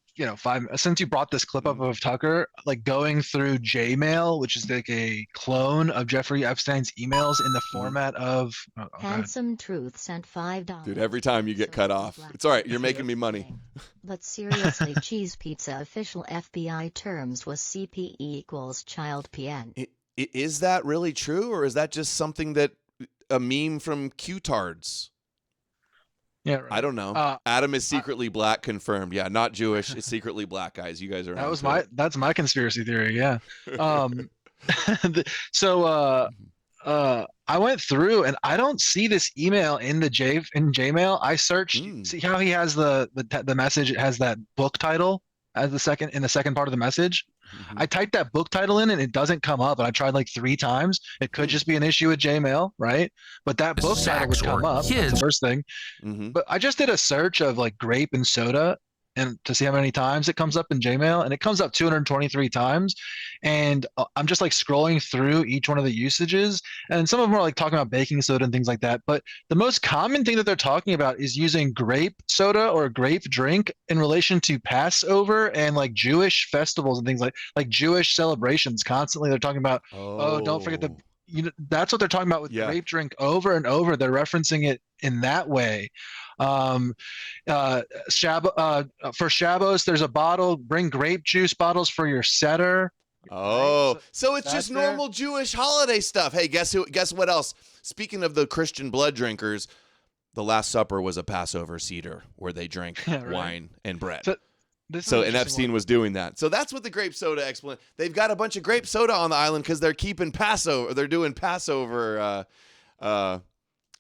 since you brought this clip up of Tucker, like going through Jmail, which is like a clone of Jeffrey Epstein's emails in the format of Handsome Truth sent $5. Dude, every time you get cut off. It's all right, you're making me money. But seriously, Cheese Pizza official FBI terms was CP equals child PN. Is that really true, or is that just something that a meme from Q-tards? Yeah, right. I don't know. Adam is secretly black, confirmed. Yeah, not Jewish. It's secretly black, guys. You guys are. That's my conspiracy theory. Yeah. So I went through and I don't see this email in the Jmail. I searched. See how he has the message. It has that book title as the second part of the message. I typed that book title in and it doesn't come up. And I tried like 3 times. It could just be an issue with Jmail, right? But that book title would come up. That's the first thing. But I just did a search of like grape and soda and to see how many times it comes up in Jmail, and it comes up 223 times. And I'm just like scrolling through each one of the usages, and some of them are like talking about baking soda and things like that. But the most common thing that they're talking about is using grape soda or grape drink in relation to Passover and like Jewish festivals and things like Jewish celebrations. Constantly, they're talking about, oh don't forget that's what they're talking about with grape drink over and over. They're referencing it in that way. For Shabbos, there's a bottle. Bring grape juice bottles for your Seder. Oh, so it's just normal Jewish holiday stuff. Hey, guess what else? Speaking of the Christian blood drinkers, the Last Supper was a Passover Seder where they drank wine and bread. So and Epstein was doing that. So that's what the grape soda explanation. They've got a bunch of grape soda on the island because they're keeping Passover. They're doing Passover and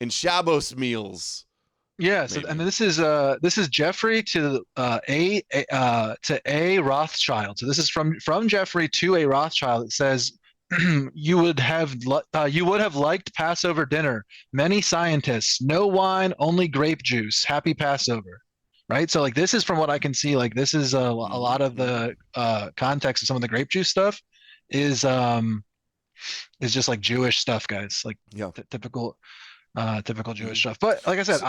Shabbos meals. Yeah, so and this is Jeffrey to A Rothschild. So this is from Jeffrey to A Rothschild. It says you would have liked Passover dinner. Many scientists, no wine, only grape juice. Happy Passover. Right? So like this is from what I can see, like this is a lot of the context of some of the grape juice stuff is just like Jewish stuff, guys. Like typical Jewish stuff. But like I said,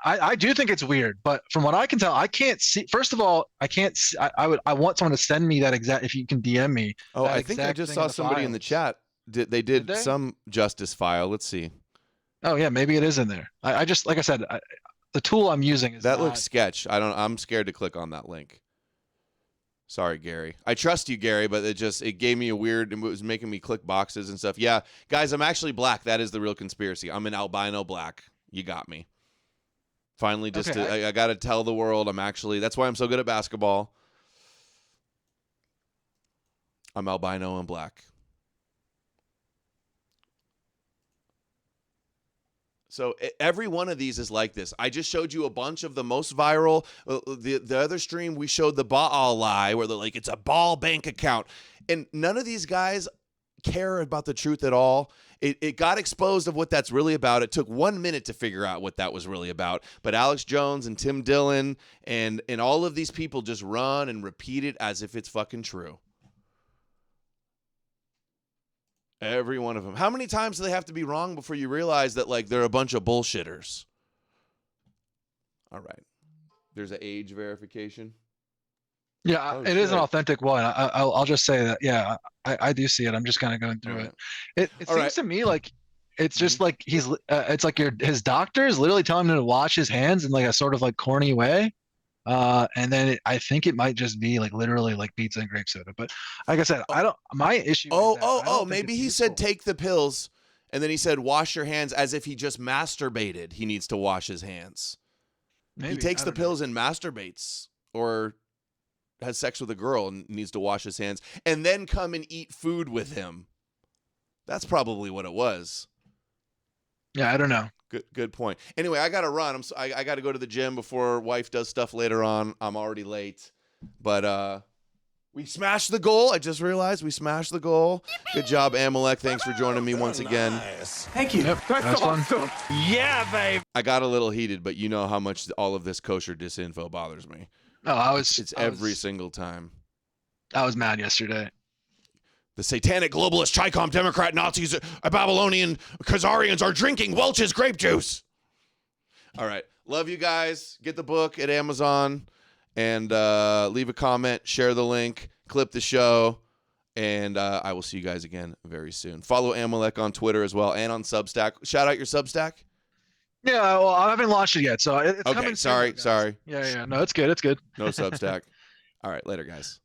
I do think it's weird, but from what I can tell, I can't see. First of all, I can't see, I want someone to send me that exact, if you can DM me. Oh, I think I just saw somebody in the chat. They did some justice file. Let's see. Oh yeah, maybe it is in there. I just, like I said, the tool I'm using is that looks sketch. I'm scared to click on that link. Sorry, Gary. I trust you, Gary, but it gave me a weird, it was making me click boxes and stuff. Yeah, guys, I'm actually black. That is the real conspiracy. I'm an albino black. You got me. Finally, I got to tell the world that's why I'm so good at basketball. I'm albino and black. So every one of these is like this. I just showed you a bunch of the most viral. The other stream, we showed the Baal lie where they're like, it's a Baal bank account. And none of these guys care about the truth at all. It got exposed of what that's really about. It took 1 minute to figure out what that was really about. But Alex Jones and Tim Dillon and all of these people just run and repeat it as if it's fucking true. Every one of them. How many times do they have to be wrong before you realize that like they're a bunch of bullshitters? All right. There's an age verification. Yeah, it is an authentic one. I'll just say that. Yeah, I do see it. I'm just kind of going through it. It seems to me like it's just like it's like his doctor is literally telling him to wash his hands in like a sort of like corny way. And then I think it might just be like literally like pizza and grape soda. But like I said, my issue. Maybe he said take the pills, and then he said wash your hands as if he just masturbated. He needs to wash his hands. Maybe he takes the pills and masturbates, or has sex with a girl and needs to wash his hands, and then come and eat food with him. That's probably what it was. Yeah, I don't know. Good point. Anyway, I got to run. I got to go to the gym before wife does stuff later on. I'm already late. But we smashed the goal. I just realized we smashed the goal. Good job, Amalek. Thanks for joining me once again. Thank you. Yep, that's awesome. Yeah, babe. I got a little heated, but you know how much all of this kosher disinfo bothers me. Oh, It's every single time. I was mad yesterday. The satanic globalist, Chi-Com, Democrat, Nazis, Babylonian, Khazarians are drinking Welch's grape juice. All right. Love you guys. Get the book at Amazon and leave a comment, share the link, clip the show, and I will see you guys again very soon. Follow Amalek on Twitter as well and on Substack. Shout out your Substack. Yeah, well, I haven't launched it yet, so it's okay, coming sorry. Yeah. No, it's good. It's good. No Substack. All right, later, guys.